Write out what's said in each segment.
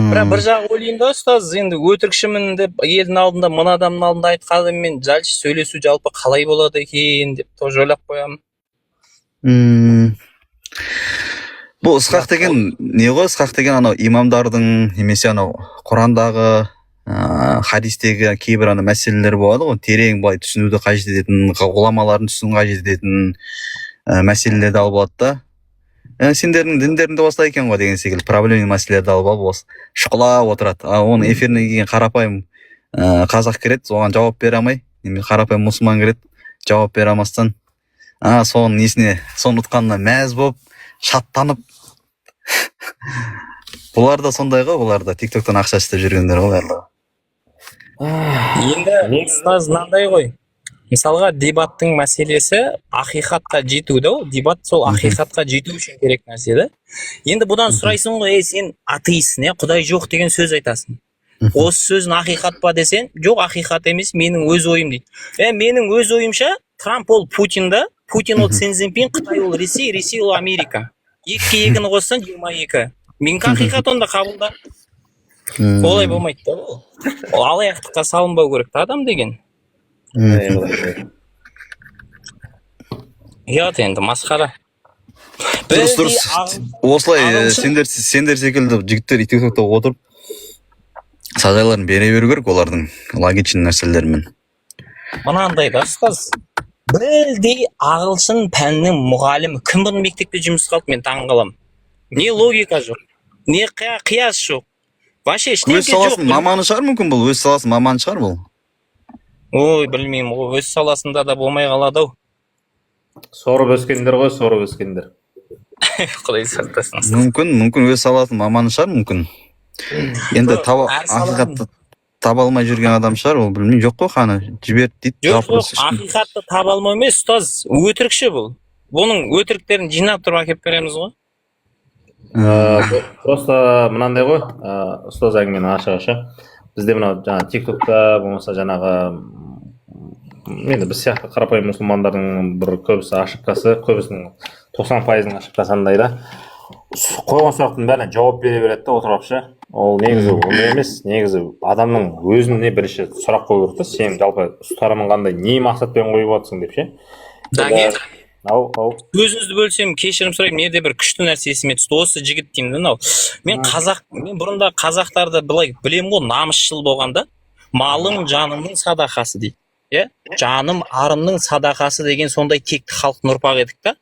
Бірақ бір жағы ойлаймын да, ұстаз, енді өтірікшімін деп елдің алдында, мына адамның алдында айтқаныммен дальше сөйлесу жалпы қалай болады екен деп тоже ойлап қоямын. Бұл ысқақ деген не ғой? Ысқақ деген анау имамдардың немесе анау Құрандағы, хадистегі кейбір ана мәселелер болады ғой, терең былай түсінуді қажет ететін, ғұламалардың түсінуін қажет ететін мәселелерді алып алады да. Сендердің діндеріңде осылай екен ғой деген секілді проблемный мәселелерді алып алып шұқылап отырады. Оның эфиріне келген қарапайым қазақ кіреді, оған жауап бере алмай, немесе қарапайым мұсылман кіреді, жауап бере алмастан, соның несіне, соны ұтқанына мәз болып, шаттанып. Бұлар да сондай ғой, бұлар да тиктоктан ақша істеп жүргендер ғой барлығы. Енді ұстаз мынандай ғой. Мысалға дебаттың мәселесі ақиқатқа жету да, дебат сол ақиқатқа жету үшін керек нәрсе да. Енді бұдан сұрайсың ғой, сен атеистсің, Құдай жоқ деген сөз айтасың. Осы сөздің ақиқат па десең, жоқ ақиқат емес, менің өз ойым дейді. Менің өз ойымша, Трамп ол Путин да, Путин ол Си Цзиньпин, Қытай ол Ресей, Ресей ол Америка. 2-ге 2-ні қоссаң 22. Менің ақиқат онда қабылда. Олай болмайды да ол. Алаяқтыққа салынбау керек адам деген. Ұят енді масқара. Дұрыс. Осылай сендер секілді жігіттер тиктокта отырып сажайларын бере беру керек олардың логичный нәрселерімен. Мынандай да ұстаз. Білдей ағылшын пәнінің мұғалімі кім бұны мектепте жұмыс қалды, мен таң қаламын. Не логика жоқ, не қияс жоқ. Вообще ештеңке жоқ. Өз саласының маманы шығар мүмкін бұл, өз саласының маманы шығар бұл. Ой, білмеймін, өз саласында да болмай қалады ау. Сорып өскендер ғой, сорып өскендер. Құдай сақтасын. Мүмкін өз саласының маманы шығар мүмкін. Енді ақиқатты таба алмай жүрген адам шығар, ол білмеймін, жоқ қой қаны, жіберді дейді. Жоқ, ақиқатты таба алмай емес, ұстаз, өтірікші бұл. Бұның өтіріктерін жинап тұрып әкеп береміз ғой. Просто мынандай ғой, ұстаз әңгімені ашық-ашық. Бізде мынау жаңа тиктокта болмаса жаңағы енді біз сияқты қарапайым мұсылмандардың бір көбісі ошибкасы, көбісінің 90%-ның ошибкасы андай да. Қойған сұрақтың бәріне жауап бере береді да отырапшы. Ол негізі ондай емес, негізі адамның өзіне бірінші сұрақ қою керек та, сен жалпы ұстанымың қандай, не мақсатпен қойып жатсың деп ше. Өзіңізді бөлсем, кешірім сұраймын, неде бір күшті нәрсе есіме түсті. Осы жігіт деймін да, мен бұрында қазақтарды былай білем ғой, намысшыл болғанда, малың жанымның садақасы дейді. Жаным арымның садақасы деген сондай текті халықтың ұрпағы едік та.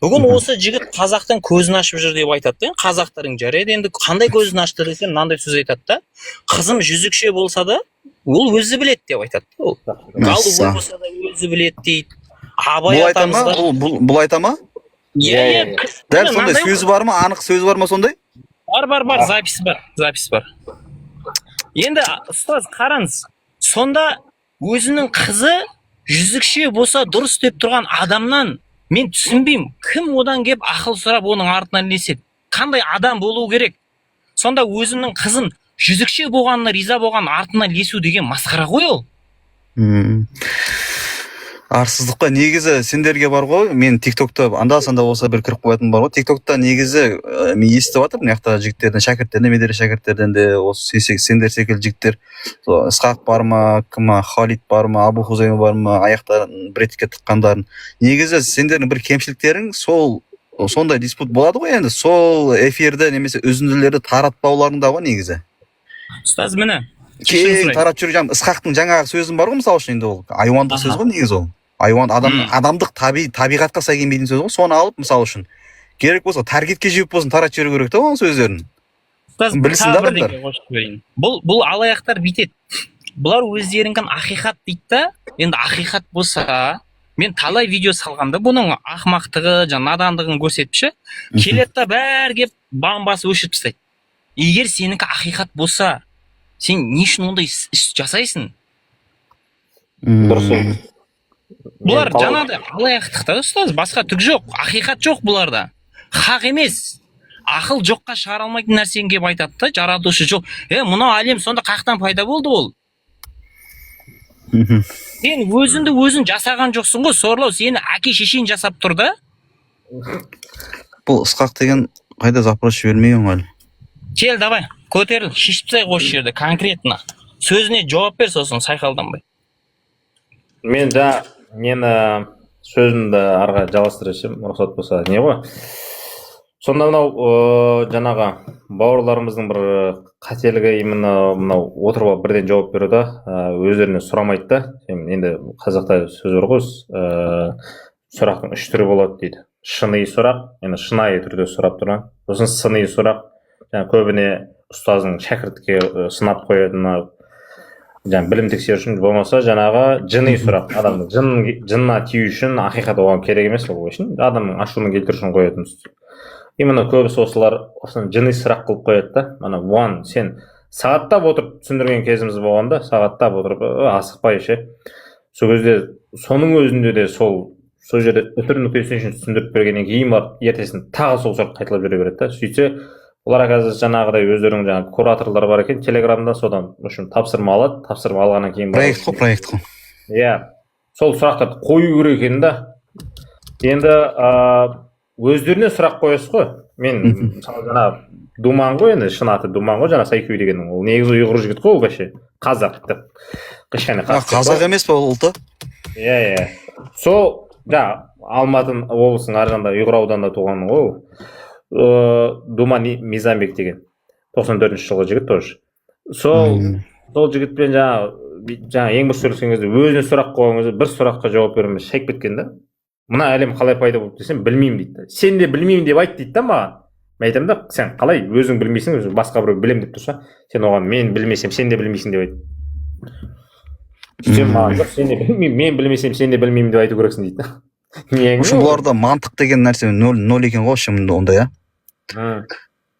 Бүгін осы жігіт қазақтың көзін ашып жүр деп айтады. Қазақтардың жарайды, енді қандай көзін ашты десем, мынандай сөз айтады да. Қызым жүзікше болса да, ол өзі білет деп айтады. Галу болса да өзі білет дейді. Абай атамызда. Бұл айта ма? Дәл сондай сөзі бар ма? Анық сөзі бар ма сондай? Бар, запись бар. Енді ұстаз қараңыз, сонда өзінің қызы жүзікше болса дұрыс деп тұрған адамнан мен түсінбеймін, кім одан кеп ақыл сұрап оның артынан ілеседі? Қандай адам болу керек? Сонда өзінің қызын жүзікше болғанына риза болған артынан ілесу деген масқара ғой ол. Арсыздыққа негізі сендерге бар ғой, мен тиктокта анда-санда болса бір кіріп қоятын бар ғой. Тиктокта негізі мен естіп жатырмын, мына жақта жігіттерден, шәкірттерден, медере шәкірттерден де осы сендер секілді жігіттер, Ысқақ бар ма, кім Халид бар ма, Абу Хузайма бар ма, аяқтарын бір етікке тыққандарын. Негізі сендердің бір кемшіліктерің сол сондай диспут болады ғой енді, сол эфирді немесе үзінділерді таратпауларында ғой негізі. Ұстаз міне кең тарап жүрген Ысқақтың жаңағы сөзін бар ғой, мысалы үшін енді ол айуандық сөз ғой негізі ол. Адамдық табиғатқа сай келмейтін сөз ғой, соны алып мысалы үшін керек болса таргетке жеп болсын таратып жіберу керек та оның сөздерін. Білсін да адамдар. Бұл алаяқтар бүйтеді. Бұлар өздерінен ақиқат дейді да, енді ақиқат болса, мен талай видео салғамда бұның ақмақтығы, надандығын көрсетпіші, келеді да бәрі кеп бамбасы өшіріп тастайды. Егер сенікі ақиқат болса, сен не үшін ондай іс жасайсың? Дұрыс. Бұлар жаңағыдай алаяқтықта ұстаз, басқа түк жоқ, ақиқат жоқ бұларда. Хақ емес. Ақыл жоққа шығара алмайтын нәрсені кеп айтады да, жаратушы жоқ. Мынау әлем сонда қақтан пайда болды ол? Сен өзін жасаған жоқсың ғой, сорлау сені әке шешең жасап тұр да. Бұл Ысқақ деген қайда запрос жібермеген ғой. Кел, давай. көтеріл, шешіп тастайық осы жерде конкретно. Сөзіне жауап бер, сосын сайқалданбай. Мен мені сөзімді арға жалғастырышым рұқсат болса не ғой. Сонда мынау жаңағы бауырларымыздың бір қателігі именно мынау отырып алып бірден жауап беруді өздеріне сұрамайды да. Енді қазақта сөз бар ғой, сұрақтың 3 түрі болады дейді. Шыны сұрақ, yani шынайы түрде сұрап тұрған. Сосын сыни сұрақ, жаңа көбіне ұстаздың шәкіртке сынап қоятыны, жаңа білім тексеру үшін, болмаса жаңағы жыни сұрақ, адамның жынына тию үшін ақиқат оған керек емес ол үшін, адамның ашуын келтіру үшін қоятын. Именно көбісі осылар осыны жыни сұрақ қылып қояды да. Мана оған сен сағаттап отырып түсіндірген кезіміз болғанда, сағаттап отырып асықпай ше. Сол кезде соның өзінде де сол жерде үтір нүктесі үшін түсіндіріп бергеннен кейін барып ертесін тағы сол сұрақ қайталап жүре береді да. Сөйтсе олар қазір жаңағыдай өздерінің жаңағы кураторлар бар екен телеграмда, содан үшін тапсырма алады, тапсырма алғаннан кейін проект қой. Иә. Сол сұрақтарды қою керек екен да. Енді өздеріне сұрақ қоясыз ғой. Мен мысалы жаңа Думан ғой, енді шын аты Думан ғой, жаңа Сайкүй дегеннің. Ол негізі ұйғыр жігіт қой, ол вообще қазақ деп. Қазақ емес па ол ұлты? Иә. Сол Алматы облысының ар жағында ұйғыр ауданында туған ғой. Думан Мизамбек деген 94 жылғы жігіт тоже. Сол жігітпен жаңа ең бір сөйлескен кезде өзіне сұрақ қойған кезде бір сұраққа жауап бермей шайып кеткен да. Мына әлем қалай пайда болды десем, білмеймін дейді. Сен де білмеймін деп айт дейді да маған. Мен айтамын да, сен қалай өзің білмейсің, басқа біреу білем деп тұрса, сен оған мен білмесем, сен де білмейсің деп айт. Сен маған сен де білмеймін, мен білмесем, сен де білмеймін деп айту керексің дейді. Осы бұларда мантық деген нәрсе нөл екен ғой, шынында онда, иә?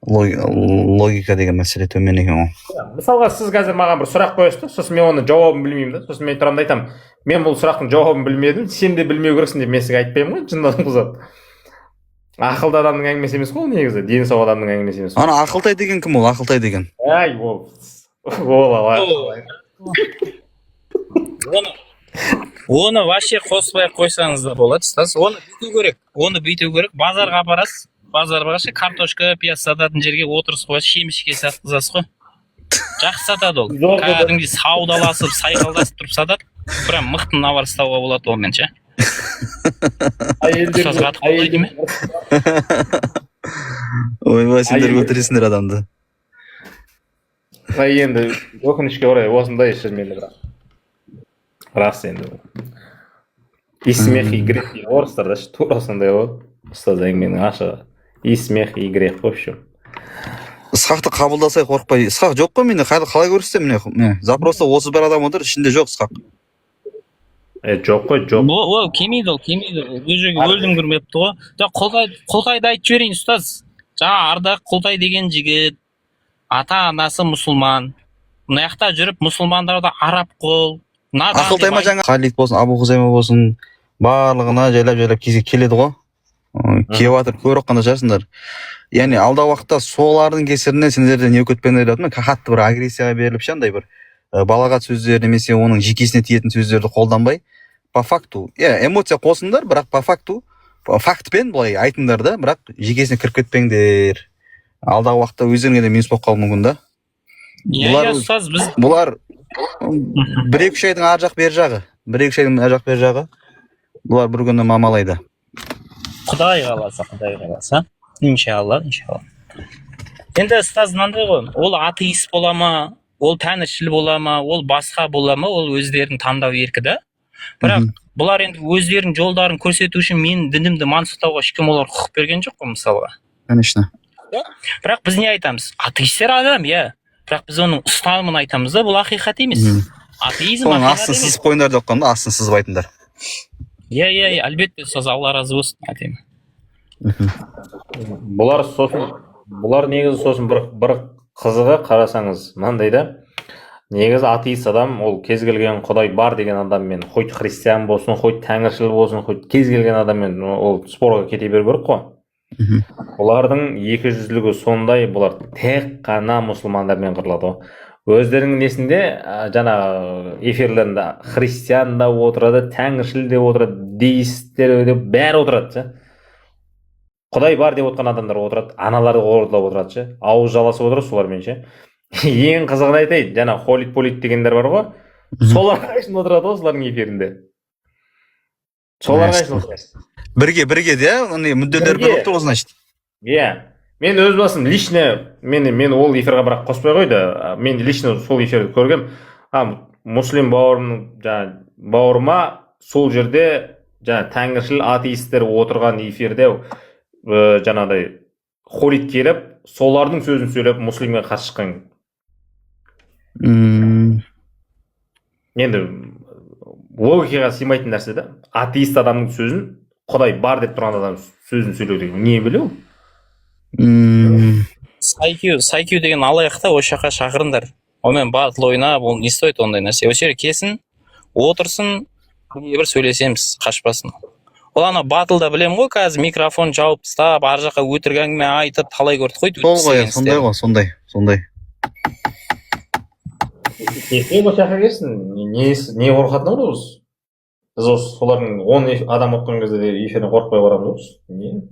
Логика деген мәселе төмен екен ғой. Мысалға сіз қазір маған бір сұрақ қоясыз, сосын мен оның жауабын білмеймін да. Сосын мен тұрамын да айтамын, мен бұл сұрақтың жауабын білмедім, сен де білмеу керексің деп мен сізге айтпаймын ғой, жындан құзап. Ақылды адамның әңгімесі емес қой негізі, дені сау адамның әңгімесі емес. Ана Ақылтай деген кім ол? Ақылтай деген. Ай, Оны вообще қоспай қойсаңыз да болады, ұстаз. Оны бүйту керек. Базарға апарасыз. Базарға картошка, пияз сататын жерге отырыс қойасыз, шемішке сатқызасыз ғой. Жақсы сатады ол. Кәдімгі саудаласып, сайқалдасып тұрып сатады. Прям мықты навар ұстауға болады онымен ше. Ұстазға атып қолдайды ме? Ойбай, сендер өлтіресіңдер адамды. Енді өкінішке орай осындай шырменді бірақ. Рас енді. И смех, и грех. Орыстарда тура сондай ғой. Ұстаз әңгіменің ашығы. И смех, и грех, в общем. Ысқақты қабылдасай қорықпай. Ысқақ жоқ қой менде, қалай көрсетсем міне. Запросто 31 адам отыр, ішінде жоқ Ысқақ. Жоқ қой, жоқ. Ол келмейді ол. Өзіге өлдім көрмепті ғой. Құлтайды айтып жіберейін, ұстаз. Жаңа Ардақ Құлтай деген жігіт, ата-анасы мұсылман. Мына жақта жүріп мұсылмандарды араб қол. Ақылтай ма жаңа Халид болсын, Абу Хузайма болсын, барлығына жайлап кезек келеді ғой. Кеватыр көріп қана жасындар. Яғни алда уақытта солардың кесірінен сендерде не өкетпен ойлатын, қатты бір агрессияға беріліп шандай бір балағат сөздер немесе оның жекесіне тиетін сөздерді қолданбай, по факту, эмоция қосыңдар, бірақ по факту, фактпен былай айтыңдар да, бірақ жекесіне кіріп кетпеңдер. Алдағы уақытта өздеріңе де минус болып қалуы мүмкін да. Бұлар 1-2 айдың ар жақ бер жағы. Бұлар бір күні мамалайды. Құдай қаласа. Иншалла. Енді ұстаз мынандай ғой, ол атеист бола ма, ол тәңіршіл бола ма, ол басқа бола ма, ол өздерінің таңдау еркі да. Бірақ бұлар енді өздерінің жолдарын көрсету үшін мен дінімді мансұқтауға ешкім олар құқық берген жоқ қой мысалға. Конечно. Бірақ біз не айтамыз? Атеисттер адам, бірақ біз оның ұстанымын айтамыз да, бұл ақиқат емес. Атеизм ақиқат емес. Астын сызып қойыңдар деп қойғанда, астын сызып айтыңдар. Әлбетте ұстаз, Алла разы болсын айтайын. Бұлар негізі сосын бір қызығы қарасаңыз мынандай да, негізі атеист адам ол кез келген құдай бар деген адаммен, хоть христиан болсын, хоть тәңіршіл болсын, хоть кез келген адаммен ол спорға кете беру керек қой. Бұлардың екіжүзділігі сондай, бұлар тек қана мұсылмандармен қырылады ғой. Өздерінің несінде жаңа эфирлерінде христиан да отырады, тәңіршіл де отырады, деисттер де бәрі отырады. Құдай бар деп отқан адамдар отырады, аналары орындап отырады ше, ауыз жаласып отырады солармен ше. Ең қызығын айтайын, жаңа Холит дегендер бар ғой, солар қайшын отырады ғой солардың эфирінде. Солар қайшын отырады. Бірге де, мүдделер бір болып тұр ғой, значит. Иә. Мен өз басым лично, мен ол эфирға бірақ қоспай қойды. Мен лично сол эфирді көргем. Муслим бауырыма сол жерде тәңіршіл атеисттер отырған эфирде жаңағыдай Холит келіп, солардың сөзін сөйлеп, муслимге қарсы шыққан. Енді логикаға сыймайтын нәрсе да. Атеист адамның сөзін, Құдай бар деп тұрған адам сөзін сөйлеу деген не білеу? Сайкю деген алаяқта осы жаққа шақырыңдар. Онымен батыл ойнап, ол не стоит ондай нәрсе. Осы жерге келсін, отырсын, бір сөйлесеміз, қашпасын. Ол ана батылда білем ғой, қазір микрофон жауып тастап, ар жаққа өтірік әңгіме айтып, талай көрді ғой. Сондай ғой, сондай. Осы жаққа келсін, не қорқатыны ғой осы? Біз осы солардың 10 адам отқан кезде де эфирден қорықпай барамыз осы. Не?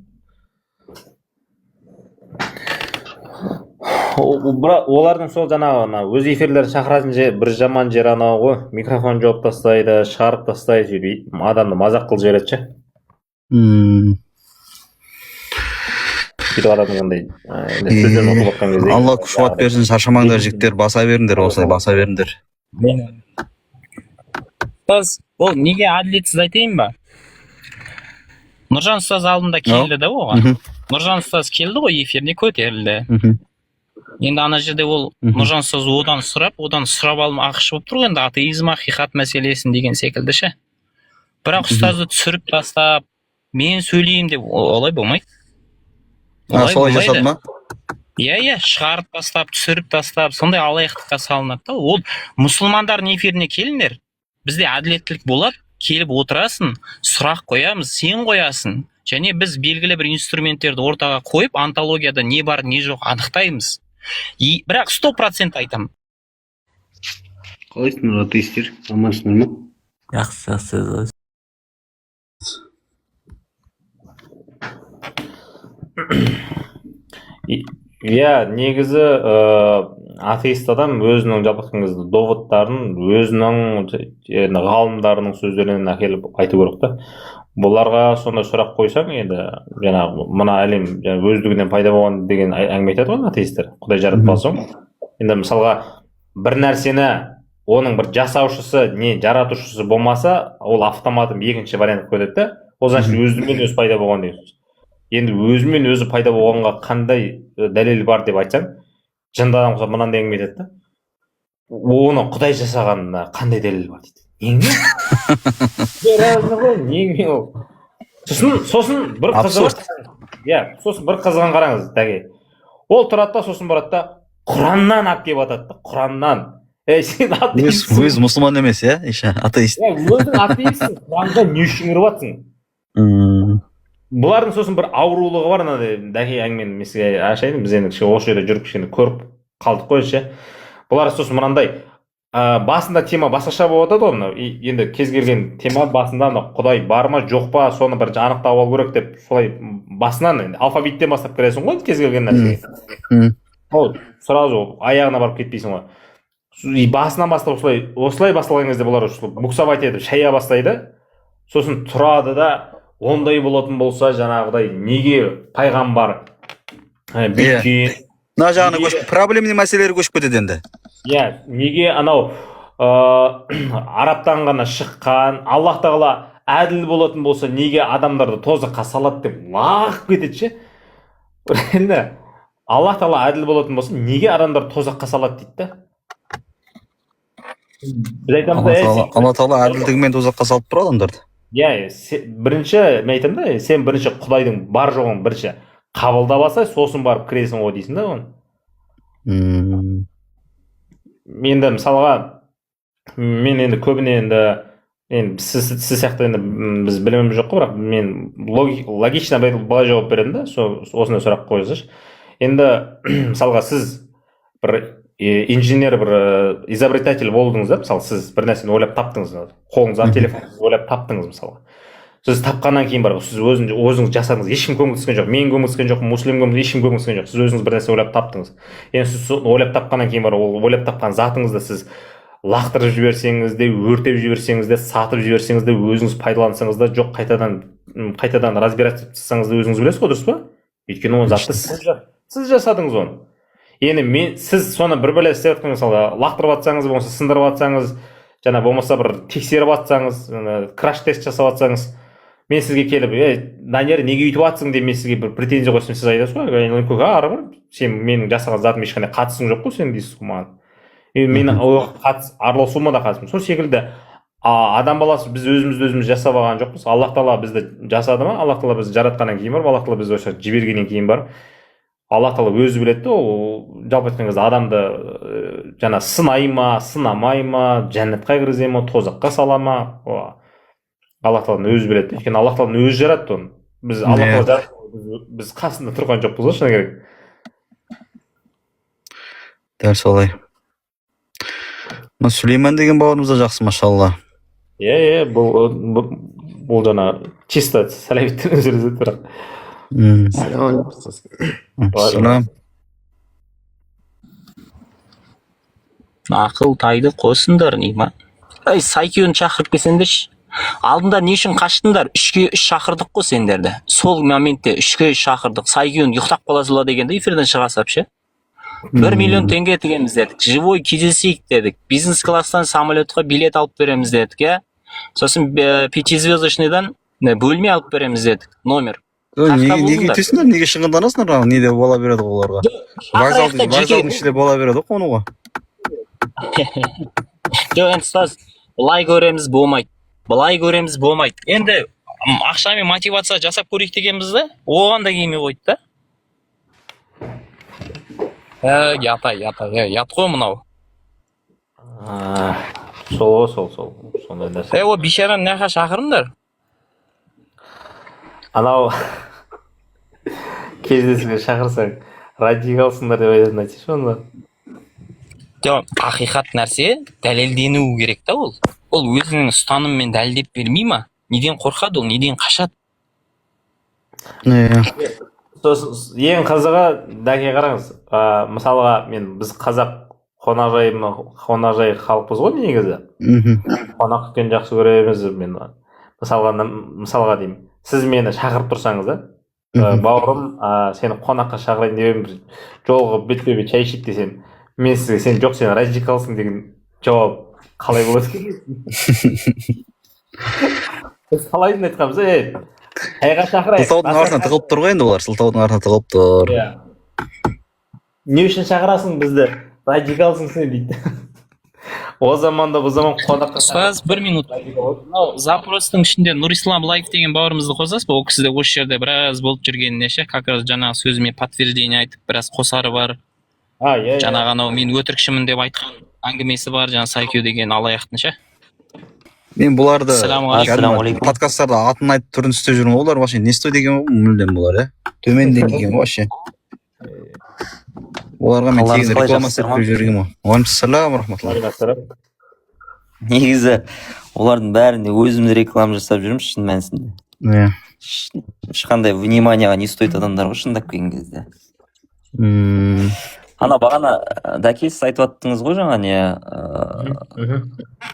Олардың сол жаңағы өз эфирлерін шақыратын бір жаман жер анау ғой, микрофон жауып тастайды, шығарып тастайды, адамды мазақ қылып жібереді ше. Сөйтіп адамның андай сөзден ұтылып жатқан кезде. Алла күш қуат берсін, шаршамаңдар жігіттер, баса беріңдер, осылай баса беріңдер. Ол неге әділетсіз айтайын ба? Нұржан ұстаз алдында келді да оған. Нұржан ұстаз келді ғой, эфиріне көтерілді. Енді ана жерде ол Нұржан ұстаз одан сұрап алым ақышы болып тұр, енді атеизм, ақиқат мәселесін деген секілді ше. Бірақ ұстазды түсіріп тастап, мен сөйлеймін деп олай болмайды. Солай жасады ма? Иә, шығарып тастап, түсіріп тастап, сондай алаяқтыққа салынады да. Ол мұсылмандардың эфиріне келіңдер. Бізде әділеттілік болады, келіп отырасың, сұрақ қоямыз, сен қоясың. Және біз белгілі бір инструменттерді ортаға қойып, антологияда не бар, не жоқ анықтаймыз. Бірақ 100% айтам. Қалайсыңдар, атеистер? Амансыңдар ма? Жақсы. Иә, негізі атеист адам өзінің жалпы доводтарын өзінің ғалымдарының сөздерінен әкеліп айту керек та. Бұларға сондай сұрақ қойсаң, енді жаңағы мына әлем өздігінен пайда болған деген әңгіме айтады ғой атеисттер. Құдай жаратпаған. Енді мысалға бір нәрсені оның бір жасаушысы не жаратушысы болмаса, ол автоматом екінші вариант қойылады да. Ол значит өзімен өзі пайда болған деген сөз. Енді өзімен өзі пайда болғанға қандай дәлел бар деп айтсаң, жынды адам құсап мынандай әңгіме айтады да. Оны Құдай жасағанына қандай дәлел бар дейді. Нең ол? Сосын бір қызығын қараңыз, дәге. Ол тұрады да, сосын барады да, Құраннан алып келіп атады да, Құраннан. Сен атеистсің. Өз мұсылман емес, иә? Атеист. Өзің атеистсің, Құранға не үшін кіріп атсың? Бұлардың сосын бір аурулығы бар, дәке әңгімені мен сізге ашайын, біз енді осы жерде жүріп көріп қалдық қой ше. Бұлар сосын мынандай басында тема басқаша болып жатады ғой, енді кез келген тема басында Құдай бар ма жоқ па соны бір анықтап алу керек деп, солай басынан алфавиттен бастап кіресің ғой кез келген нәрсеге. Ол сразу аяғына барып кетпейсің ғой. Басынан бастап осылай басталған кезде бұлар буксовать етіп шая бастайды, сосын тұрады да, ондай болатын болса жаңағыдай неге пайғамбар бүйткен, проблемный мәселелер көшіп кетеді енді. Иә, неге анау Араптан ғана шыққан Аллах тағала әділ болатын болса, неге адамдарды тозаққа салады деп лағып кетеді ше. Енді Аллах тағала әділ болатын болса, неге адамдар тозаққа салады дейді да. Біз айтамыз, Алла тағала әділдігімен тозаққа салып тұр адамдарды. Иә, бірінші мен айтамын да, сен бірінші Құдайдың бар жоғын бірінші қабылдап алсай, сосын барып кіресің ғой дейсің да оны. Енді мысалға мен енді көбіне енді сіз сияқты енді біз біліміміз жоқ қой, бірақ мен логично былай жауап беремін да, осындай сұрақ қойсаңшы. Енді мысалға сіз бір инженер, бір изобретатель болдыңыз да, мысалы сіз бір нәрсені ойлап таптыңыз, қолыңызға телефон ойлап таптыңыз мысалға. сіз тапқаннан кейін барып сіз өзіңіз жасадыңыз, ешкім көмектескен жоқ, мен көмектескен жоқпын, муслим ешкім көмектескен жоқ, сіз өзіңіз бір нәрсе ойлап таптыңыз. Енді сіз ойлап тапқаннан кейін барып ол ойлап тапқан затыңызды сіз лақтырып жіберсеңіз де, өртеп жіберсеңіз де, сатып жіберсеңіз де, өзіңіз пайдалансаңыз да, жоқ қайтадан разбираться жасасаңыз да өзіңіз білесіз ғой, дұрыс па? Өйткені ол затты сіз жасадыңыз оны. Енді сіз соны бір бәле істеп жатқан, мысалы лақтырып жатсаңыз, болмаса сындырып жатсаңыз, жана болмаса бір тексеріп жатсаңыз, краш тест жасап жатсаңыз, мен сізге келіп, Данияр неге өйтіп жатсың деп мен сізге бір претензия қойсам, сіз айтасыз ғой, ары бар, сен менің жасаған затыма ешқандай қатысың жоқ қой, сен дейсіз ғой маған. Мен араласуыма да қатысым. Сол секілді адам баласы біз өзіміз жасап алған жоқпыз. Аллах тағала бізді жасады ма? Аллах тағала бізді жаратқаннан кейін барып, Аллах тағала бізді осы жібергеннен кейін барып, Аллах тағала өзі біледі, ол жалпы айтқан кезде адамды жаңа сынай ма, сынамай ма, жәннатқа кіргізе ма, тозаққа сала ма, Аллах тағала өзі біледі. Өйткені Аллах тағала өзі жаратты оны. Біз Аллах тағала жаратты, біз қасында тұрған жоқпыз ғой, шыны керек. Дәл солай. Сүлейман деген бауырымыз да жақсы, машалла. Бұл жаңа чисто сәлеметтен өзірізі тұрақ. Салам. Ақыл тайды қосыңдар нейма. Сайкион шақырып келсеңдерші. Алдында не үшін қаштыңдар? 3-ке 3 шақырдық қой сендерді. Сол моментте 3-ке 3 шақырдық. Сайкион ұйықтап қаласыла дегенде эфирден шығасап ше. 1 миллион теңге тігеміз дедік. Живой кездесейік дедік. Бизнес класстан самолетқа билет алып береміз дедік, я. Сосын 5-звездочныйдан бөлме алып береміз дедік. Номер. Неге өйтесіңдер? Неге шығынданасыңдар? Неде бола береді оларға? Вокзалдың ішінде бола береді қонуға. Жоқ, енді ұстаз, бұлай көреміз болмайды. Енді ақшамен мотивация жасап көрейік дегенбіз де, оған да келмей қойды да. Ят қой мынау. Сол. Сондай нәрсе. О, бишараны неға шақырыңдар? Анау кездесуге шақырсаң радикалсыңдар деп айтатын айтшы онда. Жоқ, ақиқат нәрсе дәлелденуі керек та ол. Ол өзінің ұстаныммен дәлелдеп бермей ма? Неден қорқады ол, неден қашады? Ең қызығы, дәке қараңыз, мысалға біз қазақ қонақжай халықпыз ғой негізі. Қонақ күткен жақсы көреміз. Мен мысалға деймін, сіз мені шақырып тұрсаңыз да, бауырым, сені қонаққа шақырайын деп жолға бетпе-бет шай ішейік десем, мен сізге сен жоқ, сен радикалсың деген жауап қалай болады екен? Біз қалайын айтқанбыз, қайға шақырайық? Сылтаудың артына тығылып тұр ғой енді олар, сылтаудың артына тығылып тұр. Не үшін шақырасың бізді? Радикалсың сен дейді. О заманда бұл заман қонаққа... Ұстаз, 1 минут. Запростың ішінде Нұрислам Лайф деген бауырымызды қосасыз ба? Ол кісі де осы жерде біраз болып жүргеніне ше, как раз жаңағы сөзіме подтверждение айтып, біраз қосары бар. Жаңағы анау мен өтірікшімін деп айтқан әңгімесі бар, жаңа Сайкио деген алаяқтың ше. Мен бұларды подкасттарда атын айтып түрін істеп жүрмін. Олар вообще не істеу деген мүлдем бұлар, төменден деген вообще. Оларға мен тегін реклама істеп жүргенмін ғой. Уалейкумассалам рахматуллах. Негізі олардың бәріне өзіміз реклама жасап жүрміз шын мәнісінде. Ешқандай вниманияға не стоит адамдар ғой шындап келген кезде. Ана бағана дәке сіз айтып attыңыз ғой жаңа не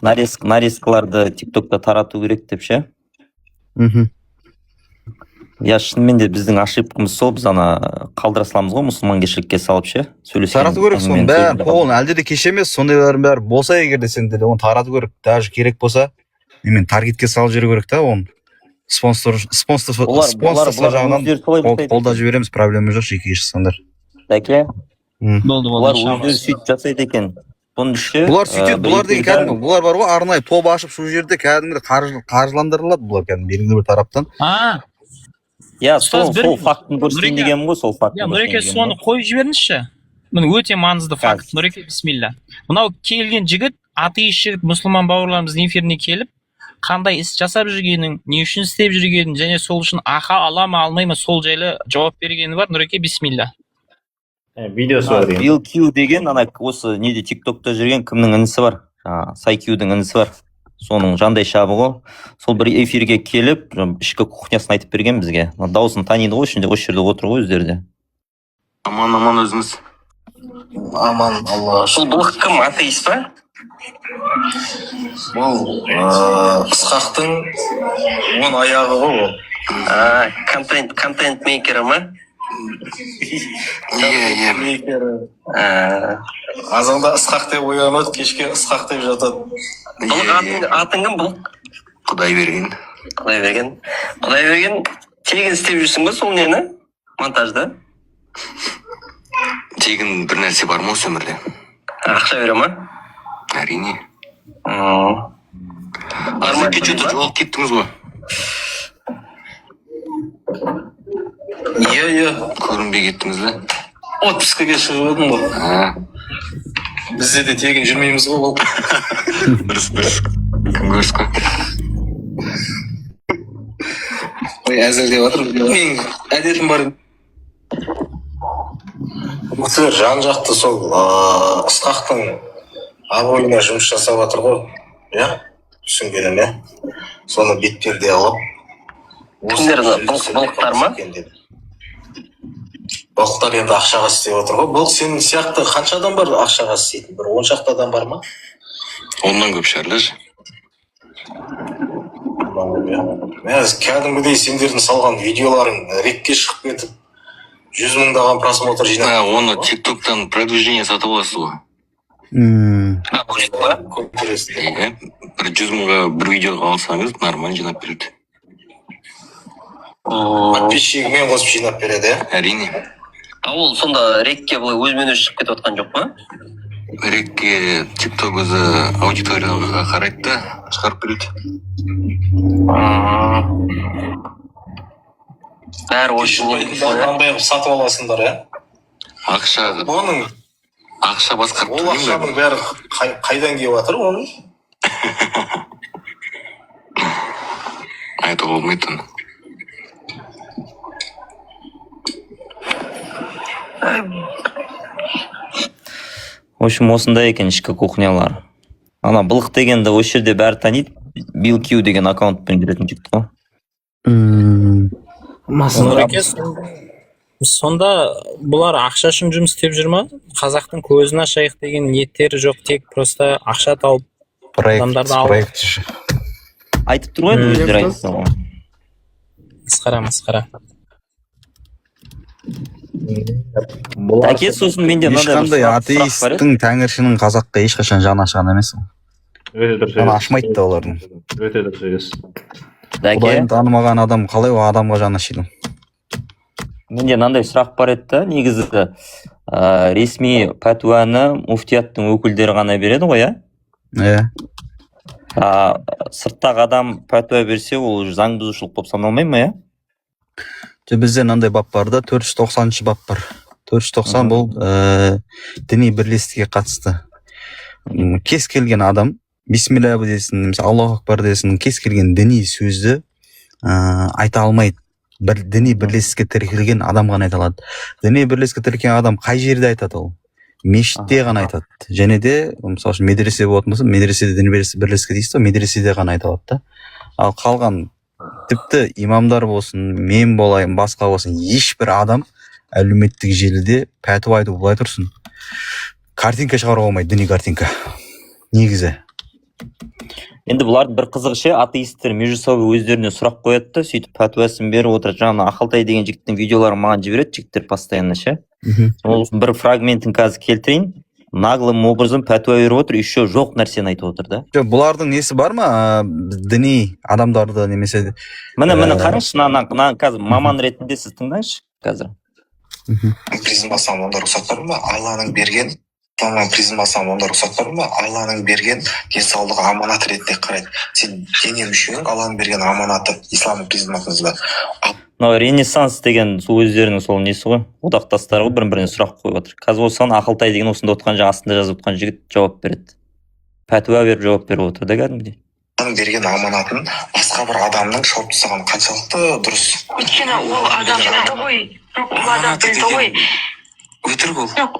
нарезкаларды тиктокта тарату керек деп ше. Я шынымен де біздің ошибкамыз сол, біз ана қалдыра саламыз ғой мұсылманкершілікке салып ше. Тарату керек соның бәрі, қолын әлде де кеш емес, сондайлардың бәрі болса егер де сен де оны тарату керек, даже керек болса, мен таргетке салып жіберу керек та, оны спонсор жағынан қолда жібереміз, проблема жоқ, жеке шықсаңдар. Дәке, олар өздері сөйтіп жасайды екен. Бұлар сөйтеді, бұлар деген кәдімгі, бұлар бар ғой, арнайы топ ашып сол жерде кәдімгі қаржыландырылады бұлар кәдімгі белгілі бір тараптан. Сол фактын көрсетейін дегенім ғой, сол фактын. Нұреке, соны қойып жіберіңізші. Міне өте маңызды факт. Нұреке, бисмилля. Мынау келген жігіт, атеист жігіт, мұсылман бауырларымыздың эфиріне келіп, қандай іс жасап жүргенін, не үшін істеп жүргенін, және сол үшін ақы ала ма, алмай ма, сол жайлы жауап бергені бар. Нұреке, бисмилля. Видеосы бар деген. Bill Q деген ана осы неде тиктокта жүрген кімнің інісі бар? Сайкиудің інісі бар. соның жандай шабы ғой. Сол бір эфирге келіп, ішкі кухнясын айтып берген бізге. Дауысын таниды ғой, ішінде осы жерде отыр ғой өздері де. Аман өзіңіз. Аман, Алла. Сол былық кім, атеист па? Бұл Ысқақтың 10 аяғы ғой ол. Контент мейкері ма? Азанда Ысқақ деп оянады, кешке Ысқақ деп жатады. Былық атың кім былық? Құдайберген. Құдайберген тегін істеп жүрсің ба сол нені? Монтажды? Тегін бір нәрсе бар ма осы өмірде? Ақша бере ма? Әрине. Арзеке что-то жоғалып кеттіңіз ғой. Иә. Көрінбей кеттіңіз бе? Отпускаға шығып едім ғой. Бізде де тегін жүрмейміз ғой ол. Дұрыс. Кім көріс қой? Әзілдеп жатыр. Мен әдетім бар. Бұл жан жақты сол Ысқақтың абыройына жұмыс жасап жатыр ғой. Иә? Түсінгенім, иә? Соны бетперде алып. Кімдер былықтар ма? Былықтар енді ақшаға істеп отыр ғой. Бұл сенің сияқты қанша адам бар ақшаға істейтін? Бір 10 шақты адам бар ма? Онdan көп шығарлы. Кәдімгідей сендердің салған видеоларың рекке шығып кетіп 100 мыңдаған просмотр жинап. Оны TikTok'тан продвижение сатып аласыз ғой. Көп көресің. Бір 100 мыңға бір видеоға алсаңыз, нормально жинап береді. Подписчигімен қосып жинап береді, иә? Әрине. Ол сонда рекке бұлай өзімен өзі шығып кетіп отқан жоқ па? Рекке TikTok өзі аудиторияға қарайды да, шығарып береді. Бәрі үшін Қандай сатып аласыңдар, иә? Ақша басқарып ол ақшаның бәрі қайдан келіп жатыр оның? Айтуға болмайды. В общем, осындай екен ішкі кухнялар. Ана былық дегенді осы жерде бәрі таниды. BillQ деген аккаунтпен жүретін жігіт қой. Сонда бұлар ақша үшін жұмыс істеп жүр ма? Қазақтың көзін ашайық деген ниеттері жоқ, тек просто ақша тауып адамдарды алып. Айтып тұр ғой, өздері айтты ғой. Масқара. Әке, сосын менде ешқандай атеисттің тәңіршінің қазаққа ешқашан жаны ашқан емес. Жаны ашмайды да олардың. Өте дұрыс. Құдайын танымаған адам қалай ол адамға жаны ашиды? Менде мынандай сұрақ бар еді да, негізі ресми пәтуаны муфтияттың өкілдері ғана береді ғой, иә? Сырттағы адам пәтуа берсе, ол заң бұзушылық болып саналмай ма, иә? Бізде мынандай бап бар да, 490 бап бар. 490 бұл діни бірлестікке қатысты. Кез келген адам, бисмилля десін, немесе Аллаху акбар десін, кез келген діни сөзді айта алмайды. Бір діни бірлестікке тіркелген адам ғана айта алады. Діни бірлестікке тіркелген адам қай жерде айтады ол? Мешітте ғана айтады. Және де, мысалы үшін медресе болатын болса, медреседе діни бірлестікке дейсіз ғой, медреседе ғана айта алады да. Ал қалған тіпті имамдар болсын, мен болайын, басқа болсын, ешбір адам әлеуметтік желіде пәтуа айту былай тұрсын. Картинка шығаруға болмайды, діни картинка. Негізі. Енді бұлардың бір қызығы ше, атеисттер междусобой өздеріне сұрақ қояды да, сөйтіп пәтуасын беріп отырады. Жаңа Ақылтай деген жігіттің видеоларын маған жібереді, жігіттер постоянно ше. Ол бір фрагментін қазір келтірейін. Наглым образом пәтуа беріп отыр, еще жоқ нәрсені айтып отыр да. Бұлардың несі бар ма? Діни адамдарды немесе... Міне қараңызшы, қазір маман ретінде сіз тыңдаңызшы қазір. Призмасам онда рұқсат бар ма? Алланың берген, призмасам онда рұқсат бар ма? Алланың берген денсаулығы аманат ретінде қарайды. Сен дене мүшең Алланың берген аманаты, исламның призмасында. Ренессанс деген өздерінің сол несі ғой, одақтастары ғой, бірін-біріне сұрақ қойып отыр. Қазір осыған Ақылтай деген осында отқан жаңа астында жазып отқан жігіт жауап береді. Пәтуа беріп жауап беріп отыр да кәдімгідей. Алланың берген аманатын басқа бір адамның шауып тастаған қаншалықты дұрыс? Өйткені ол адам білді ғой, ол адам білді ғой. Өтірік ол. Жоқ,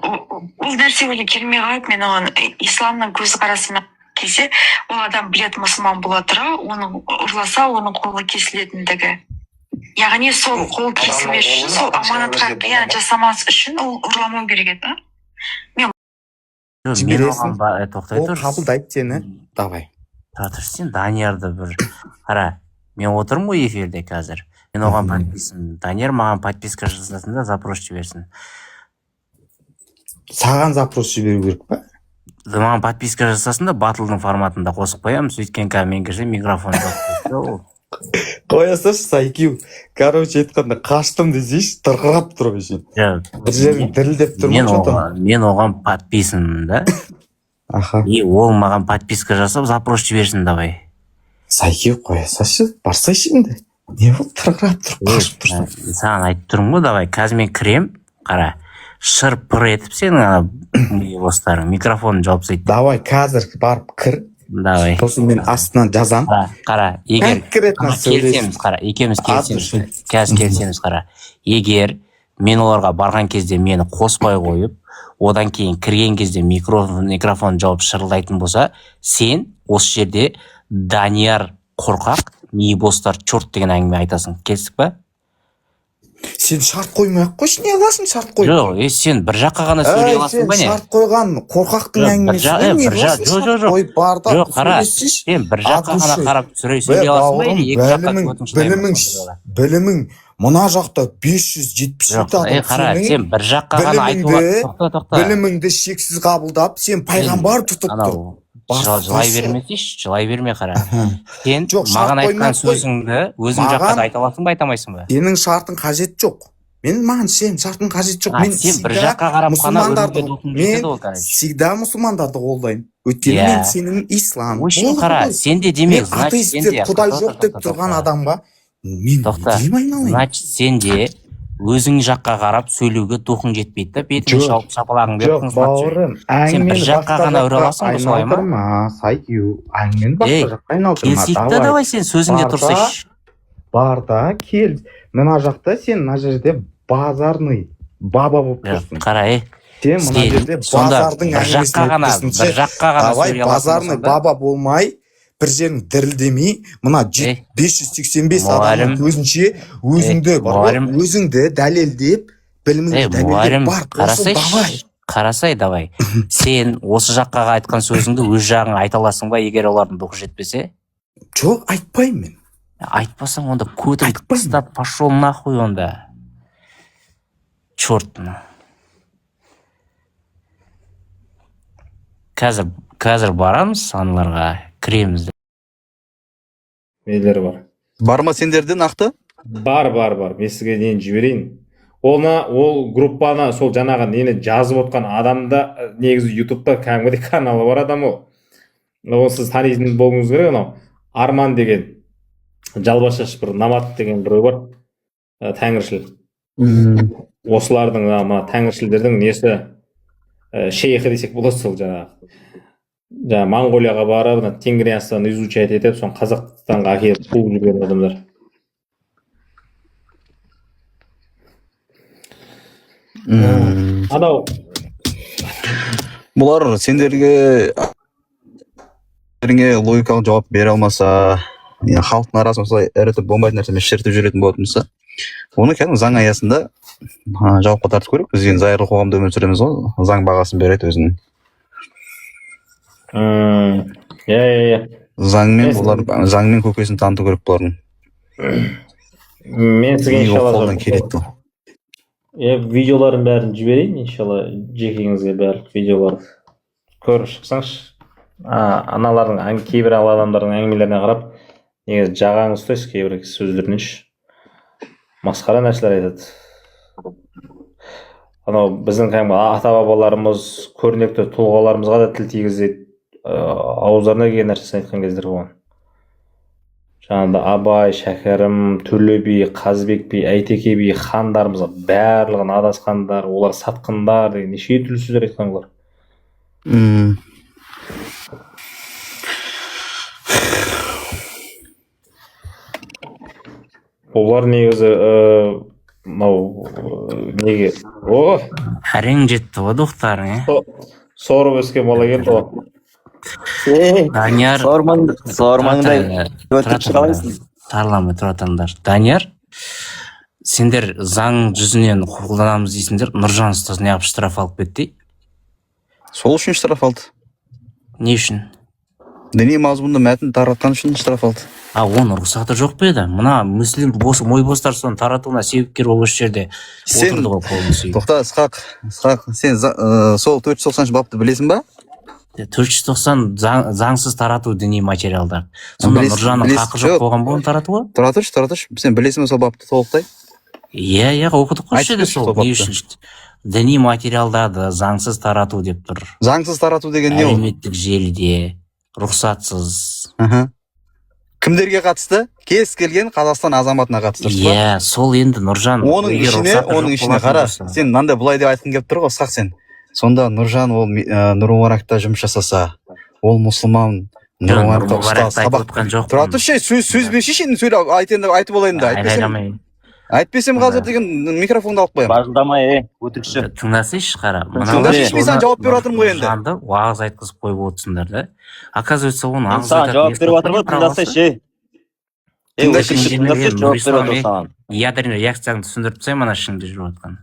ол нәрсе өлі келмей қалады, мен оған исламның көзқарасына кезде ол адам білет мұсылман бола тұра оның ұрласа оның қолы кесілетіндігі. Яғни сол қол кесілмес үшін, сол аманатқа қиянат жасамас үшін ол ұрламау керек еді. Мен Жібересің. оған тоқтай Ол тұр. қабылдайды сені. Давай. Тұр, сен Даниярды бір қара. Мен отырмын ғой эфирде қазір. Мен оған подписын. Данияр маған подписка жасасын да запрос жіберсін. Саған запрос жіберу керек па? Маған подписка жасасын да батылдың форматында қосып қоямыз. Өйткені қазір мен кірсе микрофон жоқ. Қоя салшы Сайкю. Короче айтқанда қаштым десейші, тырқырап тұр өзі. Бір жерің дірілдеп тұр ма? Мен оған подписын да. Аха. И ол маған подписка жасап запрос жіберсін давай. Сайкю қоя салшы, барсайшы енді. Не болды, тырқырап тұр, қашып тұрсың. Саған айтып тұрмын ғой, давай. Қазір мен кірем, қара. Шыр-пыр етіп сенің ана достарың микрофонын жауып тастайды. Давай, қазір барып кір. Давай. Сосын мен астынан жазам. Қара, егер келсеміз, қара, екеуміз келсеміз, қазір келсеміз, қара. Егер мен оларға барған кезде мені қоспай қойып, одан кейін кірген кезде микрофон жауып шырылдайтын болса, сен осы жерде Данияр қорқақ, не бостар чорт деген әңгіме айтасың. Келістік па? Сен шарт қоймай-ақ қойшы, не аласың шарт қойып? Жоқ, сен бір жаққа ғана сөйлей аласың ба не? Сен шарт қойған қорқақтың әңгімесіне не аласың шарт қойып бар да сөйлесейші? Сен бір жаққа ғана қарап сөйлей аласың ба? Екі жаққа білімің мына жақта 577 адам қара, сен бір жаққа ғана айтуға тоқта. Біліміңді шексіз қабылдап, сен пайғамбар тұтып тұр. Жылай бермесейші, жылай берме қара. Сен маған айтқан сөзіңді өзің жаққа да айта аласың ба, айтамайсың ба? Сенің шартың қажет жоқ. Маған сен шартың қажет жоқ. Сен бір жаққа қарап қана өмірге дұқым жетеді ол, мен всегда мұсылмандарды қолдаймын. Өйткені мен сенің ислам. Өшін қара, сен де демек, атеистер құдай жоқ деп тұрған адамға мен дейм айналайын. Значит, сен де өзің жаққа қарап сөйлеуге духың жетпейді да, бетіңе шалып шапалағың беріп жоқ бауырым, сен бір жаққа ғана өре аласың ба, солай ма? Сайкю, әңгімені басқа жаққа айналдырма. Келсейік та давай, сен сөзіңде тұрсайшы. Бар да, кел. Мына жақта сен мына жерде базарный баба болып тұрсың. Қара, сен мына жерде базардың әңгімесін бір жаққа ғана сөйлей аласың. Базарный баба болмай, бір жерің дірілдемей, мына 585 адамның көзінше өзіңді дәлелдеп, біліміңді дәлелдеп бар. Қарасай, давай. Сен осы жаққа айтқан сөзіңді өз жағыңа айта аласың ба, егер олардың дұқы жетпесе? Жоқ, айтпаймын мен. Айтпасаң, онда көтің тастап, пошел нахуй онда. Чортны. Қазір барамыз аналарға, кіреміз. Нелері бар? Бар ма сендерде нақты? Бар. Мен сізге дейін жіберейін. Ол группаны, сол жаңағы нені жазып отқан адамда, негізі ютубта кәдімгідей каналы бар адам ол. Ол сіз танитын болуыңыз керек, анау Арман деген, жалбашаш бір намат деген біреу бар, тәңіршіл. Осылардың, тәңіршілдердің несі шейхі десек болады, сол жаңағы Монғолияға барып, Тенгриястан изучать етіп, соны Қазақстанға әкеліп қуып жүрген адамдар. Анау Бұлар сендерге логикалық жауап бере алмаса, халықтың арасын осылай ірітіп болмайтын нәрсемен шертіп жүретін болатын болса, оны кәдімгі заң аясында жауапқа тартып көрейік. Біз енді зайырлы қоғамда өмір сүреміз ғой, заң бағасын береді өзінің. Заңмен көкесін таныту керек бұлардың. Мен сізге иншалла келеді. Видеоларын бәрін жіберейін, иншалла жекеңізге барлық видеоларды көріп шықсаңшы. Аналардың, кейбір адамдардың әңгімелеріне қарап, негізі жағаңыз ұстайсыз кейбір сөздерінен масқара нәрселер айтады. Анау біздің ата-бабаларымыз, көрнекті тұлғаларымызға да тіл тигізеді, ауыздарына келген нәрсесін айтқан кездер болған. Жаңағыда Абай, Шәкәрім, Төле би, Қазбек би, Әйтеке би хандарымызға барлығын адасқандар, олар сатқындар деген неше түрлі сөздер айтқан олар. Олар негізі неге әрең жетті ғой дұқтарың, сорып өскен бала келді ғой. Данияр сормаңдай өтіп шығалайсың. Тарламай тұратыңдар. Данияр, сендер заң жүзінен қолданамыз дейсіңдер. Нұржан ұстаз неғып штраф алып кетті? Сол үшін штраф алды. Не үшін? Діни мазмұнды мәтін таратқан үшін штраф алды. Оның рұқсаты жоқ па еді? Мына мүслим мойбостар соны таратуына себепкер болып осы жерде отырды ғой қолын сүйіп. Тоқта, Ысқақ, сен сол 490 бапты білесің ба? 490 заңсыз тарату діни материалдар. Сонда Нұржанның хақы жоқ болған болын таратуға? Тұра тұршы. Сен білесің бе сол бапты толықтай? Иә, оқыдық қойшы еді сол. Не үшін? Діни материалдарды заңсыз тарату деп тұр. Заңсыз тарату деген не ол? Әлеуметтік желіде, рұқсатсыз. Кімдерге қатысты? Кез келген Қазақстан азаматына қатысты. Иә, сол енді Нұржан. Оның ішіне қара. Сен мынандай былай деп айтқың келіп тұр ғой, Ысқақ сен. Сонда Нұржан ол Нұр Мүбаракта жұмыс жасаса, ол мұсылман, Нұр Мүбаракта ұстаз, сабақ. Тұра тұршы, сөз берші, айтып олайын да. Айтпесем қазір деген микрофонды алып қоямын. Бажылдамай, өтікші. Тыңдасайшы қара. Тыңдасайшы, мен саған жауап беріп жатырмын ғой енді. Нұржанды уағыз айтқызып қойып отырсыңдар да. Оказывается, оны ағыз айтатын. Жауап беріп жатыр ғой, тыңдасайшы. Ядерный реакцияны түсіндіріп тастайын, мана ішіңде жүріп жатқан.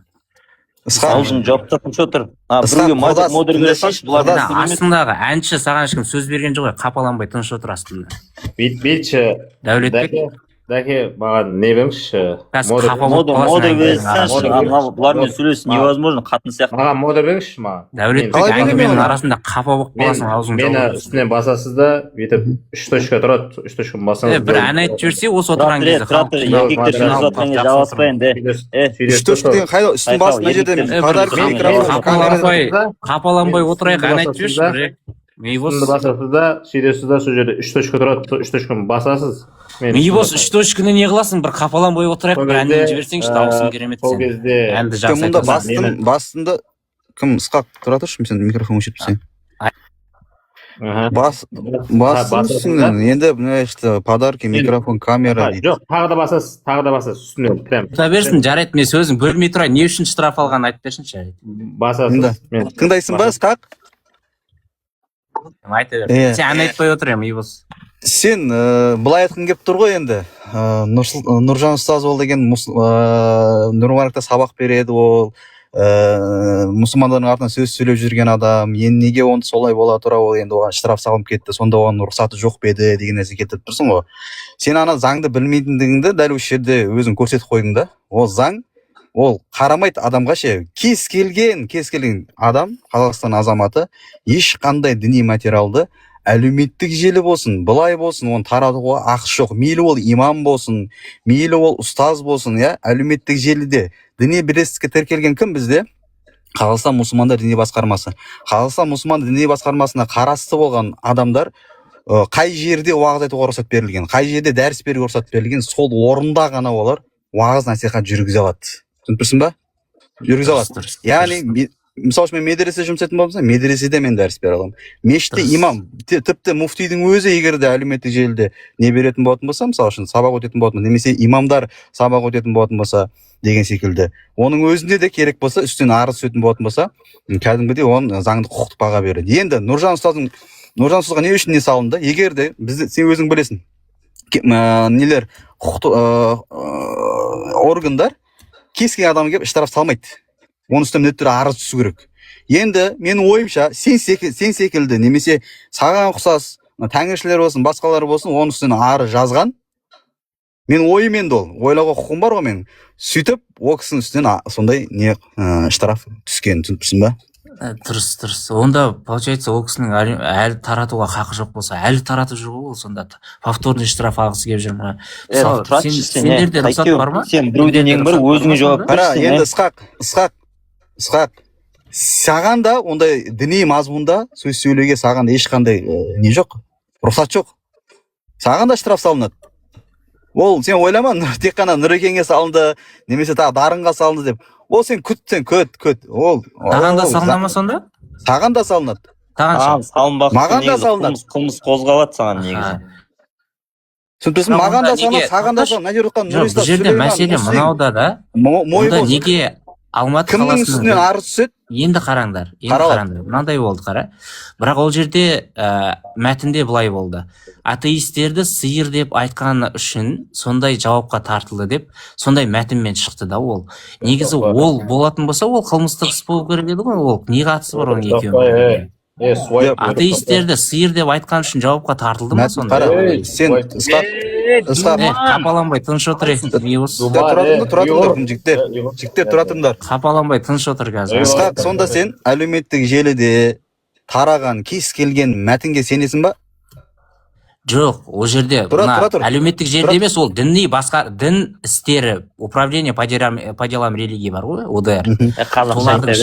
Аузын жауап тапқын шотыр. Біреуге модер бересеш, бұлардан астындағы әнші саған ешкім сөз берген жоқ, қапаланбай тыныш отыр астында. Бейтші, Дәулетбек. Дәке, маған не беріңізші? Модер бересінші, бұлармен сөйлесін невозможно, қатын сияқты. Маған модер беріңізші маған. Дәулетбек әңгіменің арасында қапа болып қаласың, аузың жауып. Мені үстінен басасыз да, бүйтіп 3 точка тұрады, 3 точка басаңыз. Бір ән айтып жіберсе, осы отырған кезде халықтың еркектер сөз жатқанға жауаспайын де. 3 точка деген қайда? Үстін басы мына жерде қапаланбай отырайық, ән айтып жіберші. Мейбос басасыз да, сөйлесіз да, сол жерде 3 точка тұрады, 3 точканы басасыз. Мейбос 3 точканы не қыласың? Bir қапаланбай отырайық, бір әннен жіберсеңші, дауысың керемет сен. Әнді жақсы айтасың. Басында кім Ысқақ тұра тұршы, сен микрофон өшіріп сен. Басын енді подарки, микрофон, камера дейді. Жоқ, тағы да басасыз, үстіне прям. Тұра берсін, жарайды, мен сөзін бөлмей тұрай, не үшін штраф алғанын айтып берсінші. Басасыз. Тыңдайсың ба, Ысқақ? Айта бер. Сен ән айтпай отыр ем, Ибос. Сен былай айтқың келіп тұр ғой енді. Нұржан ұстаз ол деген Нұр Мүбаракта сабақ береді ол. Мұсылмандардың артынан сөз сөйлеп жүрген адам. Енді неге оны солай бола тұра ол енді оған штраф салынып кетті. Сонда оған рұқсаты жоқ бе еді деген нәрсе кетіп тұрсың ғой. Сен ана заңды білмейтіндігіңді дәл осы жерде өзің көрсетіп қойдың да. Ол заң ол қарамайды адамға ше. Кез келген адам, Қазақстан азаматы ешқандай діни материалды әлеуметтік желі болсын, былай болсын, оны таратуға ақысы жоқ. Мейлі ол имам болсын, мейлі ол ұстаз болсын, иә, әлеуметтік желіде діни бірлестікке тіркелген кім бізде? Қазақстан мұсылмандар діни басқармасы. Қазақстан мұсылмандар діни басқармасына қарасты болған адамдар қай жерде уағыз айтуға рұқсат берілген, қай жерде дәріс беруге рұқсат берілген, сол орында ғана олар уағыз насихат жүргізе алады. Түсініпсің ба? Жүргізе алады. Яғни мысалы мен медресе жұмыс ететін болсам, медреседе мен дәріс бере аламын. Мешітте имам, тіпті муфтидің өзі егер де әлеуметтік желіде не беретін болатын болса, мысалы үшін сабақ өтетін болатын, немесе имамдар сабақ өтетін болатын болса деген секілді. Оның өзінде де керек болса, үстінен арыз түсетін болатын болса, кәдімгідей оны заңды құқықтық баға береді. Енді Нұржан ұстазға не үшін не салынды? Егер де бізді сен өзің білесің, нелер құқықтық органдар кез келген адамға келіп штраф салмайды. Оның үстіне міндетті түрде арыз түсу керек. Енді менің ойымша сен секілді немесе саған ұқсас тәңіршілер болсын, басқалар болсын, оның үстіне арыз жазған. Менің ойым енді ол. Ойлауға құқым бар ғой мен. Сөйтіп, ол кісінің үстінен сондай не штраф түскен, түсініпсің ба? Дұрыс. Онда получается ол кісінің әлі таратуға хақы жоқ болса, әлі таратып жүр ғой, сонда повторный штраф алғысы келіп жүр ме? Сендерде рұқсат бар ма? Сен біреуден ең бір өзіңе жауап берсің. Енді Ысқақ, саған да ондай діни мазмұнда сөз сөйлеуге саған ешқандай не жоқ, рұқсат жоқ. Саған да штраф салынады. Ол сен ойлама, тек қана Нұрекеңе салынды, немесе тағы Дарынға салынды деп. Ол сен күт. Саған да салынады ма сонда? Саған да салынады. Маған да салынады. Қылмыс қозғалады саған негізі. Түсінтесің, маған да салынады, саған да салынады. Бұл жерде мәселе мынауда да. Онда неге Алматы қаласының кімнің үстінен арыз түседі? енді қараңдар. Мынандай болды, қара. Бірақ ол жерде мәтінде былай болды. Атеистерді сиыр деп айтқаны үшін сондай жауапқа тартылды деп, сондай мәтінмен шықты да ол. Негізі ол болатын болса, ол қылмыстық іс болу керек еді ғой, ол не қатысы бар оның екеуіне? Атеистерді сиыр деп айтқан үшін жауапқа тартылды ма сонда? Сен қапаланбай тыныш отыр. Жігіттер тұратыңдар. Қапаланбай тыныш отыр қазір. Ысқақ, сонда сен әлеуметтік желіде тараған кез келген мәтінге сенесің ба? Жоқ, ол жерде әлеуметтік желіде емес, ол басқа дін істері, управление по делам религии бар ғой, ОДР. Солардың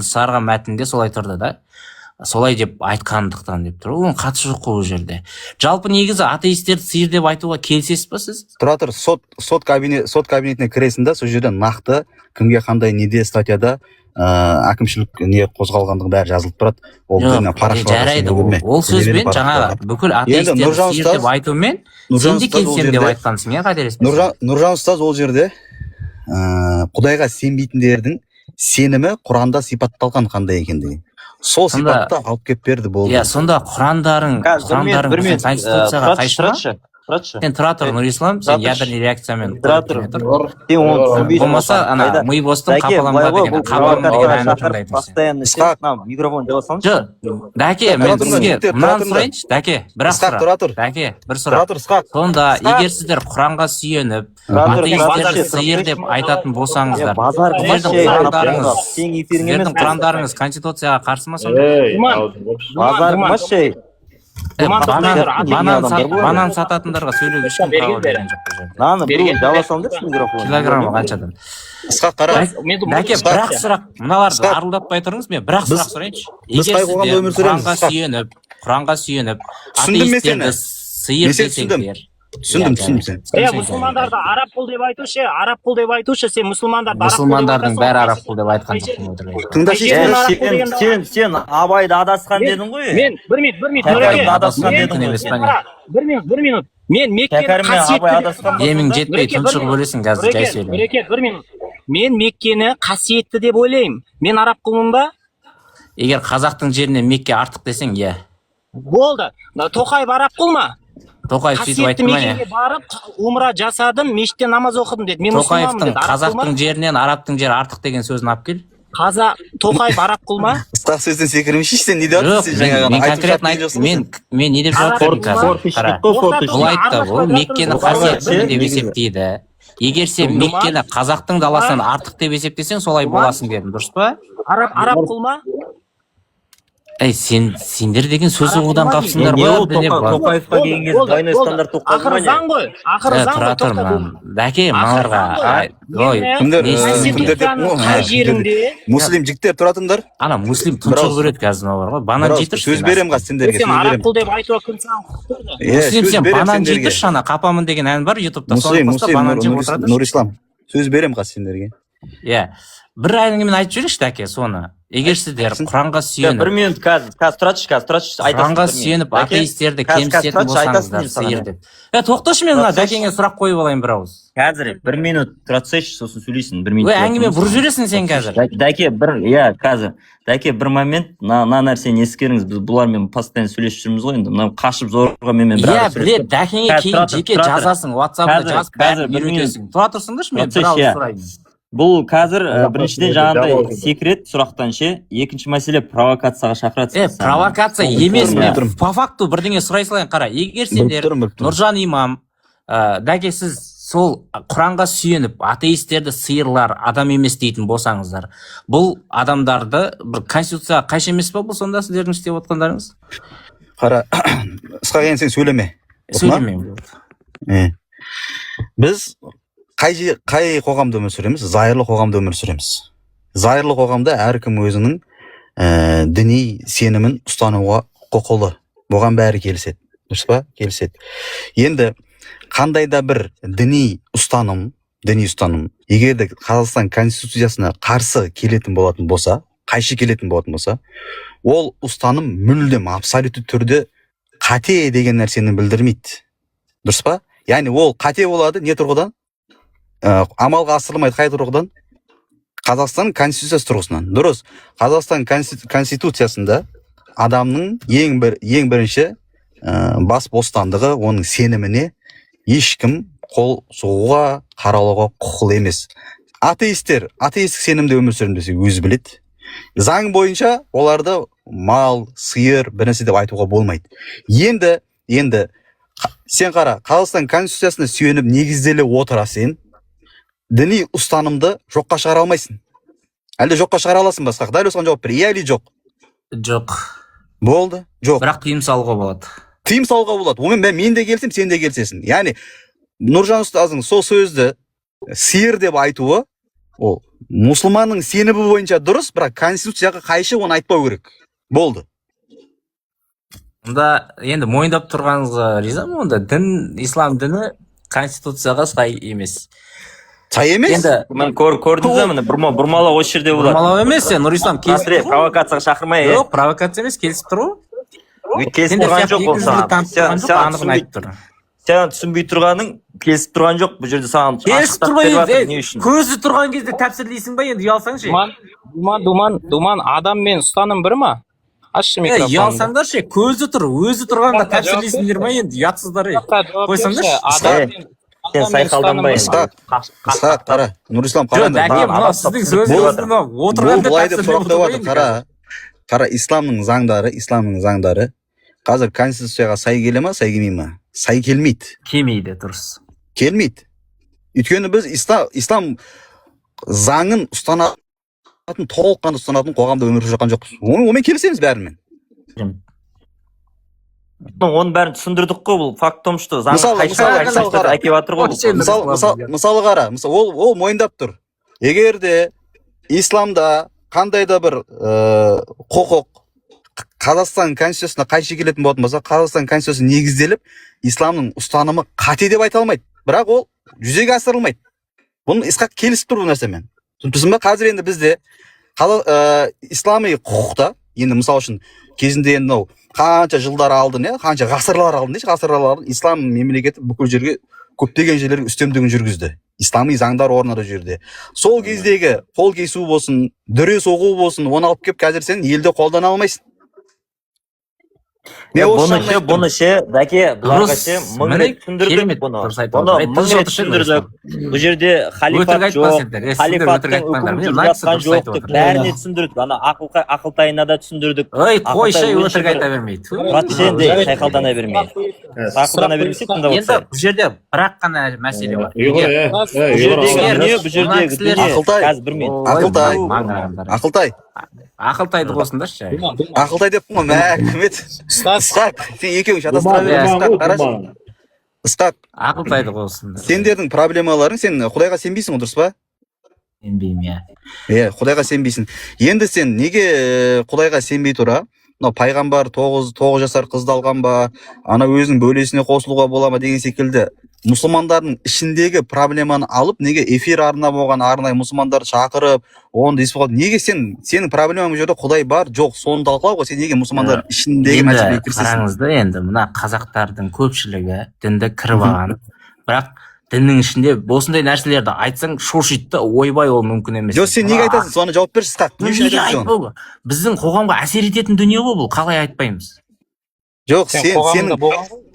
шығарған мәтінінде солай тұрды да. Солай деп айтқандықтан деп тұр. Оның қатысы жоқ қой ол жерде. Жалпы негізі атеистерді сиыр деп айтуға келісесіз ба сіз? Тұра тұр, сот кабинетіне кіресің да, сол жерде нақты кімге қандай неде статьяда әкімшілік не қозғалғандығы бәрі жазылып тұрады. Жарайды, ол сөзбен жаңағы бүкіл атеистерді сиыр деп айтумен сен де келісемін деп айтқансың, қателеспесем. Нұржан ұстаз ол жерде Құдайға сенбейтіндердің сенімі Құранда сипатталған қандай екендігі. Сол сипатта алып кеп берді болды. Сонда Құрандарың конституцияға қайшы ма? Сен тұра тұр, Нұрислам, сен ядерный реакциямен тұра тұр. Болмаса, мы бостың қапаланба деген, қапаланба деген әні тыңдайтын сен. Микрофон жауа салыңызшы. Жоқ, Дәке, мен сізге мынаны сұрайыншы, Дәке, бір сұрақ. Дәке, бір сұрақ. Сонда, егер сіздер Құранға сүйеніп, атеистерді сиыр деп айтатын болсаңыздар, сіздердің Құрандарыңыз конституцияға қарсы ма сонда? Базар ма банан сататындарға сөйлеуге ешкім право берген жоқ. Наны бүгін жаласам деп микрофон. Килограмма қаншадан? Ысқақ қара. Дәке, бірақ сұрақ, мыналарды арылдатпай тұрыңыз, мен бірақ сұрақ сұрайыншы. Егер сіздер Құранға сүйеніп, атеистерді сиыр десеңдер. Түсіндім сен. Мұсылмандарды араб құл деп айтушы, сен мұсылмандардың бәрі араб құл деп айтқан жоқпын. Сен Абайды адасқан дедің ғой. Мен бір минут. Мен Меккені қасиетті. Емің жетпей тұншығып өлесің қазір, жай сөйле. Бір минут. Мен Меккені қасиетті деп ойлаймын. Мен араб құлмын ба? Егер қазақтың жерінен Мекке артық десең, иә. Болды. Тоқаев араб құл ма? Тоқаев сөйтіп айтты ма? Меккеге барып, умра жасадым, мешітте намаз оқыдым деді. Мен мұсылманмын деді. Қазақтың жерінен арабтың жері артық деген сөзін алып кел. Тоқаев араб құл ма? Ысқақ сөзден секірмейші, сен не деп жатырсың? Мен конкретно айтып, мен не деп жауап бердім қазір? Бұл айтты, ол Меккені қасиетті деп есептейді. Егер сен Меккені қазақтың даласынан артық деп есептесең, солай боласың дедім, дұрыс па? Араб құл ма? Сендер деген сөз ұғудан қапсыңдар ғой. Тоқаевқа келген кез двойной стандарт тоқталды ма не? Ақыры заң ғой. Тұра тұр, Дәке, маларға. Қай жерінде? Муслим жігіттер тұратыңдар. Ана муслим тұншығы көреді қазір бар ғой. Банан жетірші. Сөз берем қаз сендерге. Сен араб құл деп айтуға күн саған құқық берді. Муслим, сен банан жетірші, ана қапамын деген ән бар ютубта. Нұрислам, сөз берем қаз сендерге. Бір әңгімен айтып жіберші, Дәке, соны. Егер сіздер Құранға сүйеніп, бір минут қазір тұратшы Құранға сүйеніп атеистерді кемсітетін болсаңыздар сиыр деп. Тоқташы, мен мына Дәкеңе сұрақ қойып алайын бір ауыз. Қазір бір минут тұратсайшы, сосын сөйлейсің. Бір минут. Әңгіме бұрып жібересің сен қазір. Дәке, бір момент, мына нәрсені ескеріңіз, біз бұлармен постоянно сөйлесіп жүрміз ғой енді. Мына қашып зорға менімен бір білет, Дәкеңе кейін жеке жазасың, WhatsApp-та жазып бәрін үйретесің. Тұра тұрсыңдаршы, мен бір ауыз сұрайын. Бұл қазір біріншіден жаңағыдай секрет сұрақтан ше, екінші мәселе провокацияға шақырады. Провокация емес, мен по факту бірдеңе сұрай салайын, қара. Егер сендер Нұржан имам, Дәке, сіз сол Құранға сүйеніп атеистерді сиырлар, адам емес дейтін болсаңыздар, бұл адамдарды бір конституцияға қайшы емес па бұл сонда сіздердің істеп отқандарыңыз? Қара, Ысқақ енді сен сөйлеме. Сөйлемеймін. Біз қай қоғамда өмір сүреміз? Зайырлы қоғамда өмір сүреміз. Зайырлы қоғамда әркім өзінің діни сенімін ұстануға құқылы. Бұған бәрі келіседі. Дұрыс па? Келіседі. Енді қандай да бір діни ұстаным, егер де Қазақстан конституциясына қарсы келетін болатын болса, қайшы келетін болатын болса, ол ұстаным мүлдем абсолютті түрде қате деген нәрсені білдірмейді. Дұрыс па? Яғни ол қате болады не тұрғыдан? Амалға асырылмайды қай тұрғыдан? Қазақстан конституциясы тұрғысынан дұрыс. Қазақстан конституциясында адамның ең бірінші бас бостандығы, оның сеніміне ешкім қол соғуға, қаралауға құқылы емес. Атеистік сенімде өмір сүремін десе өзі біледі. Заң бойынша оларды мал, сиыр, бір нәрсе деп айтуға болмайды. Енді сен қара, Қазақстан конституциясына сүйеніп негізделіп отыра сен, діни ұстанымды жоққа шығара алмайсың. Әлде жоққа шығара аласың ба? Дәл осыған жауап бер. Иә или жоқ? Жоқ. Болды? Жоқ. Бірақ тыйым салуға болады. Тыйым салуға болады. Онымен мен де келсем, сен де келсесің. Яғни Нұржан ұстаздың сол сөзді сиыр деп айтуы, ол мұсылманның сенімі бойынша дұрыс, бірақ конституцияға қайшы, оны айтпау керек. Болды. Онда енді мойындап тұрғаныңызға ризамын. Онда ислам діні конституцияға сай емес. Сай емес? Енді Мен көрдіңіз бе, міне бұрмалау осы жерде болады. бұрмалау емес, Нұрислам келісіп тұру. Провокацияға шақырмай. Жоқ, провокация емес, келісіп тұру. Келісіп тұрған жоқ ол. Сен түсінбей тұрғаның келісіп тұрған жоқ. Бұл жерде саған келісіп тұрмай, көзі тұрған кезде тәпсірлейсің ба, енді ұялсаңшы. Думан, адам мен ұстаным бір ма? Ашшы микрофонды. Ұялсаңдаршы, көзі тұр, өзі тұрғанда тәпсірлейсіңдер ма, енді ұятсыздар. Қойсаңдаршы. Сен сайқалданбай. Ысқақ, қара. Нұрислам қараңдар. Сіздің сөзіңізді отырғанда тәпсірлеймін. Қара, исламның заңдары қазір конституцияға сай келе ма, сай келмей ма? Сай келмейді. Келмейді, дұрыс. Келмейді. Өйткені біз ислам заңын толыққанды ұстанатын қоғамда өмір сүріп жатқан жоқпыз. Онымен келісеміз бәрімен. Оның бәрін түсіндірдік қой, бұл факт том, что заңға қайшы әкеп жатыр ғой. Мысалы қара, ол мойындап тұр. Егер де исламда қандай да бір құқық Қазақстан конституциясына қайшы келетін болатын болса, Қазақстан конституциясы негізделіп, исламның ұстанымы қате деп айта алмайды. Бірақ ол жүзеге асырылмайды. Бұны Исқақ келісіп тұр бұл нәрсемен. Түсінесің бе? Қазір енді бізде ислами құқықта, енді мысалы үшін кезінде енді қанша жылдар алдын, қанша ғасырлар алдын, ислам мемлекеті бүкіл жерге көптеген жерлерге үстемдігін жүргізді. Ислами заңдар орнады жерде. Сол кездегі қол кесу болсын, дүре соғу болсын, оны алып кеп қазір сен елде қолдана алмайсың. Бұны ше, дәке, бұларға ше, мың рет түсіндірдік бұны. Бұл жерде халифат жоқ, халифаттың үкімі жатқан жоқ, бәріне түсіндірдік. Ана ақылтайына да түсіндірдік. Ой, қой шай өтірік айта бермейді. Рат сен де шайқалдана бермей. Ақылдана бермесек, тыңдап енді отырсай. бұл жерде бірақ қана мәселе бар. Ақылтайды қосыңдаршы. Ақылтай деп қойма, мәкімет. Ысқақ, сен екеуің шатастыра бересің. Ысқақ, Ақылтайды қосыңдар. сендердің проблемаларың, сен Құдайға сенбейсің, дұрыс па? Сенбеймін, иә. Құдайға сенбейсің. Енді сен неге Құдайға сенбей тұра? Пайғамбар 9 жасар қызды алған ба, ана өзінің бөлесіне қосылуға бола ма деген секілді мұсылмандардың ішіндегі проблеманы алып, неге эфир арнап болған арнайы мұсылмандарды шақырып, оны десіп қалды. Неге сенің проблемаң бұл жерде Құдай бар, жоқ, соны талқылауға, сен неге мұсылмандардың ішіндегі мәселеге кірісесің? Қараңызды, енді мына қазақтардың көпшілігі дінді кіріп алған. Бірақ діннің ішінде осындай нәрселерді айтсаң шошиды, ойбай, ол мүмкін емес. Жоқ, сен неге айтасың? Соны жауап берші, Ысқақ. Неге айтпау? Біздің қоғамға әсер ететін дүние ғой бұл. Қалай айтпаймыз? Жоқ,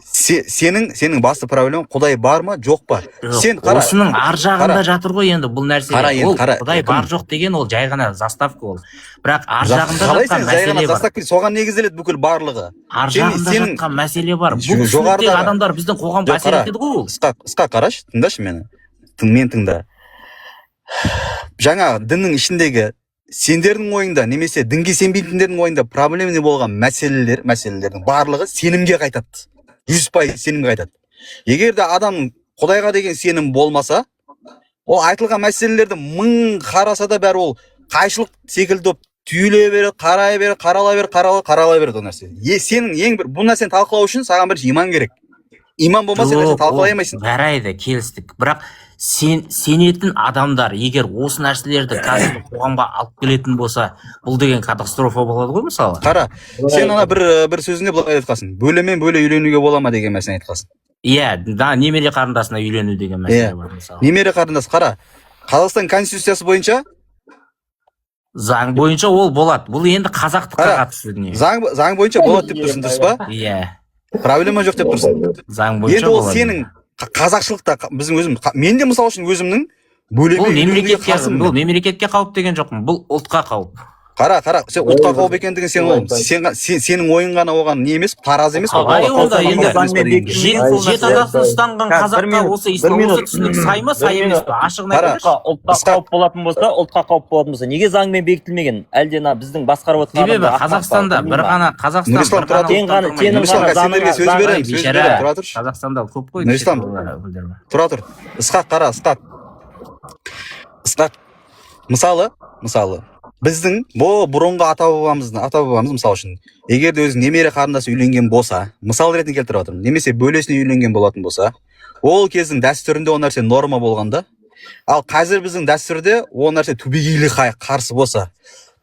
сенің басты проблемаң Құдай бар ма, жоқ па? Осының ар жағында жатыр ғой енді бұл нәрсе. Құдай бар жоқ деген ол жай ғана заставка ол. Бірақ ар жағында жатқан мәселе бар. Соған негізделеді бүкіл барлығы. Ар жағында жатқан мәселе бар. Бұл түсініктегі адамдар біздің қоғамға әсер етеді ғой ол. Ысқақ, қарашы, тыңдашы мені. Мен тыңда. Жаңа діннің ішіндегі сендердің ойыңда, немесе дінге сенбейтіндердің ойында проблема болған мәселелердің барлығы сенімге қайтады. 100% сенімге қайтады. Егер де адамның Құдайға деген сенім болмаса, ол айтылған мәселелерді мың қараса да бәрі ол қайшылық секілді түйіле береді, қарала береді ол нәрсе. Сенің ең бір бұл нәрсені талқылау үшін саған бір иман керек. Иман болмаса нәрсе талқылай алмайсың. Жарайды, келістік. Бірақ сенетін адамдар егер осы нәрселерді қазір қоғамға алып келетін болса, бұл деген катастрофа болады ғой мысалы. Қара, сен ана бір сөзінде былай айтқансың. Бөлемен бөле үйленуге бола ма деген мәселені айтқансың. Иә, немере қарындасына үйлену деген мәселе бар мысалы. Немере қарындас, қара. Қазақстан конституциясы бойынша Заң бойынша ол болады. Бұл енді қазақтыққа Қара, қатысты дүние. заң бойынша болады деп тұрсың, дұрыс па? Иә. Проблема жоқ деп тұрсың. Заң бойынша Енді ол болады. сенің қазақшылықта біздің өзім, мен де мысалы үшін өзімнің Бұл бөлеме мемлекетке қауіп деген жоқпын. Бұл ұлтқа қауіп. Қара, сен ұлтқа қауіп екендігін сенің ойың ғана оған не емес, тараз емес. Қалай онда енді жеті атасын ұстанған қазаққа осы ислам осы түсінік сай ма, сай емес пе? Ашығын айтыңызшы. Ұлтқа қауіп болатын болса, неге заңмен бекітілмеген? Әлде біздің басқарып отырған Себебі Қазақстанда бір ғана Қазақстанда көп қой. Тұра тұр. Ысқақ, қара, Ысқақ. Мысалы, біздің бұрынғы ата-бабамыз мысалы үшін, егер де өзінің немере қарындасы үйленген болса, мысал ретінде келтіріп отырмын, немесе бөлесіне үйленген болатын болса, ол кездің дәстүрінде ол нәрсе норма болғанда, ал қазір біздің дәстүрде ол нәрсе түбегейлі қарсы болса,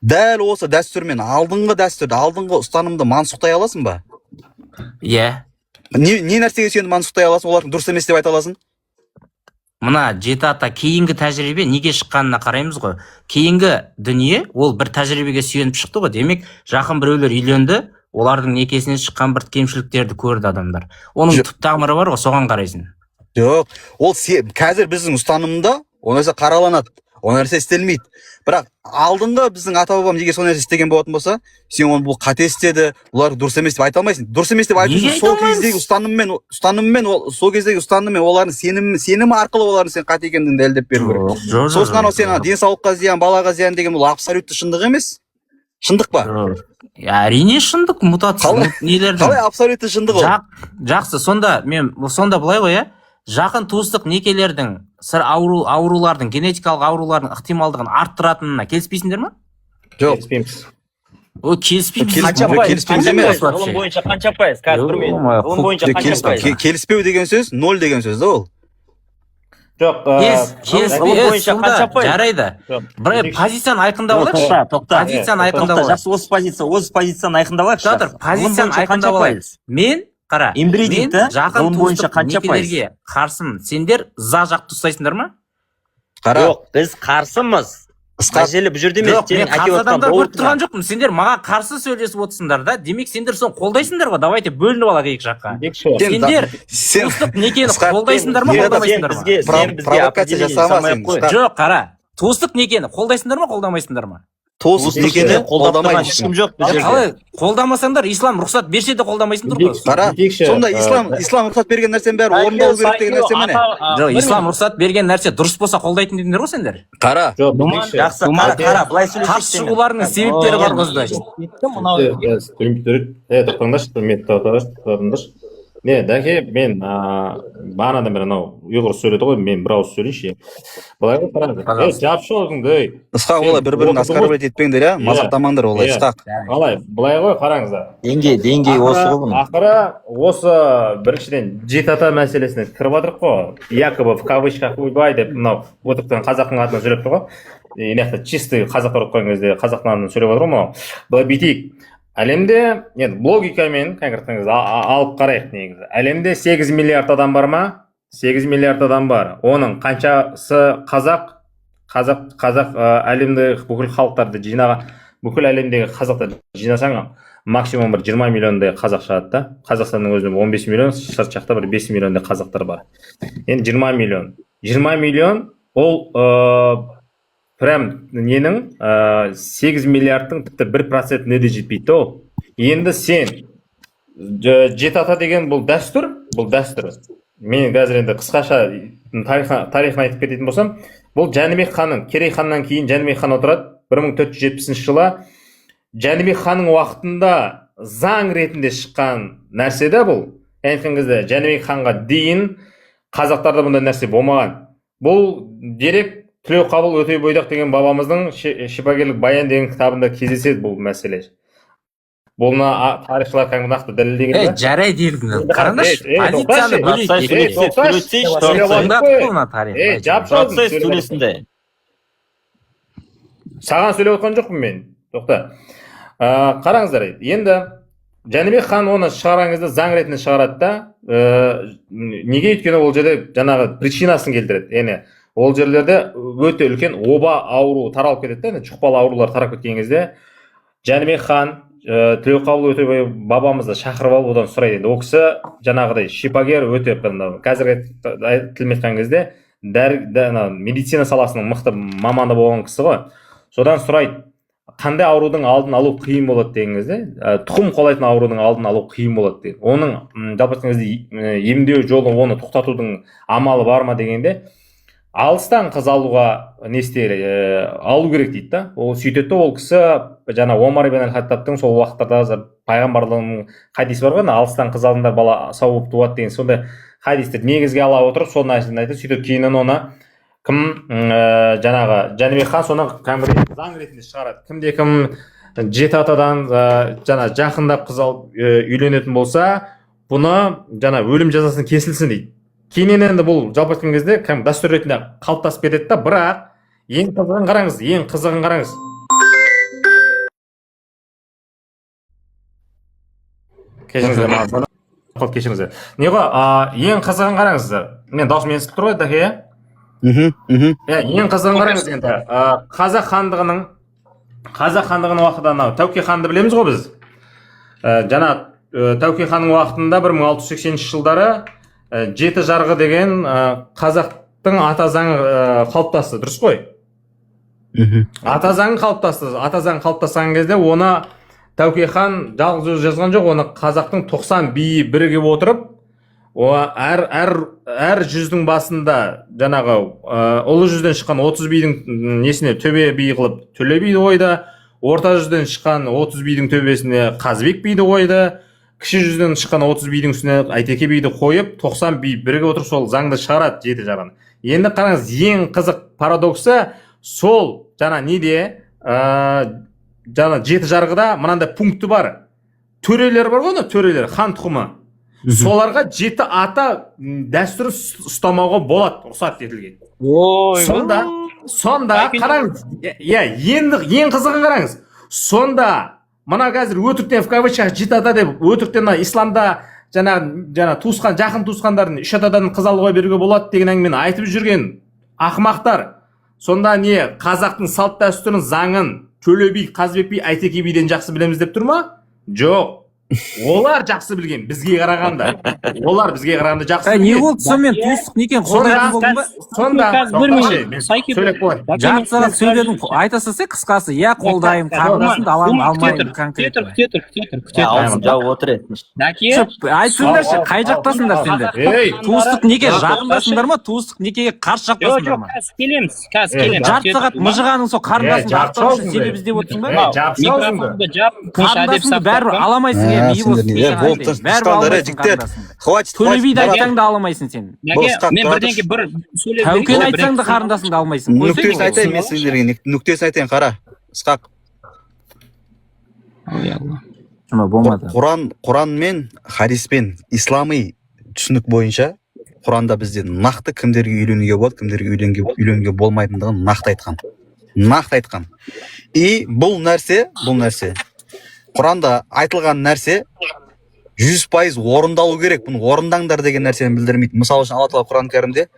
дәл осы дәстүрмен алдыңғы ұстанымды мансұқтай аласың ба? Иә. Не нәрсеге сені мансұқтай аласың, олардың дұрыс емес деп айта аласың? Мына жеті ата кейінгі тәжірибе неге шыққанына қараймыз ғой. Кейінгі дүние ол бір тәжірибеге сүйеніп шықты ғой. Демек, жақын біреулер үйленді, олардың некесінен шыққан бір кемшіліктерді көрді адамдар. Оның түп тамыры бар ғой, соған қарайсың. Жоқ, ол қазір біздің ұстанымда ол нәрсе қараланады, ол нәрсе істелмейді. Бірақ алдыңғы біздің ата-бабам егер сол нәрсе істеген болатын болса, сен оны бұл қате істеді, олар дұрыс емес деп айта алмайсың. Дұрыс емес деп айту үшін сол кездегі ұстаныммен олардың сенімі арқылы олардың сен қате екендігін дәлелдеп беру керек. Сосын анау сен денсаулыққа зиян, балаға зиян деген бұл абсолютті шындық емес. Шындық па? Әрине шындық, мутация нелердің. Қалай абсолютті шындық ол? Жақсы, сонда былай ғой, жақын туыстық некелердің аурулардың, генетикалық аурулардың ықтималдығын арттыратынына келіспейсіңдер ма? Жоқ. Келіспейміз емес. Ғылым бойынша қанша пайыз? Келіспеу деген сөз 0 деген сөз да ол. Жоқ, жарайды. Бір позицияны айқындап алайықшы. Позицияны айқындап алайық. Жақсы, осы позицияны айқындап алайықшы. Жатыр, позицияны айқындап алайық. Мен жақын туыстық некелерге қарсымын. Сендер за жақты ұстайсыңдар ма? Жоқ, біз қарсымыз. Мәселе бұл жерде емес. Мен қарсы адамдар көріп тұрған жоқпын. Сендер маған қарсы сөйлесіп отырсыңдар да. Демек, сендер соны қолдайсыңдар ғой. Давайте бөлініп алайық екі жаққа. Сендер туыстық некені қолдайсыңдар ма, қолдамайсыңдар ма? Провокация жасамасың. Жоқ, қара. Туыстық некені қолдайсыңдар ма, қолдамайсыңдар ма? Туыстық некені қолдамайды. Ешкім жоқ бұл жерде. Қалай қолдамасаңдар, ислам рұқсат берсе де қолдамайсыңдар ғой. Қара, сонда ислам рұқсат берген нәрсенің бәрі орындалу керек деген нәрсе ме? Жоқ, ислам рұқсат берген нәрсе дұрыс болса қолдайтын дедіңдер ғой сендер. Қара. Жақсы, қара, былай сөйлесек. Қарсы шығуларының себептері бар ғой. Не, дәке, мен бағанадан бері ұйғыр сөйледі ғой, мен бір ауыз сөйлейінші. Былай ғой, қараңыз. Жапшы өзіңді. Ысқақ, олай бір-бірін оскорблять етпеңдер, мазақтамаңдар олай, Ысқақ. Қалай, былай ғой, қараңыздар. Деңгей осы ғой бұның. Ақыры осы біріншіден жеті ата мәселесіне кіріп отырық қой. Якобы в кавычках ойбай деп мынау отырған қазақтың атынан сөйлеп тұр ғой. Чистый қазақтар отқан кезде қазақтың атынан сөйлеп отыр ғой. Былай бүйтейік. Әлемде, логикамен конкретно алып қарайық негізі. Әлемде 8 миллиард адам бар ма? 8 миллиард адам бар. Оның қаншасы қазақ әлемдегі бүкіл халықтарды жинаған, бүкіл әлемдегі қазақтарды жинасаң, максимум бір 20 миллиондай қазақ шығады да. Қазақстанның өзінде 15 миллион, шарт жақта бір 5 миллиондай қазақтар бар. Енді 20 миллион. 20 миллион ол прям ненің 8 миллиардтың тіпті 1% де жетпейді ол. Енді сен жеті ата деген бұл дәстүр. Мен қазір енді қысқаша тарихын айтып кететін болсам, бұл Жәнібек ханның, Керей ханнан кейін Жәнібек хан отырады. 1470 жылы Жәнібек ханның уақытында заң ретінде шыққан нәрсе да бұл. Айтқан кезде Жәнібек ханға дейін қазақтарда бұндай нәрсе болмаған. Бұл дерек Тілеуқабыл Өтебойдақ деген бабамыздың Шипагерлік баян деген кітабында кездеседі бұл мәселе. Бұны тарихшылар кәдімгі нақты дәлелдеген. Жарай дейілгіңіз. Қараңдаршы, позицияны Саған сөйлеп отқан жоқпын мен. Тоқта. Қараңыздар, енді Жәнібек хан оны шығарған кезде заң ретінде шығарады да, неге өйткені ол жерде жаңағы причинасын келтіреді. Яғни ол жерлерде өте үлкен оба ауру таралып кетеді да, жұқпалы аурулар тарап кеткен кезде Жәнібек хан Тілеуқабыл Өтебай бабамызды шақырып алып одан сұрайды. Ол кісі жаңағыдай шипагер, өте қазіргі тілмен айтқан кезде медицина саласының мықты маманы болған кісі ғой. Содан сұрайды, қандай аурудың алдын алу қиын болады деген кезде, тұқым қуалайтын аурудың алдын алу қиын болады деген. Оның жалпы айтқан кезде емдеу жолы, оны тоқтатудың амалы бар ма дегенде, алыстан қыз алуға алу керек дейді да. Ол сөйтеді, ол кісі жаңа Омар ибн аль-Хаттабтың сол уақыттарда пайғамбарлығының хадис бар ғой, алыстан қыз алыңдар бала сау болып туады деген сондай хадисті негізге ала отырып сол нәрсені айтады. Сөйтіп кейіннен оны кім жаңағы Жәнібек хан соны заң ретінде шығарады. Кім жеті атадан жаңа жақындап қыз алып үйленетін болса, бұны жаңа өлім жазасын кесілсін дейді. Кейіннен енді бұл жалпы айтқан кезде дәстүр ретінде қалыптасып кетеді да, бірақ ең қызығын қараңыз. Кешіріңіздер. Не ғой, ең қызығын қараңыздар. Мен даусым естіліп тұр ғой, Дәке, ең қызығын қараңыз енді. Қазақ хандығының уақытында Тәуке ханды білеміз ғой біз. Жаңа Тәуке ханның уақытында 1680 жылдары жеті жарғы деген қазақтың ата заңы қалыптасты, дұрыс қой? Ата заңы қалыптасқан кезде оны Тәуке хан жалғыз жазған жоқ, оны қазақтың 90 биі бірігіп отырып, әр жүздің басында жаңағы ұлы жүзден шыққан 30 бидің несіне төбе би қылып Төле биді қойды, орта жүзден шыққан 30 бидің төбесіне Қазыбек биді қойды, кіші жүзден шыққан 30 бидің үстіне Әйтеке биді қойып, 90 би бірігіп отырып сол заңды шығарады, жеті жарғыны. Енді қараңыз, ең қызық парадоксы сол жаңа неде жаңа жеті жарғыда мынандай пункті бар. Төрелер бар ғой, төрелер, хан тұқымы. Соларға жеті ата дәстүр ұстамауға болады, рұқсат етілген. Сонда қараңыз, ең қызығын қараңыз. Сонда мына қазір өтіріктен в кавычках жеті ата деп, өтіріктен исламда жаңа туысқан, жақын туысқандардың үш атадан қыз алуға беруге болады деген әңгімені айтып жүрген ақымақтар. Сонда не қазақтың салт дәстүрін, заңын Төле би, Қазыбек би, Әйтеке биден жақсы білеміз деп тұр ма? Жоқ. Олар жақсы білген, бізге қарағанда. Жақсы білген. Не болды сонымен туыстық некен қолдайтын болдың ба? Жарты сағат сөйледің, айта салсай қысқасы, я қолдайым, қарындасымды аламын, алмаймын конкретно. Аузын жауып отыр еді. Айтсыңдаршы, қай жақтасыңдар сендер? Туыстық неке жақындасыңдар ма? Туыстық некеге қарсы жақтасыңдар ма? Жарты сағат мыжығаның сол қарындасыңды ақтау үшін себеп іздеп отырсың ба? Қарындасыңды бәрібір аламайсың. Төле биді айтсаң да аламайсың сен. Мен бірдеңке бір сөйлеп Тәукені айтсаң да қарындасың да алмайсың. Нүктесін айтайын, қара, Ысқақ. Болмады. Құран мен хадиспен ислами түсінік бойынша Құранда бізде нақты кімдерге үйленуге болады, кімдерге үйленуге болмайтындығын нақты айтқан. И бұл нәрсе Құранда айтылған нәрсе 100% орындалу керек. Бұны орындаңдар деген нәрсені білдірмейді. Мысалы үшін Алла Тағала Құран кәрімде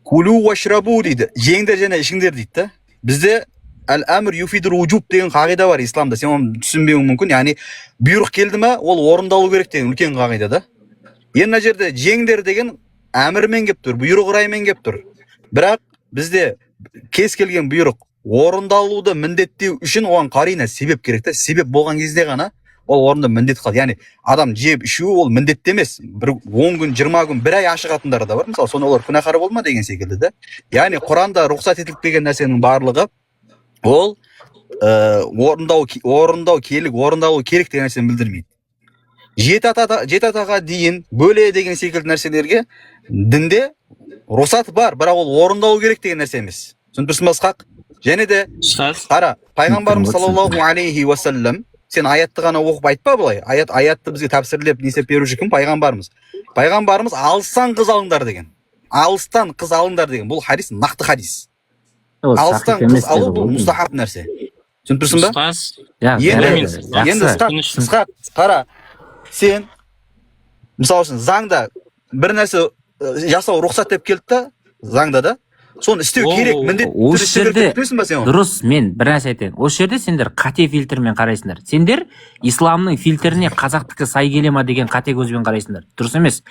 кулу вашрабу дейді, жеңдер және ішіңдер дейді да. Бізде әл-әмір юфидур уджуб деген қағида бар исламда. Сен оны түсінбеуің мүмкін. Яғни бұйрық келді ме, ол орындалу керек деген үлкен қағида да. Енді мына жерде жеңдер деген әмірмен келіп тұр, бұйрық раймен келіп тұр. Бірақ бізде кез келген бұйрық орындалуды міндеттеу үшін оған қарина себеп керек та. Себеп болған кезде ғана ол орында міндет қалады. Яғни адам жеп ішу ол міндетті емес. 10 күн, 20 күн, бір ай ашығатындар да бар. Мысалы, соны олар күнәһар болма деген секілді да. Яғни Құранда рұқсат етіліп келген нәрсенің барлығы ол орындалу керек деген нәрсені білдірмейді. Жеті атаға дейін бөле деген секілді нәрселерге дінде рұқсат бар, бірақ ол орындалу керек деген нәрсе емес. Түсініп Ысқақ? Және де қара, пайғамбарымыз саллаллаху алейхи уассалам, сен аятты ғана оқып айтпа былай. Аятты бізге тәпсірлеп несеп беруші кім? Пайғамбарымыз. Пайғамбарымыз алыстан қыз алыңдар деген. Алыстан қыз алыңдар деген. Бұл хадис нақты хадис. Алыстан қыз алу бұл мұстахаб нәрсе. Түсініп ба? Енді Ысқақ, қара, сен мысалы үшін заңда бір нәрсе жасау рұқсат деп келді да, заңда да. соны істеу керек, міндетті түрде осы істеу керек жерде деп тұрсың ба сен оны? дұрыс, мен бір нәрсе айтайын. Осы жерде сендер қате фильтрмен қарайсыңдар. Сендер исламның фильтріне қазақтікі сай келе ма деген қате көзбен қарайсыңдар. Дұрыс емес.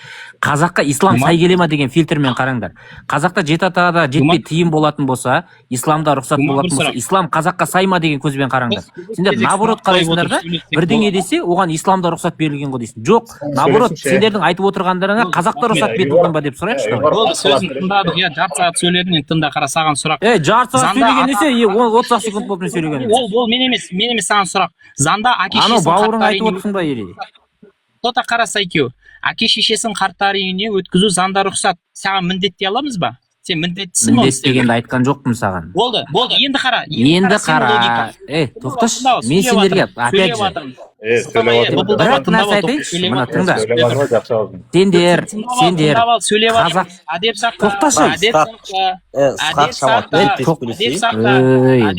Қазаққа ислам сай келе ма деген фильтрмен қараңдар. Қазақта жеті атада жетпей тыйым болатын болса, исламда рұқсат болатын болса, ислам қазаққа сай ма деген көзбен қараңдар. Сендер наоборот қарайсыңдар да, бірдеңе десе, оған исламда рұқсат берілген ғой дейсің. Жоқ, наоборот, сендердің айтып отырғандарыңа қазақта рұқсат берілген ба деп сұрайықшы. Болды, сөзін тыңдадық, иә, жарты сағат сөйледің, енді тыңда, қара, саған сұрақ. Жарты сағат сөйлеген десе, 30 секунд болды мен сөйлеген. Ол мен емес саған сұрақ. Заңда әке Анау шешесінің бауырың қарттар айтып үйіне отырсың ба, Ери? тота қараса екеу. Әке шешесінің қарттар үйіне өткізу заңда рұқсат. Саған міндеттей аламыз ба? Сен міндеттісің ғой. Міндет дегенді айтқан жоқпын саған. Болды. Енді қара. Енді қара. Тоқташы, мен сендерге опять же бірақ нәрсе айтайыншы, мына тыңда. Сендер қазақ тоқташы.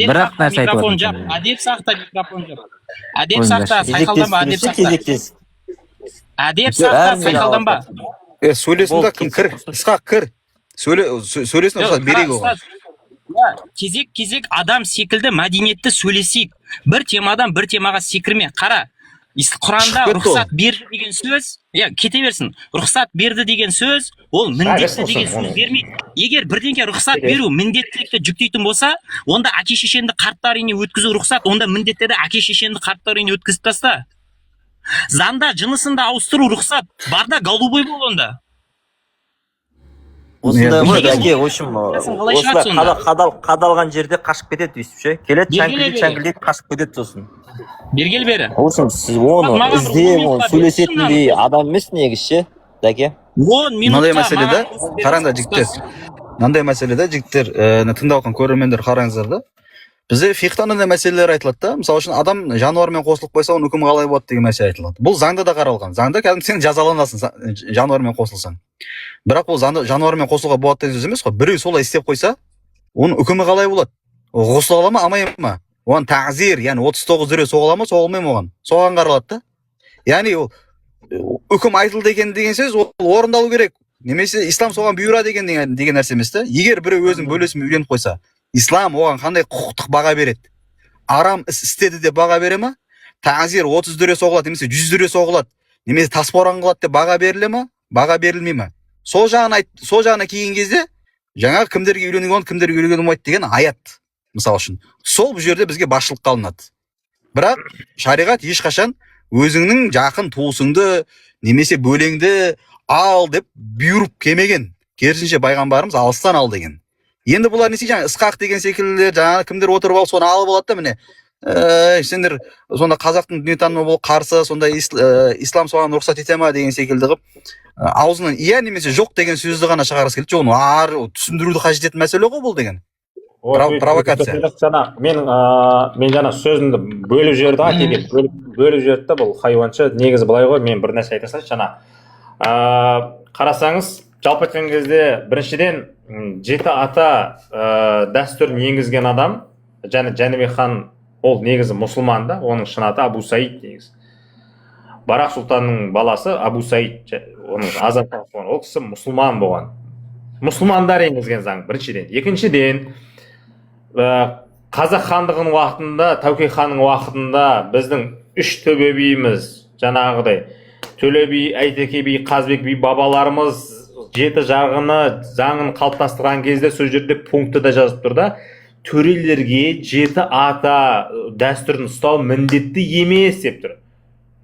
Бірақ нәрсе айтып отырмын. Әдеп сақта, микрофон жап. Әдеп сақта, сайқалданба, әдеп сақта. Әдеп сақта, сайқалданба. Сөйлесін да кім кір? Ысқақ кір. Сөйлесін рұқсат берейік оған. Кезек адам секілді мәдениетті сөйлесейік. Бір темадан бір темаға секірме. Қара, Құранда рұқсат берді деген сөз, кете берсін. Рұқсат берді деген сөз, ол міндетті деген сөз бермейді. Егер бірдеңке рұқсат беру міндеттілікті жүктейтін болса, онда әке шешенді қарттар үйіне өткізу рұқсат, онда міндетті де әке шешенді қарттар үйіне өткізіп таста. Заңда жынысында ауыстыру рұқсат, барда голубой бол онда. Осындай ғой, әке, осылай қадалған жерде қашып кетеді дейсіп ше. Келеді, чәңгілдейді, қашып кетеді сосын. Бергел бері. Осың, сіз оны іздеп, оны сөйлесетіндей адам емес негіз ше, дәке. 10 минутта. Мынандай мәселеде, қараңдар жігіттер. Мынандай мәселеде жігіттер, тыңдап отқан көрермендер қараңыздар да. Бізде фихтан андай мәселелер айтылады да. Мысалы үшін адам жануармен қосылып қойса, оның үкімі қалай болады деген мәселе айтылады. Бұл заңда да қаралған. Заңда кәдімгі сен жазаланасың жануармен қосылсаң. Бірақ бұл жануармен қосылуға болады деген сөз емес қой. Біреу солай істеп қойса, оның үкімі қалай болады? Қосыла ала ма, алмай ма? Оған тағзир, яғни 39 дүре соғыла ма, соғылмай ма оған? Соған қаралады да. Яғни ол үкім айтылды деген сөз ол орындалу керек. Немесе ислам соған бұйыра деген нәрсе емес та. Егер біреу өзінің бөлесімен үйленіп қойса, ислам оған қандай құқықтық баға береді? Арам іс істеді деп баға бере ма? Тағзир 30 дүре соғылады, немесе 100 дүре соғылады, немесе тасборан қылады деп баға беріле ма? Баға берілмей ма? Сол жағына келген кезде, жаңағы кімдерге үйленуге болады, кімдерге үйленуге болмайды деген аят. Мысалы үшін, сол бұл жерде бізге басшылыққа алынады. Бірақ шариғат ешқашан өзіңнің жақын туысыңды немесе бөлеңді ал деп бұйырып келмеген. Керісінше пайғамбарымыз алыстан ал деген. Енді бұлар несе жаңа Ысқақ деген секілді жаңа кімдер отырып алып соны алып алады да міне. Сендер сонда қазақтың дүниетанымы болып қарсы, сонда ислам соған рұқсат ете ма деген секілді қылып аузынан иә немесе жоқ деген сөзді ғана шығарғысы келді. Жоқ, оны түсіндіруді қажет ететін мәселе ғой бұл деген. Провокация. Мен жаңа сөзімді бөліп жіберді, бөліп жіберді, бұл хайуаншы. Негізі былай ғой, мен бір нәрсе айта салайыншы. Қарасаңыз, жалпы айтқан кезде біріншіден жеті ата дәстүрін енгізген адам, Жәнібек хан, ол негізі мұсылман да, оның шын аты Абу Саид негізі. Барақ сұлтанның баласы Абу Саид, оның азаматы болған, ол кісі мұсылман болған. Мұсылмандар енгізген заң біріншіден. Екіншіден, Қазақ хандығының уақытында, Тәуке ханның уақытында біздің үш төбе биіміз, жаңағыдай Төле би, Әйтеке би, Қазбек би бабаларымыз жеті жарғыны заңын қалыптастырған кезде сол жерде пункті да жазып тұр да, төрелерге жеті ата дәстүрін ұстау міндетті емес деп тұр.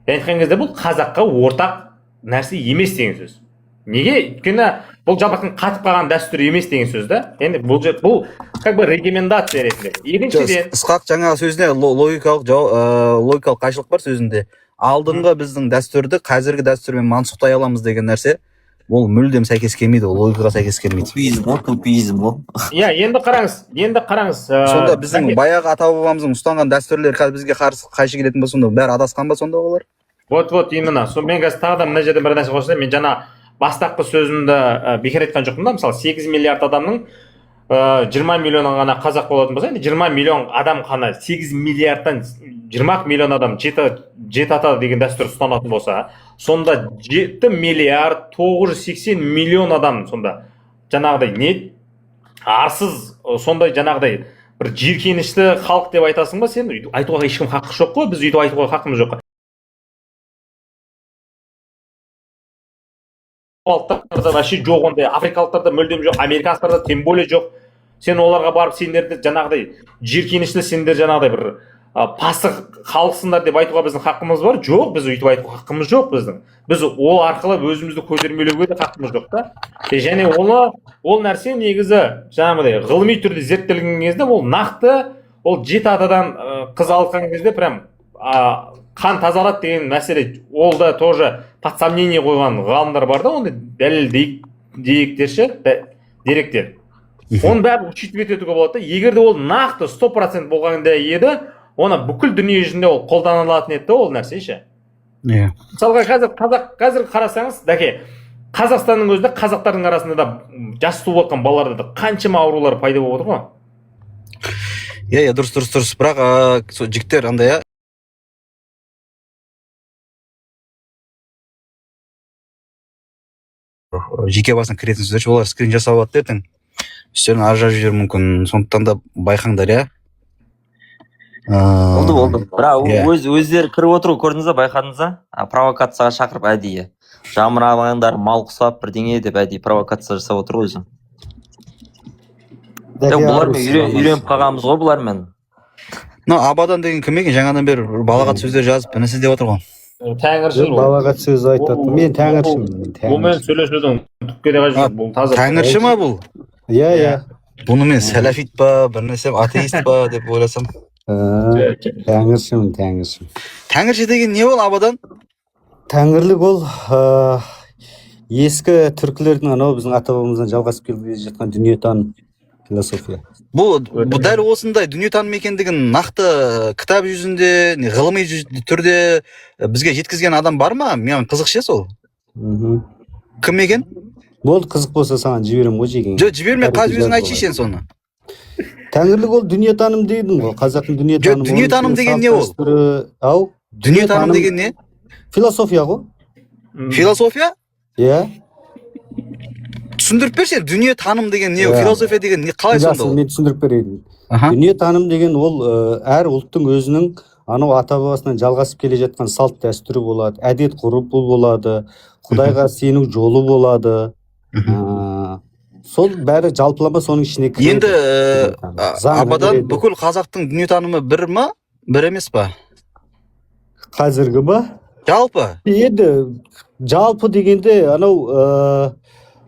Айтқан кезде бұл қазаққа ортақ нәрсе емес деген сөз. Неге? Өйткені бұл жабақтың қатып қалған дәстүр емес деген сөз да. Енді бұл как бы рекомендация ретінде. Екіншіден, Ысқақ жаңағы сөзіне логикалық қайшылық бар сөзінде. Алдыңғы біздің дәстүрді қазіргі дәстүрмен мансұқтай аламыз деген нәрсе ол мүлдем сәйкес келмейді, ол логикаға сәйкес келмейді. Тупизм ғой. Иә, енді қараңыз. Сонда біздің баяғы ата-бабамыздың ұстанған дәстүрлері қазір бізге қайшы келетін болса, сонда бәрі адасқан ба сонда олар? Вот, именно. Мен қазір тағы да мына жерде бір нәрсе қосайын. Мен жаңа бастапқы сөзімді бекер айтқан жоқпын да. Мысалы, 8 миллиард адамның 20 миллионы ғана қазақ болатын болса, 20 миллион адам ғана 8 миллиардтан 20 миллион адам жеті ата деген дәстүр ұстанатын болса, сонда 7 миллиард 980 миллион адам сонда жаңағыдай не арсыз сондай жаңағыдай бір жиіркенішті халық деп айтасың ба сен? Айтуға ешкім хақы жоқ қой, біз өйтіп айтуға хақымыз жоқ. Халықтарда вообще жоқ, ондай африкалықтарда мүлдем жоқ, американецтарда тем более жоқ. Сен оларға барып сендерді жаңағыдай жиіркенішті, сендер жаңағыдай бір пасық халықсыңдар деп айтуға біздің хақымыз бар? Жоқ, біз өйтіп айтуға хақымыз жоқ біздің. Біз ол арқылы өзімізді көтермелеуге де хақымыз жоқ та. Және ол нәрсе негізі жаңағыдай ғылыми түрде зерттелген кезде ол нақты, ол 7 атадан қыз алған кезде прям қан тазарады деген мәселе, ол да тоже под сомнение қойған ғалымдар бар да, ондай дәлел деректер. Оны бәрі учитывать етуге болады да. Егер де ол нақты 100% болғанда еді, оны бүкіл дүние жүзінде ол қолданылатын еді ол нәрсе ше. Мысалға қазір қарасаңыз, дәке, Қазақстанның өзінде, қазақтардың арасында да жас туып жатқан балаларда да қаншама аурулар пайда болып отыр ғой. Иә, дұрыс. Бірақ жігіттер андай жеке басына кіретін сөздер, олар скрин жасап алады ертең. Үстерін ажырап жіберуі мүмкін, сондықтан да байқаңдар, иә. Болды. Бірақ өздері кіріп отыр, көрдіңіз ба, байқадыңыз ба? Провокацияға шақырып әдейі. Жамырамаңдар, мал құсап, бірдеңе деп әдейі провокация жасап отыр өзі. Бұлармен үйреніп қалғанбыз ғой бұлармен. Абадан деген кім екен? Жаңадан бері балағат сөздер жазып, нәрсе деп отыр ғой. Тәңіршіл. Балағат сөз айтады. Мен тәңіршімін. Бұмен сөйлесудің түкке қажет жоқ. Тәңірші ма бұл? Иә. Бұны мен сәләфит па, бір нәрсе атеист па деп ойласам. Тәңіршімін. Тәңірші деген не ол Абадан? Тәңірлік ол ескі түркілердің анау біздің ата-бабамыздан жалғасып келе жатқан дүниетаным философия. Бұл дәл осындай дүниетаным екендігін нақты кітап жүзінде, ғылыми түрде бізге жеткізген адам бар ма? Мен қызық ше сол. Кім екен? Болды, қызық болса саған жіберем ғой жеген. Жоқ, жіберме, қазір өзің айтшы сен соны. Тәңірлік ол дүниетаным дейдім ғой, қазақтың дүниетанымы. Жоқ, дүниетаным деген не ол? Дүниетаным деген не? Философия ғой. Философия? Иә. Түсіндіріп берші, дүниетаным деген не? Философия деген не? Қалай сонда ол? Мен түсіндіріп берейін. Дүниетаным деген ол әр ұлттың өзінің анау ата-бабасынан жалғасып келе жатқан салт дәстүрі болады, әдет ғұрып болады, Құдайға сену жолы болады. Сол бәрі жалпылама соның ішіне кіреді. Енді Абадан бүкіл қазақтың дүниетанымы бір ма, бір емес па? Қазіргі ба? Жалпы? Енді жалпы дегенде анау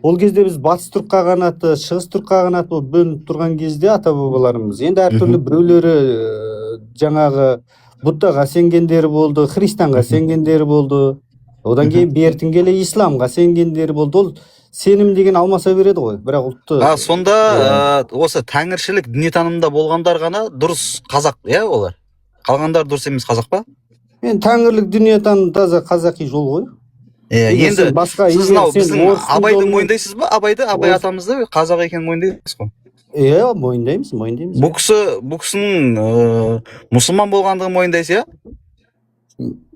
ол кезде біз батыс түрік қағанаты, шығыс түрік қағанаты бөлініп тұрған кезде ата-бабаларымыз енді әртүрлі біреулері жаңағы Буддаға сенгендері болды, христианға сенгендері болды. Одан кейін бертін келе исламға сенгендері болды. Ол сенім деген алмаса береді ғой, бірақ ұлтты. Сонда осы тәңіршілік дүниетанымда болғандар ғана дұрыс қазақ, иә олар? Қалғандар дұрыс емес қазақ па? Мен тәңірлік дүниетаным таза қазақи жол ғой. Енді сіз біздің Абайды мойындайсыз ба? Абай атамызды қазақ екенін мойындайсыз ғой? Иә, мойындаймыз. Бұл кісінің мұсылман болғандығын мойындайсыз, иә?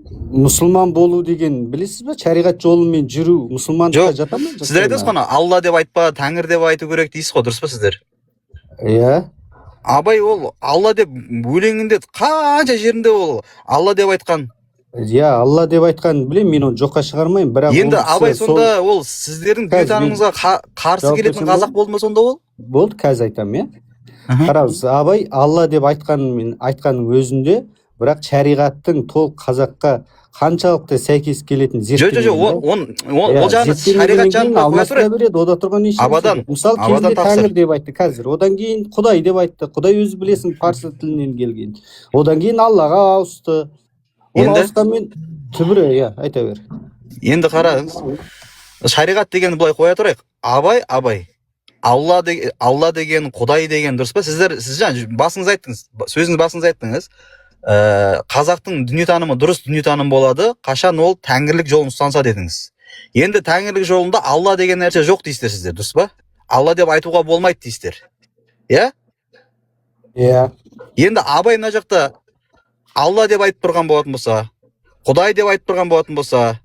Мұсылман болу деген білесіз ба? Шариғат жолымен жүру мұсылмандыққа жата ма? Сіздер айтасыз ғой, Алла деп айтпа, Тәңір деп айту керек дейсіз ғой, дұрыс па сіздер? Иә. Абай ол Алла деп өлеңінде қанша жерінде ол Алла деп айтқан. Иә, Алла деп айтқан білем, мен оны жоққа шығармаймын, бірақ енді Абай сонда ол сіздердің дүниетанымыңызға қарсы келетін қазақ болды ма сонда ол? Болды, қазір айтамын, иә. Қараңыз, Абай Алла деп айтқанның өзінде, бірақ шариғаттың толық қазаққа қаншалықты сәйкес келетін зерттеу. Ол жағын шариғат жағын алмастыра береді, ода тұрған ешкім. Абадан. Мысалы, кезінде Тәңір деп айтты қазір. Одан кейін Құдай деп айтты. Құдай өзі білесің, парсы тілінен келген. Одан кейін Аллаға ауысты. Ол ауысқанмен түбірі, иә, айта бер. Енді қараңыз. Шариғат дегенді былай қоя тұрайық. Абай. Алла деген, Құдай деген дұрыс па? Сіз басыңыз айттыңыз, сөзіңіз басыңыз айттыңыз. Қазақтың дүниетанымы дұрыс дүниетаным болады, қашан ол тәңірлік жолын ұстанса дедіңіз. Енді тәңірлік жолында Алла деген нәрсе жоқ дейсіздер сіздер, дұрыс па? Алла деп айтуға болмайды дейсіздер. Иә? Иә. Енді Абай мына жақта Алла деп айтып тұрған болатын болса, Құдай деп айтып тұрған болатын болса,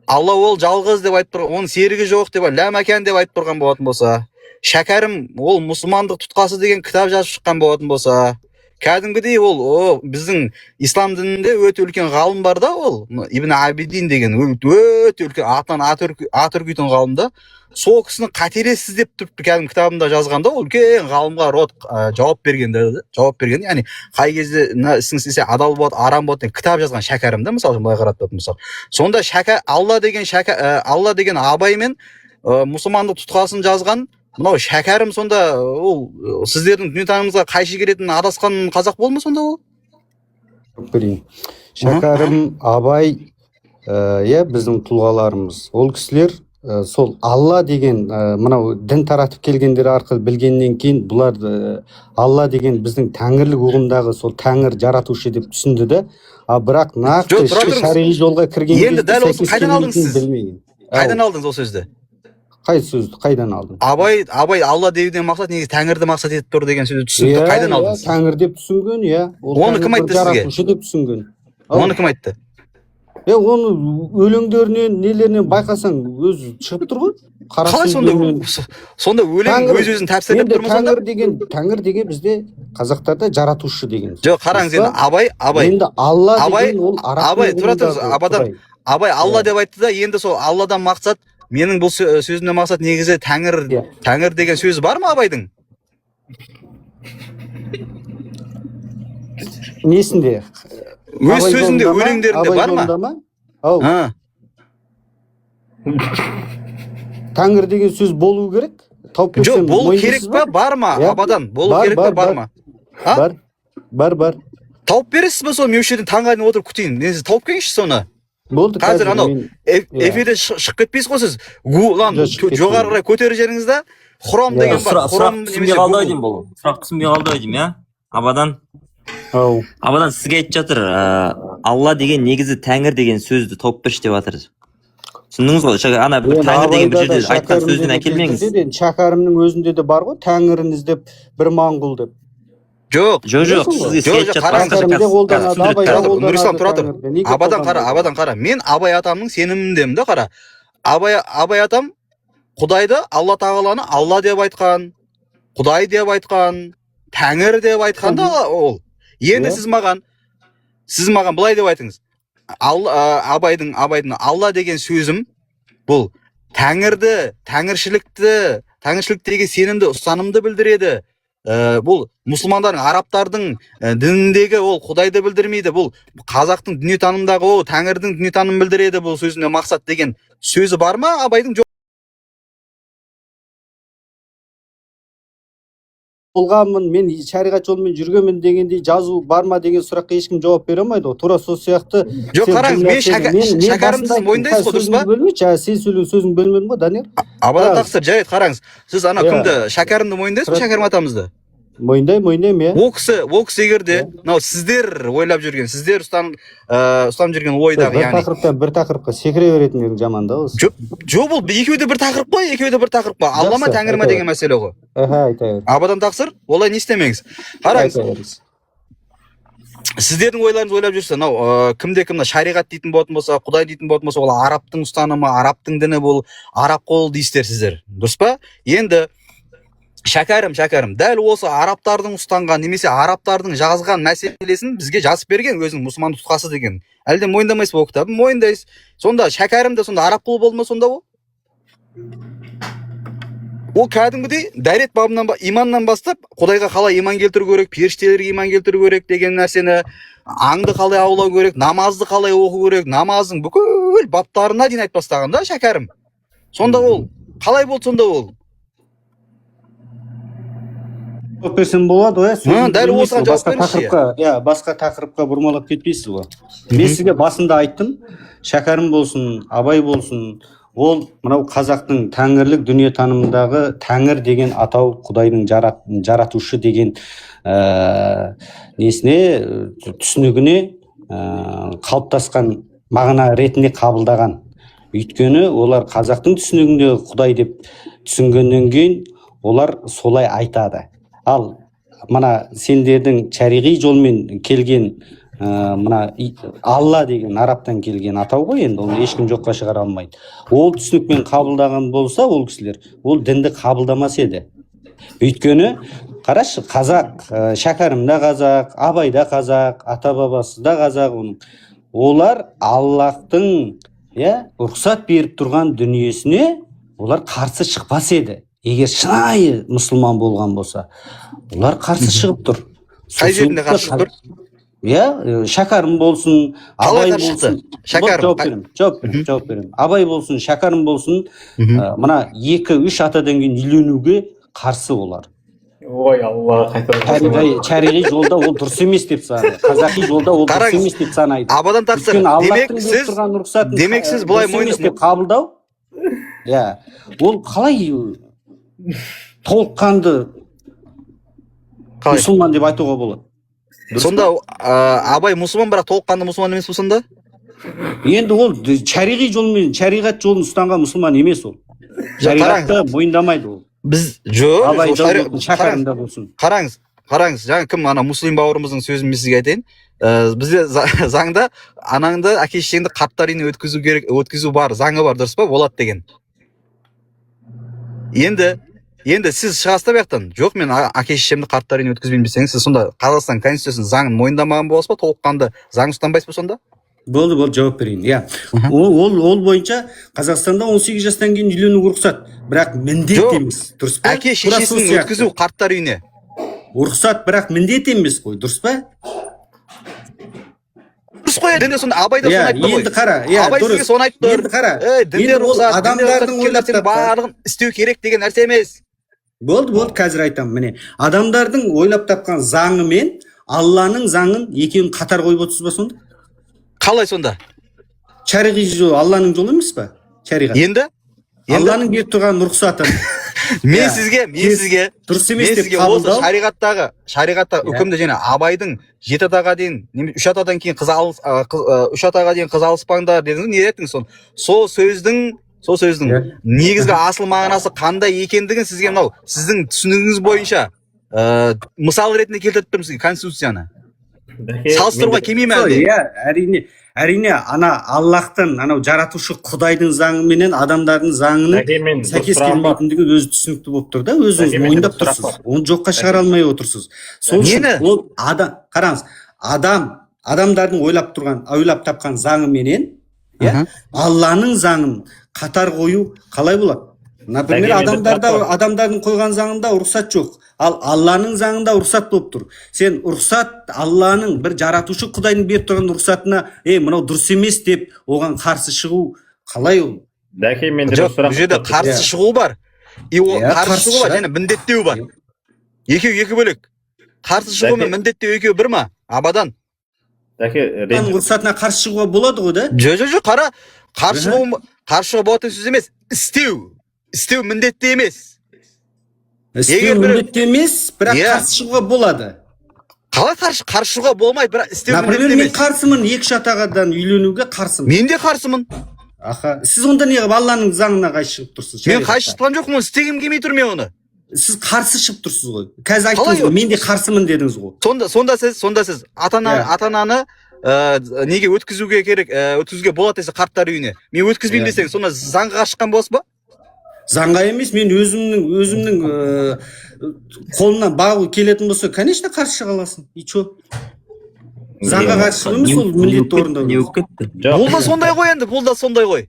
Алла ол жалғыз деп айтып тұрған, оның серігі жоқ деп, ләмәкән деп айтып тұрған болатын болса, шәкәрім ол мұсылмандық тұтқасы деген кітап жазып шыққан болатын болса, кәдімгідей ол біздің ислам дінінде өте үлкен ғалым бар да, ол Ибн Абидин деген өте үлкен атынан ат үркейтін ғалым да. Сол кісіні қателессіз деп тұрып кәдімгі кітабында жазғанда, ол үлкен ғалымға жауап берген, яғни қай кезде ісің істесе адал болады, арам болады деген кітап жазған шәкәрім да, мысалы былай қарап тұратын болсақ. Сонда Алла деген абай мен мұсылмандық тұтқасын жазған мынау шәкәрім, сонда ол сіздердің дүниетанымыңызға қайшы келетін адасқан қазақ болды ма сонда ол? Көрейін. Шәкәрім, Абай, біздің тұлғаларымыз. Ол кісілер сол Алла деген мынау дін таратып келгендер арқылы білгеннен кейін бұлар Алла деген біздің тәңірлік ұғымдағы сол тәңір жаратушы деп түсінді да. Бірақ нақты шариғи жолға кірген енді дәл осы қайдан алдыңыз сіз? Қайдан алдыңыз ол сөзді? Қай сөзді қайдан алдың? Абай Алла деуден мақсат негізі тәңірді мақсат етіп тұр деген сөзді түсінді. Қайдан алдыңыз? Тәңір деп түсінген, Оны кім айтты сізге? Жаратушы деп түсінген. Оны кім айтты? Оны өлеңдерінен, нелерінен байқасаң өзі шығып тұр ғой. Қалай сонда өлең өз-өзін тәпсірлеп тұр ма сонда? Тәңір деген бізде қазақтарда жаратушы деген. Жоқ, қараңыз енді Абай. Енді Алла деген ол Абай, тұра тұрыңыз, Абай Алла деп айтты да, енді сол Алладан мақсат, менің бұл сөзімнен мақсат негізі тәңір деген сөзі бар ма Абайдың? Несінде? Өз сөзінде, өлеңдерінде бар ма? Тәңір деген сөз болу керек? Жоқ, болу керек па, бар ма? Абадан болу керек па, бар ма? Бар. Тауып бересіз бе сол? Мен осы жерден таңға дейін отырып күтейін. Несі тауып келіңізші соны. Болды, қазір анау эфирден шығып кетпейсіз ғой сіз. Жоғары қарай көтеріп жеріңізді Хром деген бар. Сұрақ түсінбей қалды деймін бұл. Сұрақ түсінбей қалды деймін, Абадан сізге айтып жатыр, Алла деген негізі тәңір деген сөзді тауып берші деп жатыр. Түсіндіңіз ғой? Ана тәңір деген бір жерде айтқан сөзден әкелмеңіз. Шәкәрімнің өзінде де бар ғой, тәңірін іздеп бір моңғол деп. Жоқ, сізге сіз Нұрислам, тұра тұр. Абадан қара. Мен Абай атамның сеніміндемін да, қара. Абай атам Құдайды, Алла тағаланы Алла деп айтқан, Құдай деп айтқан, Тәңір деп айтқан да ол. Енді сіз маған былай деп айтыңыз. Абайдың Алла деген сөзім бұл Тәңірді, тәңіршіліктегі сенімді, ұстанымды білдіреді. Бұл мұсылмандардың, арабтардың дініндегі ол Құдайды білдірмейді. Бұл қазақтың дүниетанымдағы ол Тәңірдің дүниетанымын білдіреді. Бұл сөзіне мақсат деген сөзі бар ма Абайдың? Болғанмын, мен шариғат жолымен жүргенмін дегендей жазу бар ма деген сұраққа ешкім жауап бере алмайды ғой. Тура сол сияқты. Жоқ, қараңыз, мен шәкәрімді мойындайсыз ғой, дұрыс па? Сен сөйлеген сөзіңді бөлмедің ғой, Данияр. Абадан тақсыр, жарайды, қараңыз. Сіз ана кімді, шәкәрімді мойындайсыз ғой, Шәкәрім атамызды? Мойындаймын, Ол кісі егерде, сіздер ойлап жүрген, сіздер ұстанып жүрген ойдағы, яғни бір тақырыпқа секіре беретін жаман да осы. Жоқ, бұл екеуі де бір тақырып қой, Алла ма Тәңір ма деген мәселе ғой. Абадан тақсыр, олай не істемеңіз. Қараңыз, сіздердің ойларыңыз ойлап жүрсе, кімде-кімді шариғат дейтін болатын болса, Құдай дейтін болатын болса, ол арабтың ұстанымы, арабтың діні, бұл араб қол дейсіздер сіздер, дұрыс па? Енді Шәкәрім, дәл осы арабтардың ұстанған, немесе арабтардың жазған мәселесін бізге жазып берген, өзінің мұсылман тұтқасы деген. Әлде мойындамайсыз бұл кітабын? Мойындайсыз. Сонда Шәкәрім де сонда араб қолы болды ма сонда ол? Ол кәдімгідей дәрет бабынан иманнан бастап, Құдайға қалай иман келтіру керек, періштелерге иман келтіру керек деген нәрсені, аңды қалай аулау керек, намазды қалай оқу керек, намаздың бүкіл баптарына дейін айтып бастаған да Шәкәрім. Сонда ол қалай болды сонда ол? Берсем болады ғой, дәл осыған жауап беріңізші. Басқа тақырыпқа бұрмалап кетпейсіз ғой. Мен сізге басында айттым, Шәкәрім болсын, Абай болсын, ол мынау қазақтың тәңірлік дүниетанымындағы тәңір деген атау, Құдайдың жаратушы деген түсінігіне қалыптасқан мағына ретінде қабылдаған. Өйткені олар қазақтың түсінігінде Құдай деп түсінгеннен кейін олар солай айтады. Ал мына сендердің шариғи жолмен келген мына алла деген араптан келген атау ғой, енді оны ешкім жоққа шығара алмайды. Ол түсінікпен қабылдаған болса ол кісілер, ол дінді қабылдамас еді. Өйткені қарашы, қазақ, шәкәрім да қазақ, Абай да қазақ, ата бабасы да қазақ, олар Аллахтың рұқсат беріп тұрған дүниесіне олар қарсы шықпас еді. Егер шынайы мұсылман болған болса, олар қарсы шығып тұр. Қай жерінде қарсы шығып тұр? Шәкәрім болсын, Абай болсын. Жауап берем. Абай болсын, шәкәрім болсын, мына 2-3 атадан кейін үйленуге қарсы олар. Ой, Алла, қайтарып. Шариғи жолда ол дұрыс емес деп санайды. Қазақи жолда ол дұрыс емес деп санайды. Абадан тақсыр. Демек сіз бұлай мойнын қабылдау. Ол қалай толыққанды мұсылман деп айтуға болады? Сонда Абай мұсылман, бірақ толыққанды мұсылман емес болсында? Енді ол шариғи жолмен, шариғат жолын ұстанған мұсылман емес ол. Шариғатты мойындамайды ол. Біз қараңыз, жаңа кім ана муслим бауырымыздың сөзін мен сізге айтайын. Бізде заңда анаңды, әке-шешеңді қарттар үйіне өткізу бар, заңы бар, дұрыс па? Болады деген. Енді сіз шығасыз да бияқтан, жоқ мен әке-шешемді қарттар үйіне өткізбеймін десеңіз, сіз сонда Қазақстан Конституциясының заңын мойындамаған боласыз ба? Толыққанды заң ұстанбайсыз ба сонда? Болды, жауап берейін. Ол бойынша Қазақстанда 18 жастан кейін үйлену рұқсат, бірақ міндет емес, дұрыс па? Әке-шешесін өткізу қарттар үйіне. Рұқсат, бірақ міндет емес қой, дұрыс па? Дұрыс қой, дінде сонда Абай да соны айтты ғой. Енді қара, Абай сізге соны айтты. Енді қара. Діндер рұқсат, адамдардың ойлап барлығын істеу керек деген нәрсе емес. Болды, қазір айтамын, міне. Адамдардың ойлап тапқан заңы мен Алланың заңын екеуін қатар қойып отырсыз ба сонда? Қалай сонда? Шариғи жол Алланың жолы емес па? Шариғат. Енді Алланың беріп тұрған рұқсатын. Мен сізге дұрыс емес деп қабылдау. Шариғатта үкімді және Абайдың 7 атаға дейін, 3 атадан кейін 3 атаға дейін қыз алыспаңдар дедіңіз, не еттіңіз соны? Сол сөздің негізгі асыл мағынасы қандай екендігін сізге мынау сіздің түсінігіңіз бойынша мысал ретінде келтіріп тұрмын сізге Конституцияны. Салыстыруға келмейме әлде? Әрине, Аллахтың, жаратушы Құдайдың заңы менен адамдардың заңының сәйкес келмейтіндігі өзі түсінікті болып тұр да, өзіңіз мойындап тұрсыз. Оны жоққа шығара алмай отырсыз. Сол үшін ол қараңыз, адамдардың ойлап тапқан заңы менен Алланың заңын қатар қою қалай болады? Например, адамдардың қойған заңында рұқсат жоқ, ал Алланың заңында рұқсат болып тұр. Сен рұқсат Алланың бір жаратушы Құдайдың беріп тұрған рұқсатына, мынау дұрыс емес деп, оған қарсы шығу қалай ол? Жоқ, бұл жерде қарсы шығу бар. Қарсы шығу бар, және міндеттеу бар. Екеу бөлек. Қарсы шығу мен міндеттеу екеу бір ма? Абадан. Рұқсатына қарсы шығуға болады ғой да? Жоқ, қара. Қарсы шығуға болатын сөз емес. Істеу міндетті емес. Істеу міндетті емес, бірақ қарсы шығуға болады. Қалай қарсы шығуға болмайды, бірақ істеу міндетті емес. Например, мен қарсымын 2 атадан үйленуге қарсымын. Мен де қарсымын. Сіз онда неғып Алланың заңына қайшы шығып тұрсыз? Мен қайшы шыққан жоқпын, істегім келмей тұр мен оны. Сіз қарсы шығып тұрсыз ғой. Қазір айттыңыз ғой, мен де қарсымын дедіңіз ғой. Сонда сіз ата-ананы неге өткізуге керек, өткізуге болады десе қарттар үйіне. Мен өткізбеймін десең, сонда заңға қарсы шыққан боласыз ба? Заңға емес, мен өзімнің қолымнан бағу келетін болса, конечно, қарсы шыға аласың. И чо? Заңға қарсы шығу емес, ол міндетті орындау. Бұл да сондай ғой енді, бұл да сондай ғой.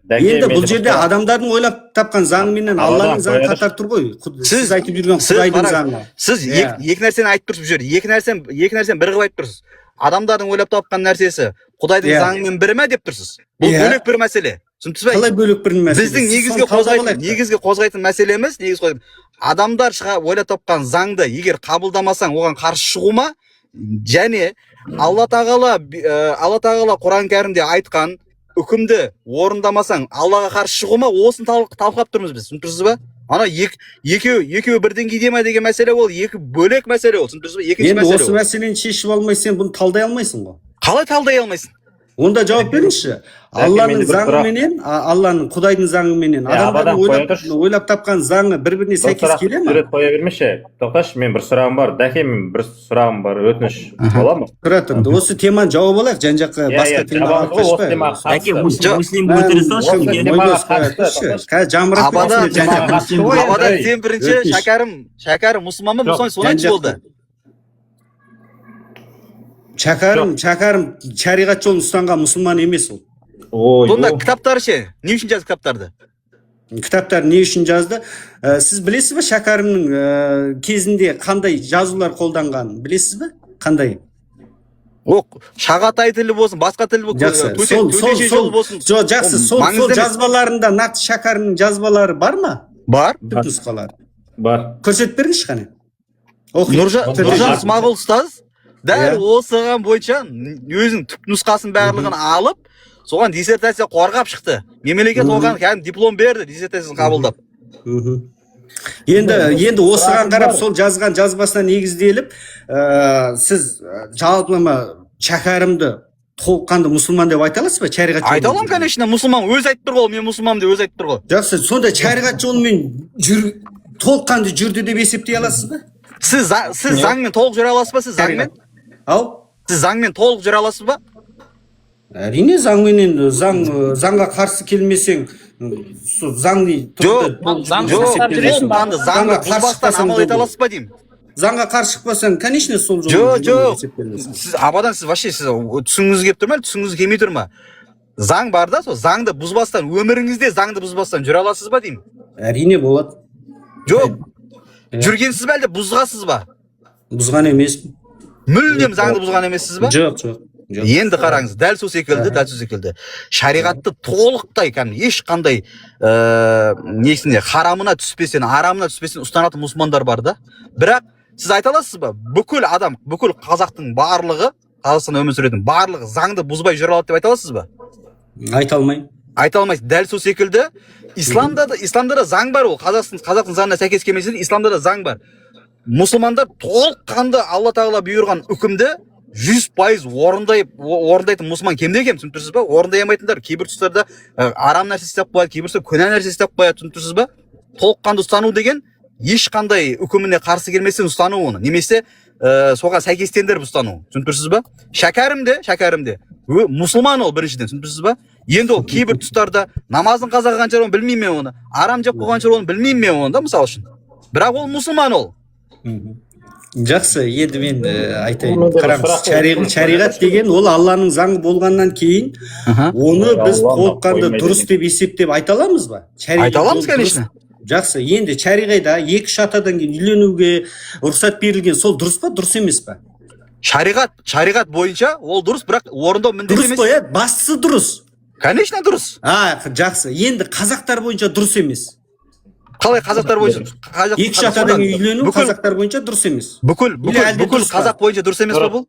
Енді бұл жерде адамдардың ойлап тапқан заңы менен Алланың заңы қатар тұр ғой. Сіз айтып жүрген Құдайдың заңы. Сіз екі нәрсені айтып тұрсыз бұл жерде. Екі нәрсені бір қылып айтып тұрсыз. Адамдардың ойлап тапқан нәрсесі Құдайдың заңымен бірі ме деп тұрсыз? Бұл бөлек бір мәселе. Түсінесіз бе? Қалай бөлек бір мәселе? Біздің негізгі қозғайтын мәселеміз, адамдар ойлап тапқан заңды егер қабылдамасаң, оған қарсы шығу ма? Және Алла тағала Құран кәрімде айтқан үкімді орындамасаң, Аллаға қарсы шығу ма? Осын талқылап тұрмыз біз. Түсінесіз бе? Ана екеуі бір деңгейде ме деген мәселе ол, екі бөлек мәселе ол. Түсінесіз бе? Екінші мәселе ол. Енді осы мәселені шешіп алмай сен бұны талдай алмайсың ғой. Қалай талдай алмайсың? Онда жауап беріңізші. Алланың заңы менен, Алланың Құдайдың заңы менен адамдардың ойлап тапқан заңы бір-біріне сәйкес келе ме? Сурет қоя бермеші. Тоқташы, мен бір сұрағым бар. Дәке, мен бір сұрағым бар, өтініш бола ма? Тұра тұрды. Осы теманы жауап алайық, жан-жаққа басқа тема алып қашпай. Дәке, муслим өлтіре салшы. Абадан сен бірінші шәкәрім мұсылман ба, мұсылман сонаншы болды? Шәкәрім шариғат жолын ұстанған мұсылман емес ол. Сонда кітаптары ше, не үшін жазды кітаптарды? Кітаптар не үшін жазды? Сіз білесіз бе Шәкәрімнің кезінде қандай жазулар қолданғанын білесіз бе? Қандай? Шағатай тілі болсын, басқа тілі болсын, төтеше жол болсын. Жақсы, сол жазбаларында нақты Шәкәрімнің жазбалары бар ма? Бар. Түпнұсқалары. Бар. Көрсетіп беріңізші қане. Нұржан Смағұл ұстаз дәл осыған бойынша өзінің түпнұсқасын барлығын алып, соған диссертация қорғап шықты. Мемлекет оған кәдімгі диплом берді, диссертациясын қабылдап. Енді осыған қарап сол жазған жазбасына негізделіп, сіз жалпылама Шәкәрімді толыққанды мұсылман деп айта аласыз ба? Айта аламын, конечно, мұсылман өзі айтып тұр ғой, мен мұсылман деп өзі айтып тұр ғой. Жақсы, сонда шариғат жолымен толыққанды жүрді деп есептей аласыз ба? Сіз заңмен толық жүре аласыз ба? Сіз заңмен? Сіз заңмен толық жүре аласыз ба? Әрине заңменен, заңға қарсы келмесең, заңды заңға бұзбастан амал ете аласыз ба деймін? Заңға қарсы шықпасаң, конечно, сол жолы. Жоқ. Сіз абадан сіз вообще түсіңіз келіп тұр ма, түсіңіз келмей тұр ма? Заң бар да, сол заңды бұзбастан, өміріңізде заңды бұзбастан жүре аласыз ба деймін? Әрине болады. Жоқ. Жүргенсіз бе әлде бұзғасыз ба? Бұзған емеспін. Мүлдем заңды бұзған емессіз ба? Жоқ. Енді қараңыз, дәл сол секілді. Шариғатты толықтай, ешқандай несіне харамына түспесен, арамына түспесен ұстанатын мұсылмандар бар да. Бірақ сіз айта аласыз ба? Бүкіл адам, бүкіл қазақтың барлығы, Қазақстанда өмір сүретін барлығы заңды бұзбай жүре алады деп айта аласыз ба? Айта алмаймын. Айта алмайсыз. Дәл сол секілді исламда да заң бар, ол қазақтың заңына сәйкес келмесе де исламда да заң бар. Мұсылмандар толыққанды Алла тағала бұйырған үкімді 100% орындайтын мұсылман кемде-кем, түсініп тұрсыз ба? Орындай алмайтындар кейбір тұстарда арам нәрсе істеп қояды, кейбір тұстарда күнә нәрсе істеп қояды, түсініп тұрсыз ба? Толыққанды ұстану деген ешқандай үкіміне қарсы келместен ұстану оны, немесе соған сәйкестендіріп ұстану, түсініп тұрсыз ба? Шәкәрімде мұсылман ол біріншіден, түсініп тұрсыз ба? Енді ол кейбір тұстарда намазын қаза қылған шығар оны білмеймін мен оны, арам жеп қойған шығар оны білмеймін мен оны да, мысалы үшін. Бірақ ол мұсылман ол. Жақсы, енді мен айтайын. Қараңыз, шариғат деген ол Алланың заңы болғаннан кейін, оны біз толыққанды дұрыс деп есептеп айта аламыз ба? Айта аламыз, конечно. Жақсы, енді шариғайда 2-3 атадан кейін үйленуге рұқсат берілген, сол дұрыс па, дұрыс емес па? Шариғат бойынша ол дұрыс, бірақ орындау міндет емес. Дұрыс қоя, бастысы дұрыс. Конечно, дұрыс. Жақсы, енді қазақтар бойынша дұрыс емес. Қалай қазақтар бойынша? 2-3 атадан үйлену қазақтар бойынша дұрыс емес. Бүкіл қазақ бойынша дұрыс емес па бұл?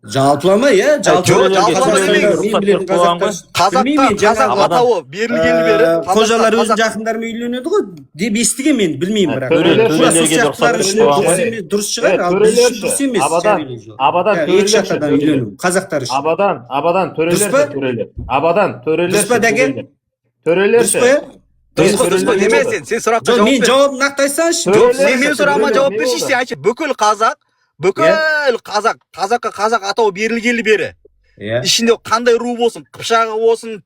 Жалпылама, иә? Қазақ атауы берілгені бері қожалар өзінің жақындарымен үйленеді ғой деп естіген, мен білмеймін, бірақ дұрыс шығар, ал біз үшін дұрыс емес. Абадан екі атадан үйлену қазақтар үшін. Абадан төрелерші. Абадан төрелерші. Дұрыс па деме, сен сұраққа жауап бер. Мен жауабын нақты айтсаңшы. Мен сұрағыма жауап берші, сен айтшы. Бүкіл қазақ атауы берілгелі бері. Ішінде қандай ру болсын, қыпшағы болсын,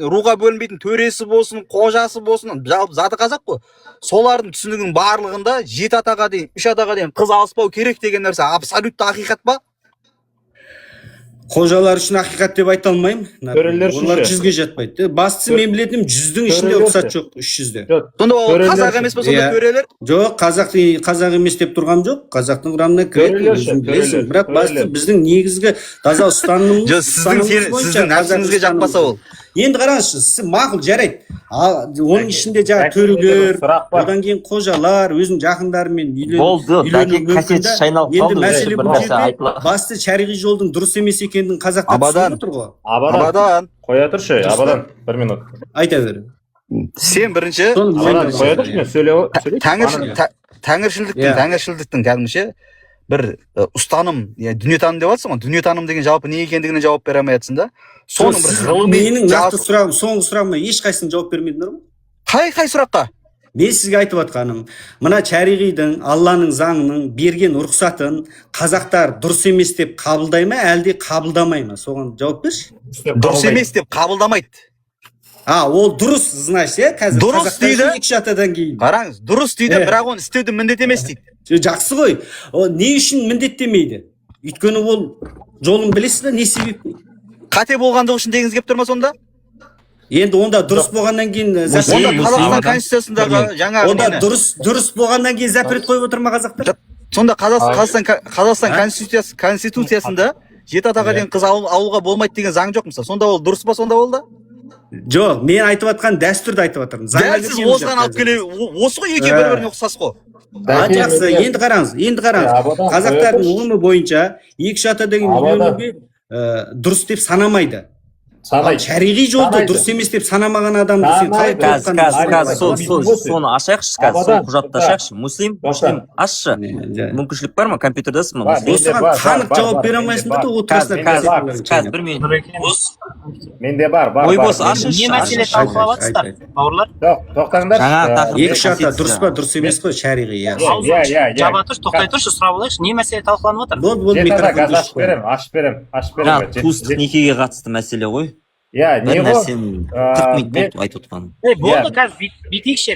руға бөлінбейтін төресі болсын, қожасы болсын, жалпы заты қазақ қой. Солардың түсінігінің барлығында 7 атаға дейін, 3 атаға дейін қыз алыспау керек деген нәрсе абсолютті ақиқат па? Қожалар үшін ақиқат деп айта алмаймын. Олар 100-ге жатпайды. Бастысы мен білетінім 100-дің ішінде рұқсат жоқ, 300-де. Сонда ол қазақ емес па сонда төрелер? Жоқ, қазақ емес деп тұрғам жоқ. Қазақтың құрамына кіреді. Бірақ басты біздің негізгі таза ұстанымымыз. Сіздің нәпсіңізге жақпаса ол. Енді қараңызшы, мақұл, жарайды. Оның ішінде жаңа төрелер, одан кейін қожалар, өзінің жақындарымен үйлену мүмкінді. Енді мәселе бұл жерде басты шариғи жолдың дұрыс емес екендігін қазақтар түсініп отыр ғой. Абадан. Қоя тұршы, Абадан. 1 минут. Айта бер. Сен бірінші қоя тұршы, мен сөйле. Тәңіршілдіктің кәдімгіше бір ұстаным, дүниетаным деп жатсың ғой, дүниетаным деген жалпы не екендігіне жауап бере алмай жатсың да. Соның бір ғылыми менің нақты сұрағым, соңғы сұрағыма ешқайсысын жауап бермедіңдер ғой. Қай сұраққа? Мен сізге айтып жатқаным, мына шариғидің, Алланың заңының берген рұқсатын қазақтар дұрыс емес деп қабылдай ма, әлде қабылдамай ма? Соған жауап берші. Дұрыс емес деп қабылдамайды. Ол дұрыс, значит, қазір дұрыс дейді. Екі атадан кейін. Қараңыз, дұрыс дейді, бірақ оны істеуді міндет емес дейді. Жақсы ғой. Не үшін міндеттемейді? Өйткені ол жолын білесіз бе, не себеп? Қате болғандығы үшін дегіңіз келіп тұр ма сонда? Енді онда дұрыс болғаннан кейін онда Қазақстан Конституциясындағы жаңа онда дұрыс болғаннан кейін запрет қойып отыр ма қазақтар? Сонда Қазақстан Конституциясында 7 атаға дейін қыз алуға болмайды деген заң жоқ мысалы. Сонда ол дұрыс па сонда ол да? Жоқ, мен айтып жатқан дәстүрді айтып жатырмын. Дәл сіз осыдан алып келе, осы ғой екеуі бір-біріне ұқсас қой. Жақсы, енді қараңыз. Қазақтардың ұғымы бойынша екі ата деген үйленуге дұрыс деп санамайды. Шариғи жолды дұрыс емес деп санамаған адамды сен қалай соны ашайықшы, соны құжатташайықшы. Муслим, ашшы. Мүмкіншілік бар ма? Компьютердасың ба? Осыған қанық жауап бере алмайсың ба? Қазір бір минут. Менде бар. Ойбос, ашыңызшы. Не мәселе талқылап жатсыздар, бауырлар? Тоқтаңдар. Екі ата дұрыс па, дұрыс емес қой шариғи. Жаба тұршы, тоқтай тұршы, сұрап алайықшы. Не мәселе талқыланып жатыр? Ашып берем. Туыстық некеге қатысты мәселе ғой. Не бір ғой? нәрсені 40 минут болды айтып отқаным. Болды, қазір битейікші.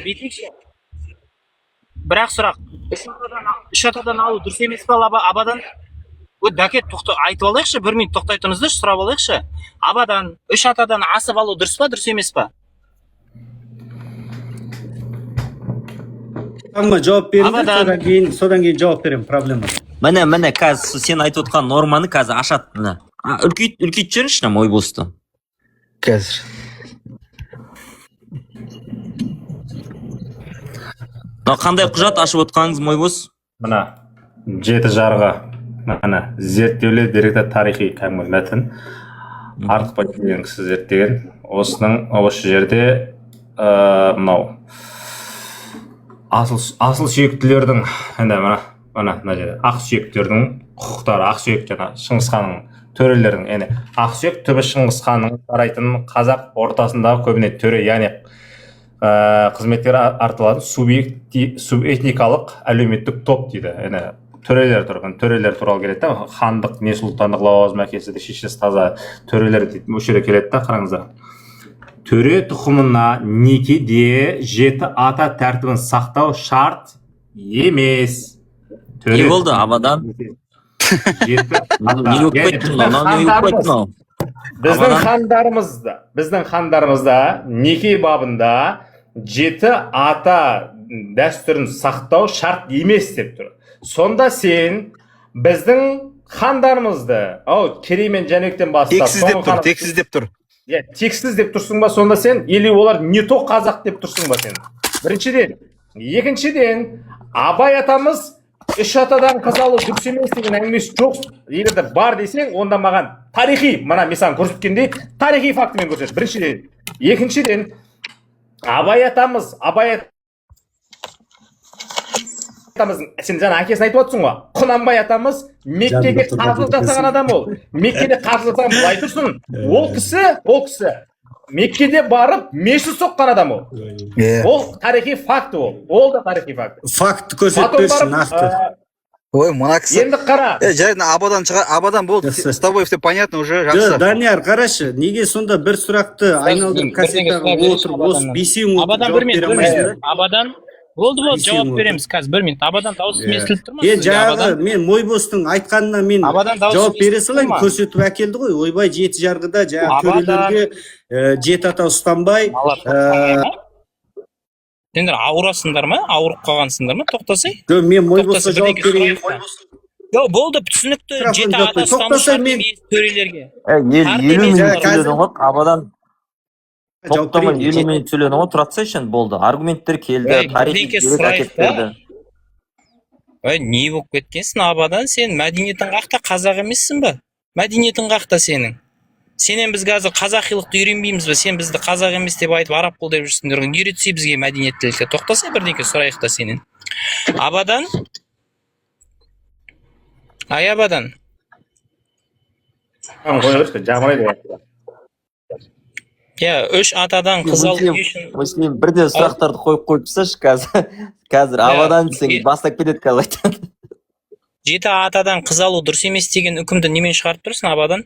Бірақ сұрақ. Үш атадан алу дұрыс емес па, абадан? Дәке, айтып алайықшы, 1 минут тоқтай тұрыңызды, сұрап алайықшы. Абадан, үш атадан асып алу дұрыс па, дұрыс емес па? Жауап беріңдер, содан кейін жауап берем, проблема. Міне, қазір сен айтып отқан норманы қазір ашады. Үлкейт жүрінші мой босты. Қазір. Қандай құжат ашып отқаныңыз мой бос? Мына 7 жарғы. Мына зерттеулер деректі тарихи кәдімгі мәтін. Артықбай деген кісі зерттеген. Осы жерде мынау асыл сүйектілердің мына жерде ақ сүйектердің құқықтары, ақ сүйек жаңа Шыңғыс ханның төрелердің, Ақсүйек түбі Шыңғыс ханның тарайтын қазақ ортасындағы көбіне төре, яғни қызметтері артылады субэтникалық әлеуметтік топ дейді. Төрелер туралы келеді, хандық не сұлтандық лауазым әкесі де шешесі таза төрелер дейді. Осы жерде келеді, қараңыздар. Төре тұқымына некеде 7 ата тәртібін сақтау шарт емес. Не болды абадан? Біздің хандарымызда неке бабында 7 ата дәстүрін сақтау шарт емес деп тұр. Сонда сен біздің хандарымызды Керей мен Жәнібектен бастап тексіз деп тұр. Тексіз деп тұрсың ба сонда сен, или олар не то қазақ деп тұрсың ба сен? Біріншіден. Екіншіден, Абай атамыз 3 атадан қыз алу дұрыс емес деген әңгімесі жоқ. Егер де бар десең, онда маған тарихи, мен саған көрсеткендей, тарихи фактімен көрсет. Біріншіден. Екіншіден, Абай атамыз, сен жаңа әкесін айтып отырсың ғой. Құнанбай атамыз Меккеге қаржылық жасаған адам ол. Меккеде қаржылық жасаған былай тұрсын. Ол кісі Меккеде барып мешіт соққан адам ол. Ол тарихи факт ол. Ол да тарихи факт. Факт көрсетпеші нақты. Ой, мына кісі. Енді қара. Абадан болды. С тобой все понятно уже. Жақсы. Данияр, қарашы, неге сонда бір сұрақты айналдырып кассетаға отырып, осы бесеуін жауап бере алмайсың? Абадан болды, жауап береміз қазір 1 минут. Абадан дауыс естіліп тұр ма? Жаңағы мен Мойбостың айтқанына мен жауап бере салайын, көрсетіп әкелді ғой. Ойбай 7 жарғыда жаңағы төрелерге 7 ата ұстанбай. Сендер ауырасыңдар ма? Ауырып қалғансыңдар ма? Тоқтасай. Мен Мойбостқа жауап берейін. Болды, түсінікті 7 ата ұстанбай төрелерге. Абадан топтамын 50 минут сөйледі ғой, тұратса үшін болды. Аргументтер келді, тарихи дерек әкеттерді. Не болып кеткенсің Абадан? Сен мәдениетін қақта қазақ емессің ба? Мәдениетін қақта сенің. Сенен біз қазір қазақилықты үйренбейміз бе? Сен бізді қазақ емес деп айтып араб қол деп жүрсіңдер. Үйретсе бізге мәдениеттілікке. Тоқтаса бірдеңке сұрайық та сенен. Абадан Аябадан. Қоя берші, жамырайды. Я 3 атадан қыз алу үшін Муслим бірден сұрақтарды қойып тасташы қазір авадан десең бастап кетеді қазір. 7 атадан қыз алу дұрыс емес деген үкімді немен шығарып тұрсың абадан?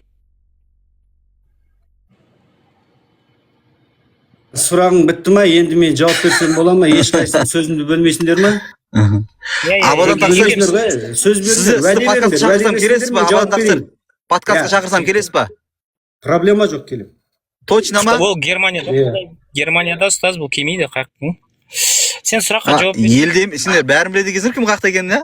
Сұрағың бітті ма? Енді мен жауап берсем бола ма? Ешқайсың сөзімді бөлмейсіңдер ма? Абадан тақсыр. Сөз Сізді подкастқа шақырсам келесіз ба? Абадан тақсыр. Подкастқа шақырсам келесіз ба? Проблема жоқ, келем. Точно ма? Ол Германияда ұстаз бұл келмейді қақтың. Сен сұраққа жауап бер. Елдем, сендер бәрін біледі екенсіңдер кім қақта екенін, а?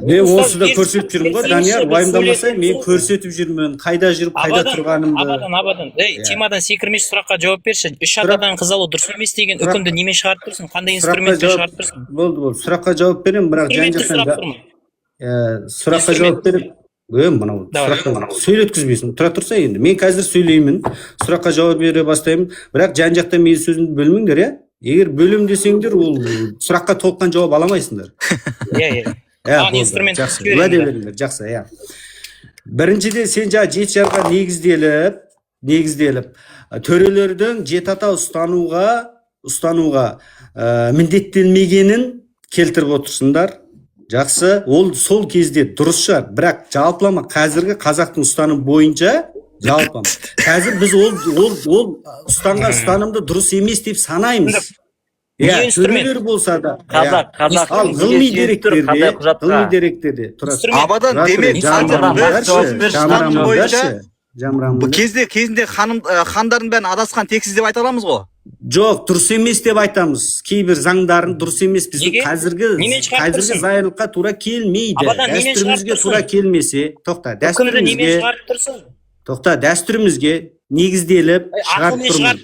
Мен осы да көрсетіп жүрмін ғой, Данияр, уайымдамаса, мен көрсетіп жүрмін, қайда жүріп, қайда тұрғанымды. Абадан. Темадан секірмеш сұраққа жауап берші. 3 атадан қыз алу дұрыс емес деген үкімді немен шығарып тұрсың? Қандай инструментпен шығарып тұрсың? Болды. Сұраққа жауап беремін, бірақ жан-жақтан сұраққа жауап беріп, мынау сұрақтан сөйлеткізбейсің. Тұра тұрса енді. Мен қазір сөйлеймін, сұраққа жауап бере бастаймын, бірақ жан-жақтан менің сөзімді бөлмеңдер, иә? Егер бөлім десеңдер, ол сұраққа толыққан жауап аламайсыңдар. Жақсы, уәде беріңдер, жақсы, иә. Біріншіден сен жаңа 7 жарға негізделіп, төрелердің 7 ата ұстануға міндеттелмегенін келтіріп отырсыңдар. Жақсы, ол сол кезде дұрыс шығар, бірақ жалпылама қазіргі қазақтың ұстанымы бойынша жалпы. Қазір біз ол ұстанған ұстанымды дұрыс емес деп санаймыз. Төрелер болса да. Ал ғылыми деректерде. Абадан демек бұл кезінде хандардың бәрін адасқан тексіз деп айта аламыз ғой? Жоқ, дұрыс емес деп айтамыз. Кейбір заңдарын дұрыс емес. Біздің қазіргі зайырлыққа тура келмейді. Дәстүрімізге тура келмесе, дәстүрімізге негізделіп шығарып тұрмын.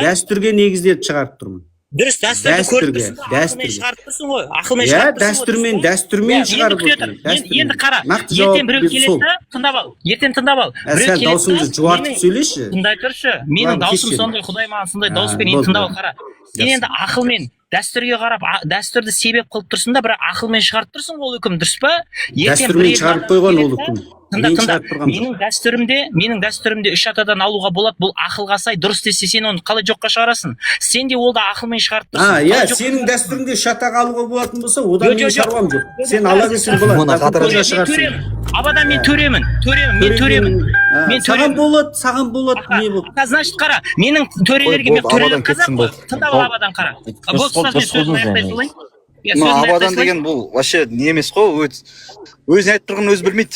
Дәстүрге негізделіп шығарып тұрмын. Дұрыс, дәстүрді көріп тұрсың ба? Ақылмен шығарып тұрсың ғой. Ақылмен шығарып тұрсың. Дәстүрмен шығарып отырмын. Енді қара, ертең біреу келеді, тыңдап ал. Сәл даусыңды жуартып сөйлеші. Тыңдай тұршы. Менің даусым сондай, Құдай маған сондай дауыспен енді тыңдап ал, қара. Сен енді ақылмен дәстүрге қарап, дәстүрді себеп қылып тұрсың да, бірақ ақылмен шығарып тұрсың ол үкім, дұрыс па? Дәстүрмен шығарып қойған ол үкім. Менің дәстүрімде 3 атадан алуға болады, бұл ақылға сай дұрыс десе, сен оны қалай жоққа шығарасың? Сен де ол да ақылмен шығарып тұрсың. Сенің дәстүріңде 3 атаға алуға болатын болса, одан мен шаруам жоқ. Сен ала берсең болады. Абадан мен төремін. Саған болады, не болды? Значит, қара, менің төрелерге төрелер қазақ қой. Тыңдап ал абадан, қара. Абадан деген бұл вообще не емес қой, өзін айтып тұрғанын өзі білмейді.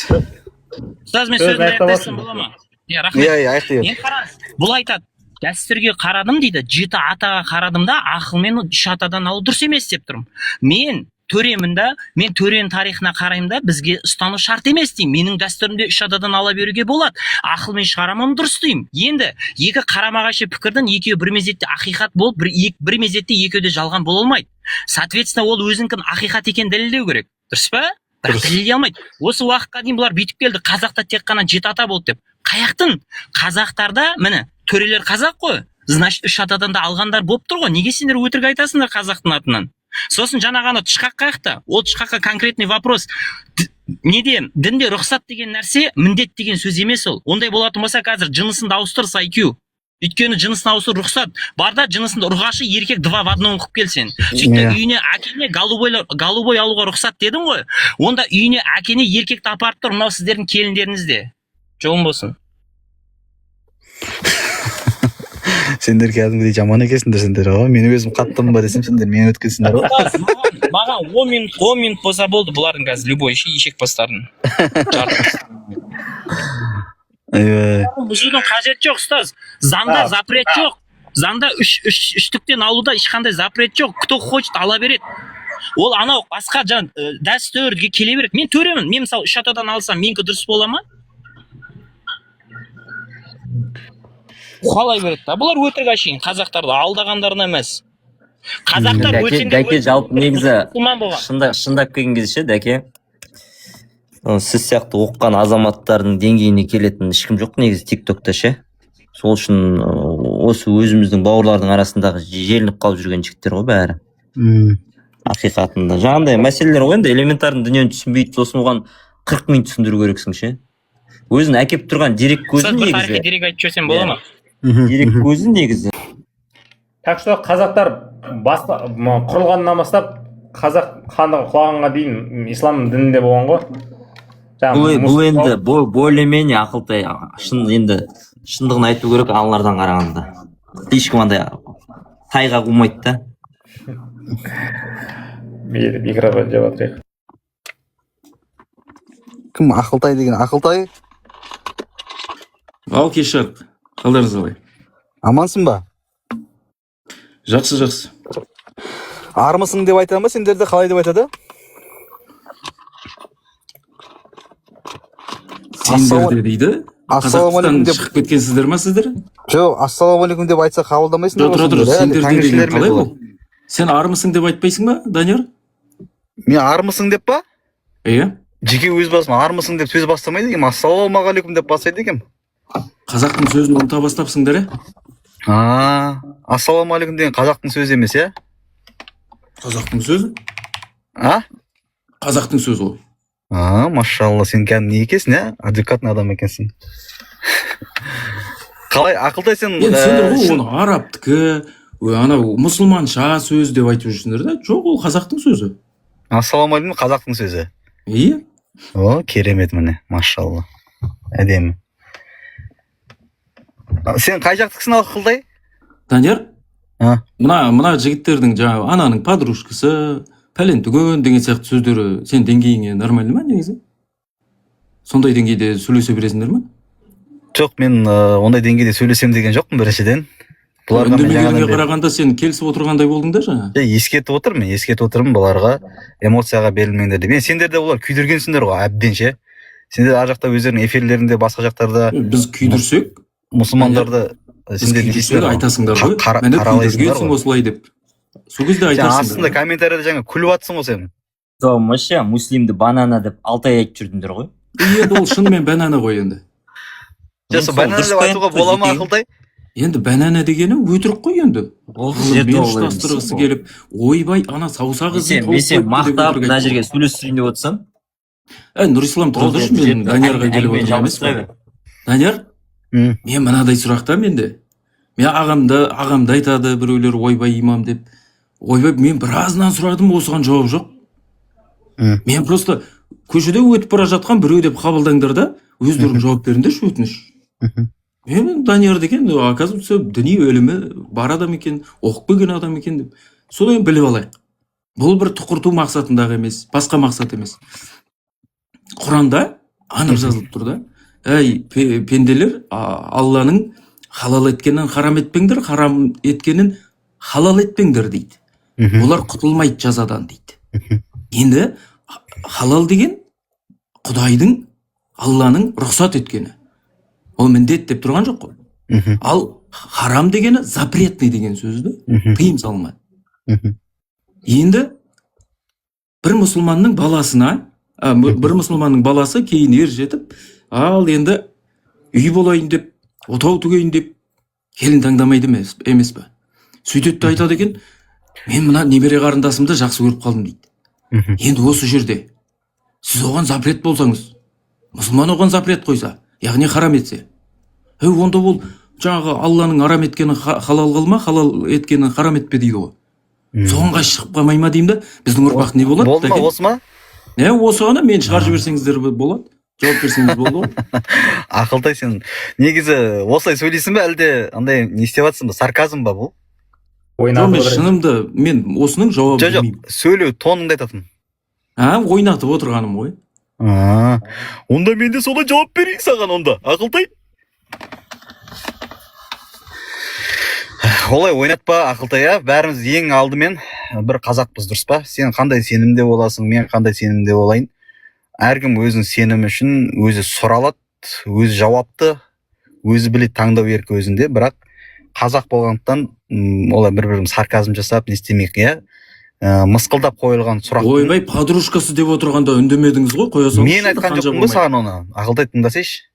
Ұстаз, мен сөзін аяқтайсың бола ма? Аяқтайын. Мен қара, бұл айтады, дәстүрге қарадым дейді, 7 атаға қарадым да, ақылмен 3 атадан алу дұрыс емес деп тұрмын. Мен төремін да, мен төренің тарихына қараймын да, бізге ұстану шарт емес деймін. Менің дәстүрімде 3 атадан ала беруге болады. Ақылмен шығарамын дұрыс деймін. Енді екі қарама-қайшы пікірдің екеуі бір мезетте ақиқат болып, бір мезетте екеуі де жалған бола алмайды. Соответственно, ол өзінікін ақиқат екенін дәлелдеу керек. Дұрыс па? Бірақ дәлелдей алмайды. Осы уақытқа дейін бұлар бүйтіп келді, қазақта тек қана 7 ата болды деп. Қаяқтың? Қазақтарда, міне, төрелер қазақ қой. Значит, 3 атадан да алғандар болып тұр ғой. Неге сендер өтірік айтасыңдар қазақтың атынан? Сосын жаңа ғана тышқақ қаяқта, ол тышқаққа конкретный вопрос. Дінде рұқсат деген нәрсе міндет деген сөз емес ол. Ондай болатын болса қазір жынысында ауыстырса IQ. Өйткені жынысын ауыстыру рұқсат. Барда жынысында ұрғашы еркек 2 в 1 қып келсен. Сөйтті үйіне әкене голубой алуға рұқсат дедің ғой. Онда үйіне әкене еркекті апарып тұр, мынау сіздердің келіндеріңізде. Жолың болсын. Сендер кәдімгідей жаман екенсіңдер сендер, мен өзім қаттым ба десем, сендер мен өткенсіңдер. Маған 10 минут болса болды, бұлардың қазір любой ешек бастарын. Бұзудың қажет жоқ, ұстаз. Заңда запрет жоқ. Заңда үштіктен алуда ешқандай запрет жоқ. Кто хочет ала береді. Ол анау басқа дәстүрге келе береді. Мен төремін. Мен мысалы 3 атадан алсам, менікі дұрыс бола ма? Қалай береді да? Бұлар өтірік ашейін. Қазақтарды алдағандарына емес. Қазақтар Дәке жалпы негізі шындап келген кезде ше, Дәке. Сіз сияқты оқыған азаматтардың деңгейіне келетін ешкім жоқ негізі тиктокта ше. Сол үшін осы өзіміздің бауырлардың арасындағы желініп қалып жүрген жігіттер ғой бәрі. Ақиқатында. Жаңағындай мәселелер ғой енді элементарный дүниені түсінбейді, сосын оған 40 минут түсіндіру керексің ше. Өзін әкеп тұрған дерек көзі бір негізі. тарихи дерек айтып жіберсем бола ма? Дерек көзі негізі. Так что қазақтар құрылғаннан бастап қазақ хандығы құлағанға дейін ислам дінінде болған ғой. Бұл енді более-менее ақылтай. Енді шындығын айту керек аналардан қарағанда. Ешкім андай тайға қумайды да. Микрофон жеп отырайық. Кім ақылтай деген ақылтай? Ал кешір, қалдарыңыз қалай? Амансың ба? Жақсы. Армысың деп айтады ма, сендерді қалай деп айтады? Сендерді дейді. Қазақстан шығып кеткенсіздер ма сіздер? Жоқ, ассалаумағалейкум деп айтса қабылдамайсың. Тұр, сендерді деген қалай бұл? Сен армысың деп айтпайсың ба, Данияр? Мен армысың деп па? Иә. Жеке өз басым армысың деп сөз бастамайды екем, ассалаумағалейкум деп бастайды екем. Қазақтың сөзін ұмыта бастапсыңдар, Ассалаумағалейкум деген қазақтың сөзі емес, иә? Қазақтың сөзі? Қазақтың сөзі ол. Машалла, сен кәдімгі не екенсің, иә? Адекватный адам екенсің. Қалай, ақылтай сен... Сендер ғой оны арабтікі, анау мұсылманша сөз деп айтып жүрсіңдер да? Жоқ, ол қазақтың сөзі. Ассалаумағалейкум қазақтың сөзі. Иә. Керемет міне, машалла. Әдемі. Сен қай жақтықсың ақылтай? Данияр? Мына жігіттердің жаңағы ананың подружкасы, пәлен түген деген сияқты сөздері сен деңгейіңе нормальный ма негізі? Сондай деңгейде сөйлесе бересіңдер ма? Жоқ, мен ондай деңгейде сөйлесем деген жоқпын біріншіден. Үндемегенге қарағанда сен келісіп отырғандай болдың да жаңа? Ескертіп отырмын бұларға эмоцияға берілмеңдер деп. Мен сендерде олар күйдіргенсіңдер ғой, әбден ше. Сендер ар жақта өздерінің эфирлерінде, басқа жақтарда біз күйдірсек, мұсылмандарды сендер күйдірсек айтасыңдар ғой. Мені күйдіргенсің осылай деп. Сол кезде айтасыңдар. Астында комментарияда жаңа күліп атсың ғой сен. Мыша, муслимді банана деп Алтай айтып жүрдіңдер ғой. Енді ол шынымен банана ғой енді. Банана деп айтуға бола ма ақылтай? Енді банана дегені өтірік қой енді. Мен ұштастырғысы келіп, ойбай, ана саусағы Мен мақтап, мына жерге сөйлесейін деп отырсам. Нұрислам тұра тұршы, мен Даниярға келіп отырған емес па? Данияр, мен мынадай сұрақта менде. Мен ағамды айтады біреулер ойбай имам деп. Ойбай, мен біразынан сұрадым, осыған жауап жоқ. Мен просто көшеде өтіп бара жатқан біреу деп қабылдаңдар да, өздерің жауап беріңдерші, өтініш. Мен Данияр деген, оказывается, діни өлімі бар адам екен, оқып келген адам екен деп. Содан біліп алайық. Бұл бір тұқырту мақсатындағы емес, басқа мақсат емес. Құранда анық жазылып тұр да. Пенделер, Алланың халал еткенін харам етпеңдер, харам еткенін халал етпеңдер дейді. Олар құтылмайды жазадан дейді. Енді халал деген Құдайдың, Алланың рұқсат еткені. Ол міндет деп тұрған жоқ қой. Ал харам дегені запретный деген сөзді тыйым салынған. Енді бір мұсылманның баласы кейін ер жетіп, ал енді үй болайын деп, отау түгейін деп, келін таңдамайды емес пе? Сөйтетті айтады екен, мен мына небере қарындасымды жақсы көріп қалдым дейді. Енді осы жерде сіз оған запрет болсаңыз, мұсылман оған запрет қойса, яғни харам етсе, онда ол жаңағы Алланың харам еткенін халал қылма, халал еткенін харам етпе дейді ғой. Соған қайшы шығып қалмай ма деймін да, біздің ұрпақ не болады? Болды ма, осы ма? Осы ғана, мен шығарып жіберсеңіздер болады. Жауап берсеңіз болды ғой. Ақылтай, сен негізі осылай сөйлейсің бе, әлде андай не істеп жатсың ба, сарказм ба бұл? Мен шынымды, мен осының жауабын білмеймін. Сөйлеу тоныңды айтатын. Ойнатып отырғаным ғой. Онда мен де солай жауап берейін саған онда, Ақылтай. Олай ойнатпа, Ақылтай, бәріміз ең алдымен бір қазақпыз, дұрыс па? Сен қандай сенімде боласың, мен қандай сенімде болайын. Әркім өзінің сенімі үшін өзі сұралады, өзі жауапты, өзі біледі, таңдау еркі өзінде, бірақ қазақ болғандықтан олай бір-бірін сарказм жасап, не істемейік, мысқылдап қойылған сұрақ. Ойбай, подружкасы деп отырғанда үндемедіңіз ғой, қоя салыңыз. Мен айтқан жоқпын ғой саған оны. Ақылтай, тыңдасайшы.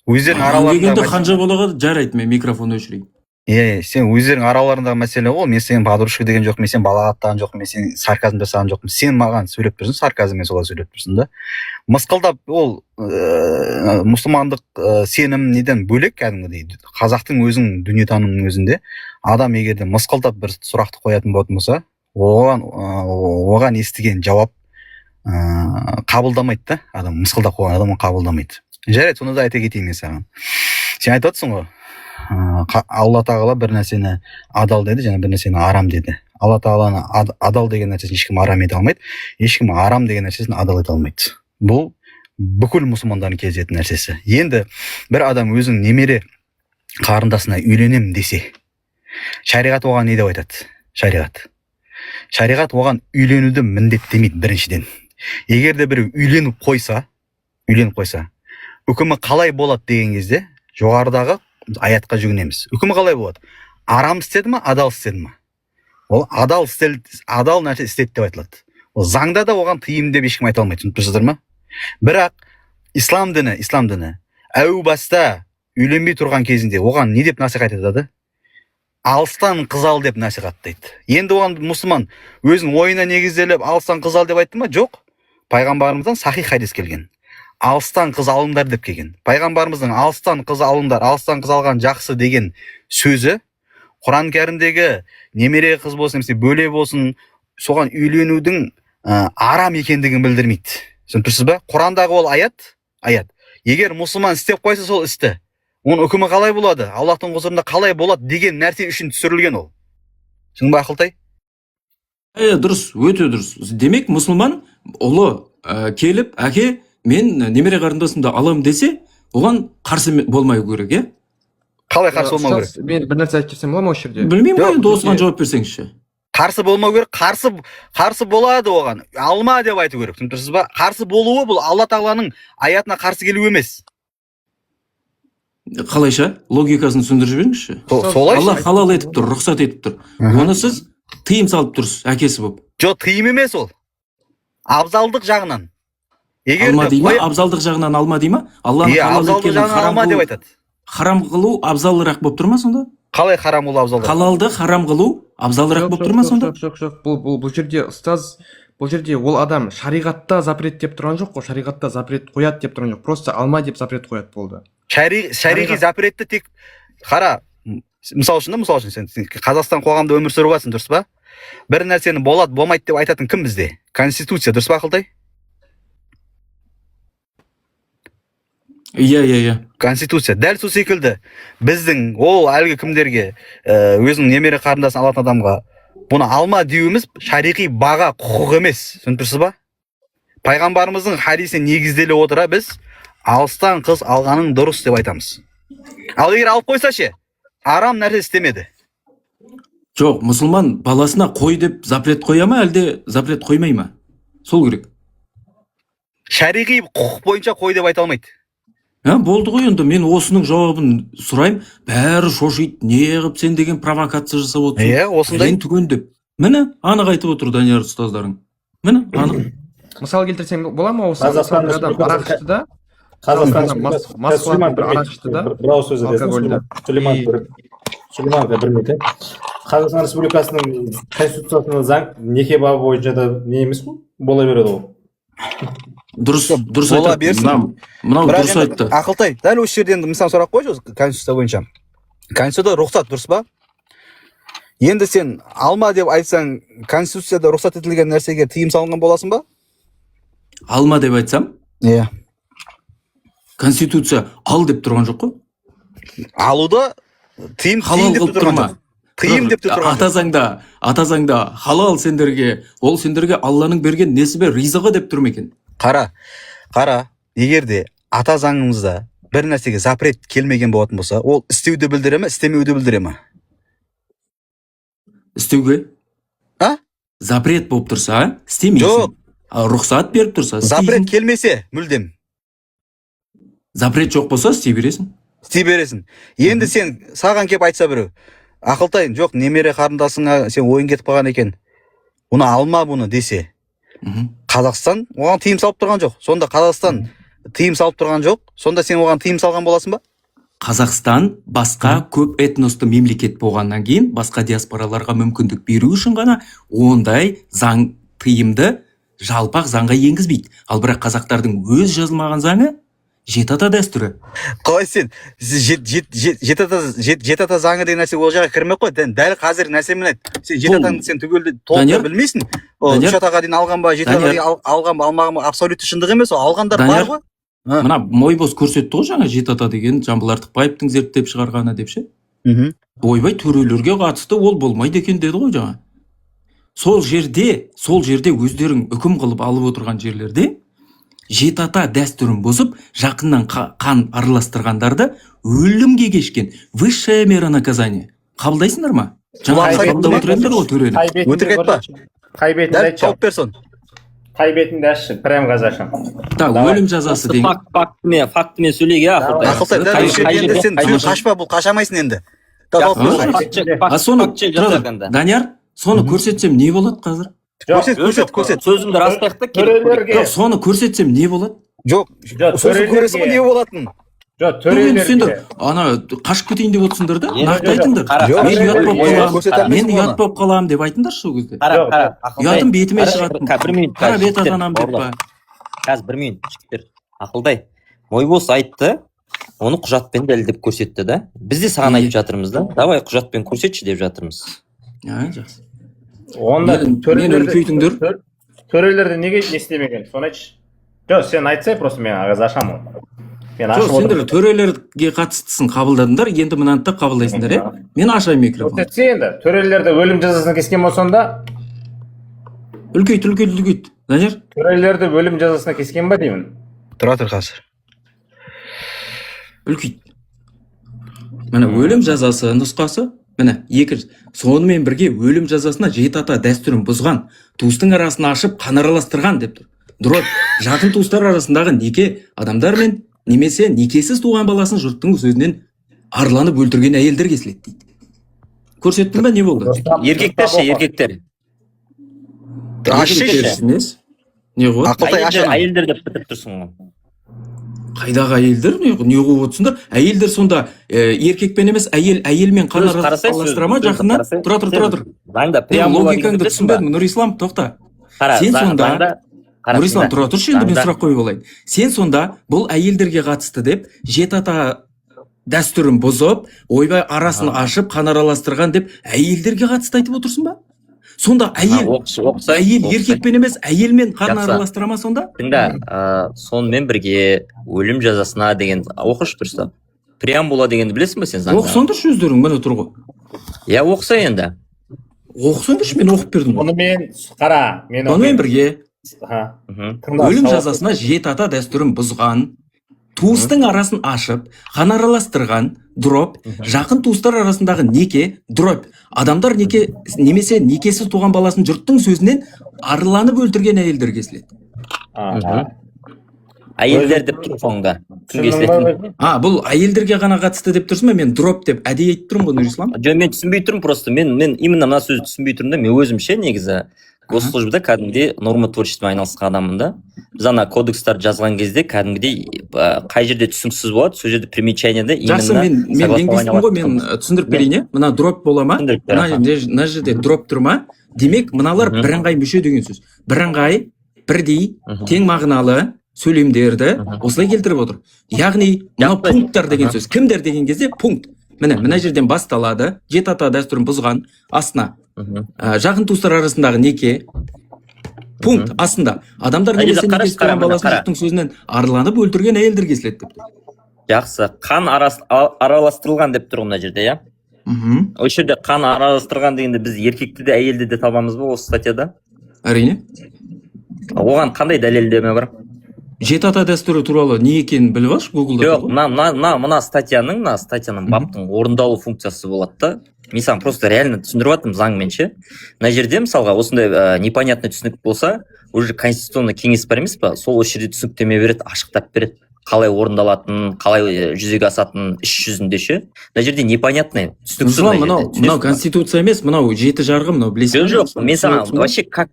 Өздерінің араларында дегенде қанжа болаға жарайды, мен микрофон өшірейін. Сен өздерің араларындағы мәселе ғой. Мен сені подружка деген жоқпын, мен сені балағаттаған жоқпын, мен сені сарказм жасаған жоқпын. Сен маған сөйлеп тұрсың, сарказммен солай сөйлеп тұрсың да. Мысқылдап ол мұсылмандық сенім неден бөлек кәдімгідей. Қазақтың өзінің дүниетанымының өзінде адам егер де мысқылдап бір сұрақты қоятын болатын болса, оған естіген жауап қабылдамайды да. Адам мысқылдап қойған адамын қабылдамайды. Жарайды, соны да айта кетейін мен саған. Сен айтып отырсың ғой, Алла тағала бір нәрсені адал деді, және бір нәрсені арам деді. Алла тағаланы адал деген нәрсесін ешкім арам ете алмайды, ешкім арам деген нәрсесін адал ете алмайды. Бұл бүкіл мұсылмандардың кездесетін нәрсесі. Енді бір адам өзінің немере қарындасына үйленем десе, шариғат оған не деп айтады? Шариғат оған үйленуді міндеттемейді біріншіден. Егер де біреу үйленіп қойса, үкімі қалай болады деген кезде жоғарыдағы аятқа жүгінеміз. Үкімі қалай болады? Арам істеді ме, адал істеді ме? Ол адал нәрсе істеді деп айтылады. Ол заңда да оған тыйым деп ешкім айта алмайды, түсініп тұрсыздар ма? Бірақ ислам діні әу баста үйленбей тұрған кезінде оған не деп насихат етеді? Алыстан қыз ал деп насихаттайды. Енді оған мұсылман өзінің ойына негізделіп алыстан қыз ал деп айтты ма? Жоқ. Пайғамбарымыздан сахих хадис келген. Алыстан қыз алыңдар деп келген. Пайғамбарымыздың алыстан қыз алыңдар, алыстан қыз алған жақсы деген сөзі Құран кәрімдегі немере қыз болсын, немесе бөле болсын, соған үйленудің арам екендігін білдірмейді. Түсініп тұрсыз ба? Құрандағы ол аят. Егер мұсылман істеп қойса сол істі, оның үкімі қалай болады? Аллахтың құзырында қалай болады деген нәрсе үшін түсірілген ол. Шын ба Ақылтай? Дұрыс, өте дұрыс. Демек мұсылман ұлы келіп, әке мен немере қарындасымды алам десе, оған қарсы болмай керек, е? Қалай қарсы болмау керек? Мен бір нәрсе айтып кетсем болады ма осы жерде? Білмеймін ғой, енді осыған жауап берсеңізші. Қарсы болмау керек, қарсы болады оған. Алма деп айту керек, түсініп тұрсыз ба? Қарсы болуы бұл Алла тағаланың аятына қарсы келу емес. Қалайша? Логикасын түсіндіріп жіберіңізші. Солай. Алла халал етіп тұр, рұқсат етіп тұр. Оны сіз тыйым салып тұрсыз, әкесі болып. Жоқ, тыйым емес ол. Абзалдық жағынан. Алма дей ма? Абзалдық жағынан алма дей ма? Алланың халал еткенін харам қылу абзалырақ болып тұр ма сонда? Қалай харам қылу абзалырақ? Халалды харам қылу абзалырақ болып тұр ма сонда? Жоқ. Бұл жерде ұстаз, бұл жерде ол адам шариғатта запрет деп тұрған жоқ қой, шариғатта запрет қояды деп тұрған жоқ. Просто алма деп запрет қояды болды. Шариғи запретті тек қара, мысал үшін сен Қазақстан қоғамда өмір сүріп жатсың, дұрыс па? Бір нәрсені болады, болмайды деп айтатын кім бізде? Конституция, дұрыс па Ақылтай? Иә. Конституция. Дәл сол секілді біздің ол әлгі кімдерге өзінің немере қарындасын алатын адамға бұны алма деуіміз шариғи баға құқық емес. Түсініп тұрсыз ба? Пайғамбарымыздың хадисіне негізделе отыра біз алыстан қыз алғаның дұрыс деп айтамыз. Ал егер алып қойса ше, арам нәрсе істемеді. Жоқ, мұсылман баласына қой деп запрет қоя ма, әлде запрет қоймай ма? Сол керек. Шариғи құқық бойынша қой деп айта алмайды. Болды ғой, енді мен осының жауабын сұрайым, бәрі шошиды, не қып сен деген провокация жасап отырсың. Осындай. Мен түген деп. Міне, анық айтып отыр Данияр ұстаздарың. Міне, анық. Мысал келтірсем бола ма осы? Қазақстан арақ ішті да. Москва бір арақ ішті да. Бір ауыз сөз айтасың. Сулейманға бір минут. Қазақстан Республикасының конституциясында заң неке бабы бойынша да не емес қой? Бола береді ол. Дұрыс айтты. Мынау дұрыс айтты. Ақылтай, дәл осы жерде енді мысал сұрақ қойшы конституция бойынша. Конституцияда рұқсат, дұрыс па? Енді сен алма деп айтсаң, конституцияда рұқсат етілген нәрсеге тыйым салынған боласың ба? Алма деп айтсам? Иә. Конституция ал деп тұрған жоқ қой? Алуды тыйым деп тұрған жоқ. Тыйым деп тұрған жоқ. Ата заңда халал сендерге, ол сендерге Алланың берген несібе ризығы деп тұр ма екен? Қара, егер де ата заңымызда бір нәрсеге запрет келмеген болатын болса, ол істеуді білдіре ме, істемеуді білдіре ме? Істеуге? Запрет болып тұрса, істемейсің. Жоқ. Рұқсат беріп тұрса, істейсің. Запрет келмесе, мүлдем. Запрет жоқ болса, істей бересің. Енді сен саған кеп айтса біреу, Ақылтай, жоқ, немере қарындасыңа сен ойын кетіп қалған екен, бұны алма бұны десе, Қазақстан оған тыйым салып тұрған жоқ. Сонда Қазақстан тыйым салып тұрған жоқ. Сонда сен оған тыйым салған боласың ба? Қазақстан басқа көп этносты мемлекет болғаннан кейін басқа диаспораларға мүмкіндік беру үшін ғана ондай заң тыйымды жалпақ заңға енгізбейді. Ал бірақ қазақтардың өз жазылмаған заңы жеті ата дәстүрі. Қалай сен жеті ата заңы деген нәрсе ол жаққа кірмей қой. Дәл қазір нәрсемен айт. Сен жеті атаңды сен түгелді толықтай білмейсің. Ол үш атаға дейін алған ба, жеті атаға дейін алған ба, алмаған ба абсолютті шындық емес. Ол алғандар бар ғой. Мына Мойбос көрсетті ғой жаңа жеті ата деген Жамбыл Артықбаевтың зерттеп шығарғаны деп ше. Ойбай төрелерге қатысты ол болмайды екен деді ғой жаңа. Сол жерде өздерің үкім қылып алып отырған жерлерде жеті ата дәстүрін бұзып, жақыннан қан араластырғандарды өлімге кешкен высшая мера наказания. Қабылдайсыңдар ма? Жаңа қабылдап отырыңдар ғой төрені. Өтірік айтпа. Қай бетінде Дәл айтшы? жауап берсін. Қай бетінде ашшы? Прям қазашым. Да, өлім жазасы деген. Фактімен сөйлеге Ақылтай. Ақылтай, дәл жерде сен қашпа, бұл қашамайсың енді. Данияр, соны көрсетсем не болады қазір? Көрсет. Сөзімді растаяқта керек. Соны көрсетсем не болады? Жоқ, сосын көресің не болатын? Жоқ, төрелерге. Ана қашып кетейін деп отырсыңдар да, нақты айтыңдар. Мен ұят болып қалам деп айтыңдар сол кезде. Ұятым бетіме шығатын. Қара бет атанам деп па. Қазір 1 минут жігіттер. Ақылтай. Мойбос айтты, оны құжатпен дәлелдеп көрсетті да. Біз де саған айтып жатырмыз да. Давай құжатпен көрсетші деп жатырмыз. Жақсы. Онда мен үлкейтіңдер. Төрелерді неге естемеген? Соны айтшы. Жоқ, сен айтсай, просто мен ағаз ашамын. Жоқ, сендер төрелерге қатыстысын қабылдадыңдар, енді мынаны да қабылдайсыңдар, е? Мен ашайын микрофон. Көрсетсе енді, төрелерді өлім жазасын кескен болсонда? Үлкейт. Данияр? Төрелерді өлім жазасына кескен ба деймін? Тұра тұр қазір. Үлкейт. Міне өлім жазасы нұсқасы, міне екінші. Сонымен бірге өлім жазасына жеті ата дәстүрін бұзған, туыстың арасын ашып қан араластырған деп тұр. Дұрыс, жақын туыстар арасындағы неке адамдармен немесе некесіз туған баласын жұрттың сөзінен арланып өлтірген әйелдер кесіледі дейді. Көрсеттің ба, не болды? Еркектер ше, еркектер. Не ғой? Әйелдер деп бітіп тұрсың ғой. Қайдағы әйелдер? Не қойып отырсыңдар? Әйелдер сонда еркекпен емес, әйелмен қан араластыра ма жақыннан? Тұра. Логикаңды түсінбедім, Нұрислам, тоқта. Сен сонда Нұрислам, тұра тұршы, енді мен сұрақ қойып олайын. Сен сонда бұл әйелдерге қатысты деп жеті ата дәстүрін бұзып, ойбай арасын ашып, қан араластырған деп әйелдерге қатысты айтып отырсың ба? Сонда әйел еркекпен емес, әйелмен қан араластыра ма сонда? Тыңда, сонымен бірге өлім жазасына деген оқыш тұрса. Преамбула дегенді білесің бе сен заңда? Оқысаңдаршы өздерің, міне тұр ғой. Я оқыса енді. Оқысаңдаршы, мен оқып бердім. Онымен бірге өлім жазасына жеті ата дәстүрін бұзған, туыстың арасын ашып, қан араластырған, дроп, жақын туыстар арасындағы неке, дроп, адамдар неке немесе некесіз туған баласын жұрттың сөзінен арланып өлтірген әйелдер кесіледі. Әйелдер деп тұр соңда. Бұл әйелдерге ғана қатысты деп тұрсың ба? Мен дроп деп әдейі айтып тұрмын ғой, Нұрислам. Жоқ, мен түсінбей тұрмын просто. Мен именно мына сөзді түсінбей тұрмын да, мен өзімше негізі госслужбада кәдімгідей норма творчествомен айналысқан адаммын да. Біз ана кодекстарды жазған кезде кәдімгідей қай жерде түсініксіз болады, сол жерде примечаниеде именно жақсы, мен лингвистпін ғой, мен түсіндіріп берейін. Мына дроп бола ма? Мына жерде дроп тұр ма? Демек, мыналар бірыңғай мүше деген сөз. Бірыңғай, бірдей, тең мағыналы сөйлемдерді осылай келтіріп отыр. Яғни, мына пункттар деген сөз. Кімдер деген кезде пункт. Мына жерден басталады, жеті ата дәстүрін бұзған, астына жақын туыстар арасындағы неке, пункт астында адамдар немесе некесіз туған баласын жұрттың сөзінен арланып өлтірген әйелдер кесіледі деп тұр. Жақсы, қан араластырылған деп тұр мына жерде, иә? Осы жерде қан араластырған дегенде біз еркекті де әйелді де табамыз ба осы статьяда? Әрине. Оған қандай дәлелдеме бар? Жеті ата дәстүрі туралы не екенін біліп алшы, Google-да. Жоқ, мына статьяның баптың орындалу функциясы болады да. Мен саған просто реально түсіндіріп жатырмын заңмен ше. Мына жерде мысалға осындай непонятный түсінік болса, уже конституционный кеңес бар емес па? Сол осы жерде түсініктеме береді, ашықтап береді. қалай орындалатын, қалай жүзеге асатын іс жүзінде ше. Мына жерде непонятный, түсініксіз. Руслан, мынау конституция емес, мынау жеті жарғы, мынау білесің. Жоқ, мен саған вообще как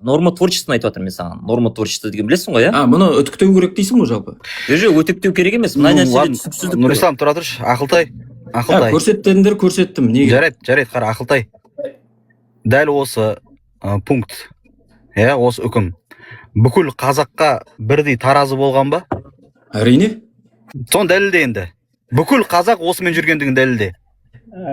норма творчествоны айтып жатырмын мен саған. Норма творчества деген білесің ғой, иә? Мұны үтіктеу керек дейсің ғой жалпы. Жоқ, өтіктеу керек емес. Мына нәрселер түсініксіздік. Нұрислам, тұра тұршы, Ақылтай. Көрсеттіңдер, көрсеттім. Неге? Жарайды, қара, Ақылтай. Дәл осы пункт, осы үкім бүкіл қазаққа бірдей таразы болған ба? Әрине. Соны дәлелде енді. Бүкіл қазақ осымен жүргендігін дәлелде.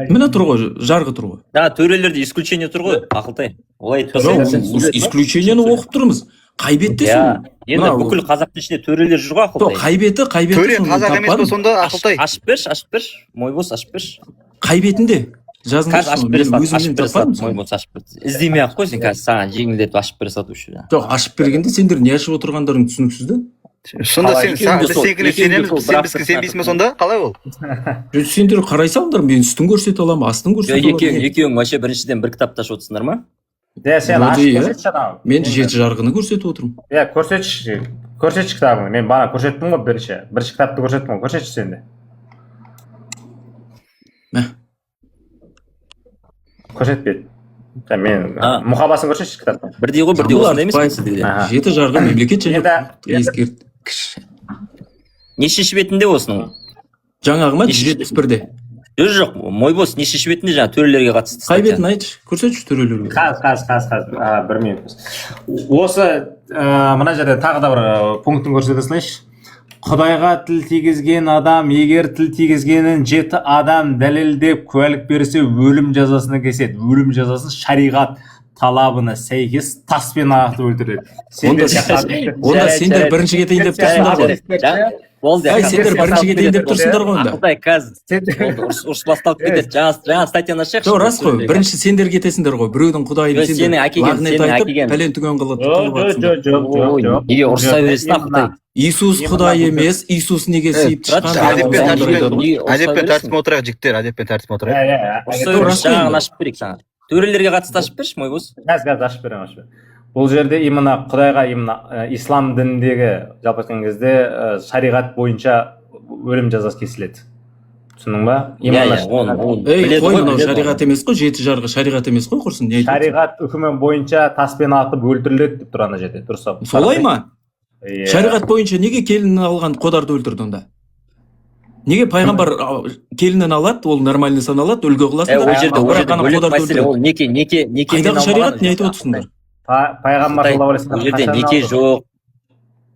Міне тұр ғой, жарғы тұр ғой. Да, төрелерде исключение тұр ғой, Ақылтай. Олай айтпасаң. Исключениені оқып тұрмыз. Қай беттесің? Енді бүкіл қазақтың ішінде төрелер жүр ғой, Ақылтай. Қай беті? Төре қазақ емес пе сонда, Ақылтай? Ашып берші. Мой бос, ашып берші. Қай бетінде? Қазір ашып берсін. Іздемей ақ қой сен, қазір саған жеңілдетіп ашып бере сату үшін. Жоқ, ашып бергенде сендер не ашып отырғандарың түсініксіз да? Сонда біз сенікіне сенеміз, сен бізге сенбейсің бе сонда? Қалай ол? Сендер қарай салыңдар, мен үстін көрсете аламын, астын көрсете аламын. Екеуің вообще біріншіден бір кітапты ашып отырсыңдар ма? Сен ашып көрсетші анау. Мен жеті жарғыны көрсетіп отырмын. Көрсетші кітабыңды. Мен бана көрсеттім ғой бірінші кітапты көрсеттім ғой. Көрсетші сен де. Көрсетпеді. Мен мұқабасын көрсетші кітаптың. Бірдей ғой, бірдей осындай емес пе? Жеті жарғы мемлекет және ескерткіш. Нешінші бетінде осының? Жаңағы ма 171-де. Жоқ, мой бос нешінші бетінде жаңа төрелерге қатысты. Қай бетін айтшы, көрсетші төрелерге. Қазір, бір минут. Осы мына жерде тағы да бір пунктін көрсете салайыншы. Құдайға тіл тигізген адам, егер тіл тигізгенін 7 адам дәлелдеп куәлік берсе, өлім жазасына кеседі. Өлім жазасын шариғат талабына сәйкес таспен ағытып өлтіреді. Онда сендер бірінші кетейін деп тұрсыңдар ғой. Сендер бірінші кетейін деп тұрсыңдар ғой онда. Құдай қазір ұрыс басталып кетеді. Жаңа статьяны ашайықшы. Жоқ, рас қой, бірінші сендер кетесіңдер ғой. Біреудің құдайын сендер лағнет айтып, пәлен түген қылып Жоқ. Неге ұрыса бересің, Ақылтай? Иисус құдай емес, Иисус неге сүйіп шыққан? Әдеппен тәртіппен отырайық, жігіттер, әдеппен тәртіппен отырайық. Жаңағын ашып берейік саған. Төрелерге қатысты ашып берші, мой бос. Қазір ашып беремін. Бұл жерде именно құдайға, именно ислам дініндегі жалпы айтқан кезде шариғат бойынша өлім жазасы кесіледі. Түсіндің ба? Қой, мынау шариғат емес қой, жеті жарғы шариғат емес қой, құрсын. Шариғат үкімі бойынша таспен атып өлтіріледі деп тұр ана жерде, дұрыс ау. Солай ма? Шариғат бойынша неге келінін алған қодарды өлтірді онда? Неге пайғамбар келінін алады, ол нормальный саналады, үлгі қыласың? Ол неке қайдағы шариғат, не айтып отырсыңдар? Пайғамбар бұл жерде неке жоқ.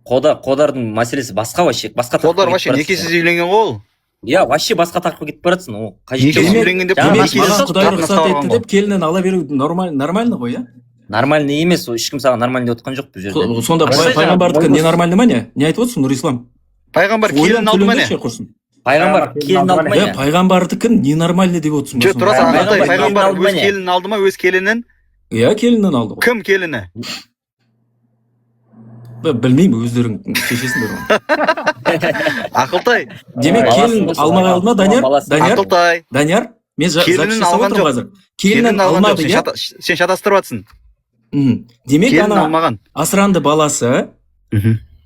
Қодардың мәселесі басқа вообще. Қодар вообще некесіз үйленген ғой ол. Иә, вообще басқа тақырыпқа кетіп баратсың. Некесіз үйленген деп Құдай рұқсат етті деп келінін ала беру нормально ғой, иә? Нормальный емес, ешкім саған нормальный деп отқан жоқ бұл жерде. Сонда пайғамбардікі не нормальный ма не? Не айтып отырсың, Нұрислам? Пайғамбар келін алды ма не? Пайғамбар келін алды ма не? Пайғамбардікі ненормальный деп отырсың. Жоқ, тұрасың, Ақылтай, пайғамбар өз келінін алды ма, өз келінін? Иә, келінін алды ғой. Кім келіні? Білмеймін, өздерің шешесіңдер ғой. Ақылтай. Демек келін алмай алды ма, Данияр? Ақылтай. Данияр, мен келінін алған жоқ. Келінін алмады, иә? Сен шатастырып жатсың. Демек ана асыранды баласы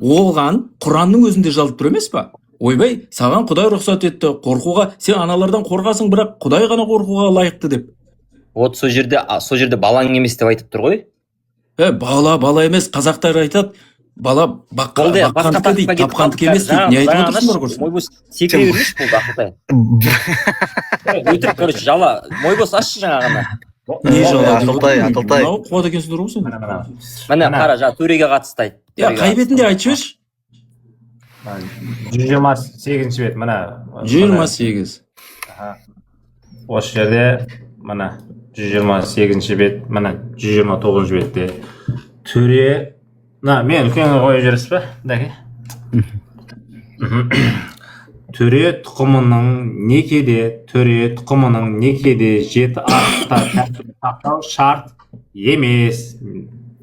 оған Құранның өзінде жалып тұр емес па? Ойбай, саған Құдай рұқсат етті, қорқуға, сен аналардан қорғасың, бірақ Құдай ғана қорқуға лайықты деп. Вот сол жерде балаң емес деп айтып тұр ғой. Бала емес, қазақтар айтады, бала баққандікі дейді, тапқандікі емес дейді. Не айтып отырсыңдар көрсін? Мойбос, секіре бермеш болды, Ақылтай. Өтірік, короче, жала. Мойбос, ашшы жаңағына. Не жала? Ақылтай. Қуат екенсіңдер ғой сен? Міне, қара, жаңа төреге қатысты айт. Қай бетінде айтшы еш? 128 бет, міне. 128. Осы жерде, міне, 128 бет, міне, 129 бетте. Төре, мен үлкен қойып жүресіз бе? Дәке. Төре тұқымының некеде 7 артта сақтау шарт емес.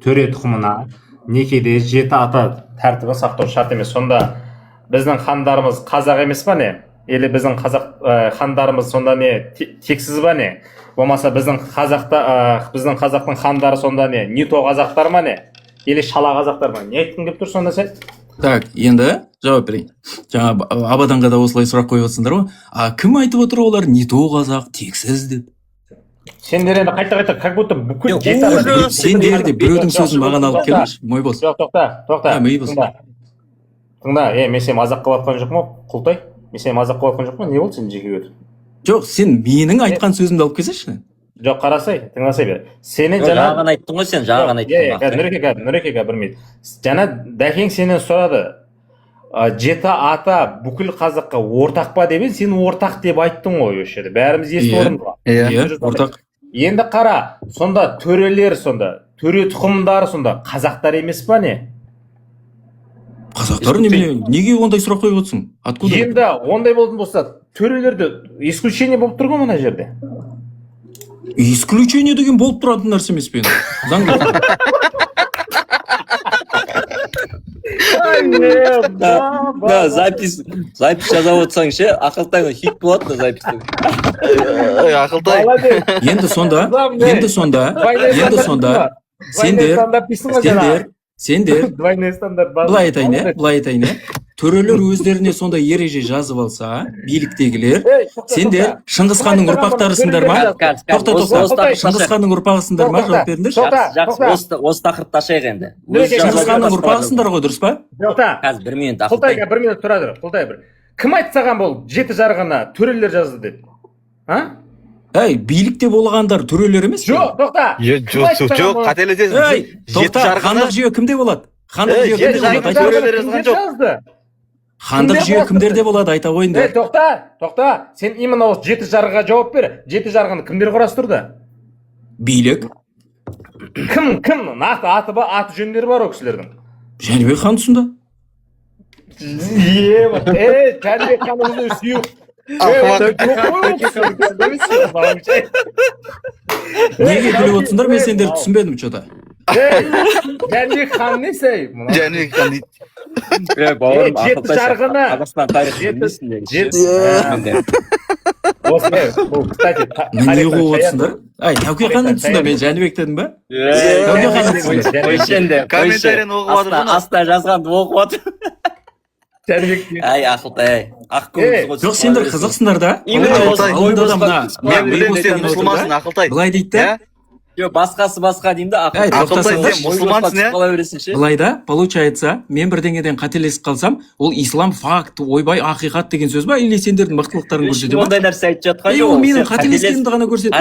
Төре тұқымына некеде 7 ата тәртібін сақтау шарт емес. Сонда біздің хандарымыз қазақ емес па не? Или біздің хандарымыз сонда не тексіз ба не? Болмаса біздің қазақтың хандары сонда не? Нито қазақтар ма не? Или шала қазақтар ма? Не айтқың келіп тұр сонда сен? Так, енді жауап берейін. Жаңа Абаданға да осылай сұрақ қойып жатсыңдар ғой. А кім айтып отыр олар не то қазақ, тексіз деп? Сендер енді қайта как будто бүкіл Сендер де біреудің сөзін маған алып келмеші, Мойбос. Жоқ, тоқта. Тыңда, мен сені мазақ қылып жатқан жоқпын ғой, Құлтай. Мен сені мазақ қылып жатқан жоқпын, не болды сен жеке өтіп? Жоқ, сен менің айтқан сөзімді алып келсеші. Жоқ, қарасай, тыңдасай бер. Сенен жаңаған айттың ғой сен, жаңаған айттың. Нұреке бірмейді. Жаңа Дәкең сенен сұрады. Жеті ата бүкіл қазаққа ортақ па деп, сен ортақ деп айттың ғой осы жерде. Бәріміз естіп отырмыз ғой. Иә, ортақ. Енді қара, сонда төрелер, төре тұқымдары сонда қазақтар емес па не? Қазақтар неге ондай сұрақ қойып отырсың? Откуда? Енді ондай болатын болса, төрелерде исключение болып тұр ғой мына жерде. Исключение деген болып тұратын нәрсе емес пе? Заңда. Запись жаза отырсаң ше, Ақылтай хит болады да записьте. Ақылтай. Енді сонда сендер двойной стандарт былай айтайын, төрелер өздеріне сондай ереже жазып алса, биліктегілер, сендер Шыңғысханның ұрпақтарысыңдар ма? Тоқта, Шыңғысханның ұрпағысыңдар ма? Жауап беріңдерші. Жақсы, осы тақырыпты ашайық енді. Шыңғысханның ұрпағысыңдар ғой, дұрыс па? Қазір 1 минут Құлтай, 1 минут тұра тұр. Құлтай бір. Кім айтты саған бұл жеті жарғыны төрелер жазды деп? Билікте болғандар төрелер емес пе? Жоқ, тоқта. Жоқ, қателесесің. Тоқта, хандық жүйе кімде болады? Хандық жүйе кімдерде болады, айта қойыңдар. Тоқта, сен именно осы жеті жарғыға жауап бер. Жеті жарғыны кімдер құрастырды? Билік. Кім? Нақты аты жөндері бар о кісілердің. Жәнібек хан тұсында. Жәнібек ханымызды сүйіп. Неге күліп отырсыңдар, мен сендерді түсінбедім что-то. Жәнібек хан не сәй? Жәнібек хан дейді. Жеті жарғыны. Қазақстан тарихы білмейсің де. Не қойып отырсыңдар? Тәуке ханның тұсында, мен Жәнібек дедім ба? Тәуке ханның тұсында. Комментарияны оқып жатыр. Аста жазғанды оқып жатыр. Ақылтай, жоқ, сендер қызықсыңдар да. Былай дейді да. Басқасы басқа деймін да. Былай да, получается, мен бірдеңеден қателесіп қалсам, ол ислам факт, ойбай, ақиқат деген сөз ба? Или сендердің мықтылықтарын көрсете ма? Ондай нәрсе айтып жатқан жоқ. Ол менің қателескенімді ғана көрсетті.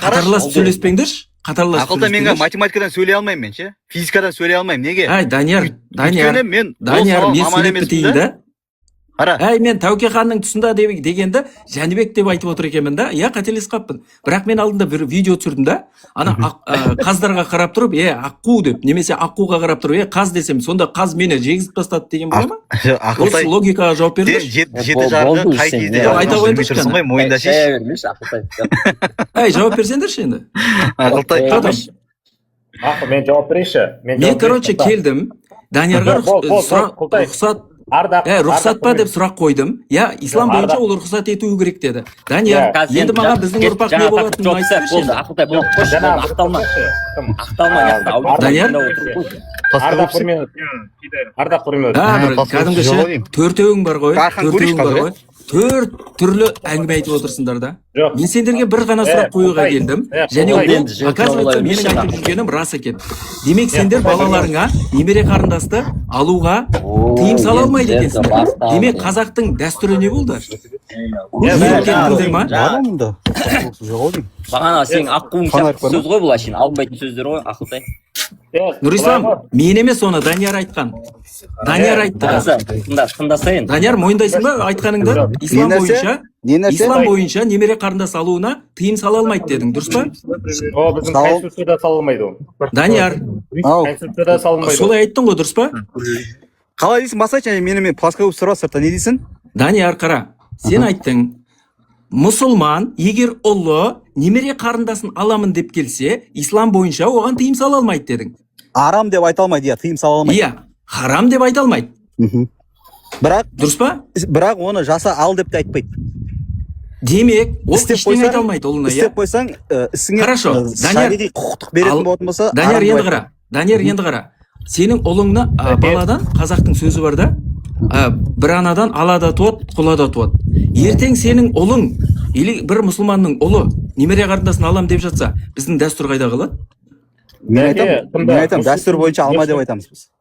Қатарласып сөйлеспеңдерші. Ақылтай, мен математикадан сөйлей алмаймын мен ше. Физикадан сөйлей алмаймын. Неге? Данияр, мен сөйлеп бітейін да. Мен Тәуке ханның тұсында дегенді Жәнібек деп айтып отыр екенмін да. Қателесіп қаппын. Бірақ мен алдында бір видео түсірдім да. Ана қаздарға қарап тұрып, аққу деп, немесе аққуға қарап тұрып, қаз десем, сонда қаз мені жегізіп тастады деген бола ма? Осы логикаға жауап беріңдер. Жеті жарғы қай кезде жүрсің ғой, мойында шеш. Жауап берсеңдерші енді. Ақылтай. Мен жауап берейінші. Мен, короче, келдім. Даниярға рұқсат па деп сұрақ қойдым. Ислам бойынша ол рұқсат етуі керек деді. Данияр, енді маған біздің ұрпақ не болатынын айтып берші. Ардақ бір минут. Кәдімгі төртеуің бар ғой. Төрт түрлі әңгіме айтып отырсыңдар да. Мен сендерге бір ғана сұрақ қоюға келдім. Және ол оказывается менің айтып жүргенім рас екен. Демек сендер балаларыңа немере қарындасты алуға тыйым сала алмайды екенсіңдер. Демек қазақтың дәстүрі не болды? Бағана сен аққуың сияқты сөз ғой бұл әшейін, алынбайтын сөздер ғой, Ақылтай. Нұрислам, мен емес оны Данияр айтқан. Данияр айтты. Тыңдасайын. Данияр, мойындайсың ба айтқаныңды? Ислам бойынша немере қарындас алуына тыйым сала алмайды дедің, дұрыс па? Біздің конституцияда салынбайды ол. Данияр, конституцияда салынбайды. солай айттың ғой, дұрыс па? Қалай дейсің, басайшы, менімен пласкау сұрап сұрта, не дейсің? Данияр, қара, сен айттың, мұсылман егер ұлы немере қарындасын аламын деп келсе, ислам бойынша оған тыйым сала алмайды дедің. Арам деп айта алмайды, тыйым сала алмайды. Харам деп айта алмайды. Бірақ, дұрыс па? Бірақ оны жаса ал деп те айтпайды. демек ол істеп ештеңе айта қойсаң, алмайды ұлына, иә. істеп қойсаң, ісіңе Хорошо, Данияр, шариғи құқықтық беретін болатын болса, Данияр арам енді деп қара. Данияр енді қара. Сенің ұлыңны баладан қазақтың сөзі бар да. Bir анадан алада туады, құлада туады. Ертең сенің ұлың или бір мұсылманның ұлы немере қарындасын алам деп жатса, біздің дәстүр қайда қалады? Мен айтамын, дәстүр бойынша алма деп айтамыз біз.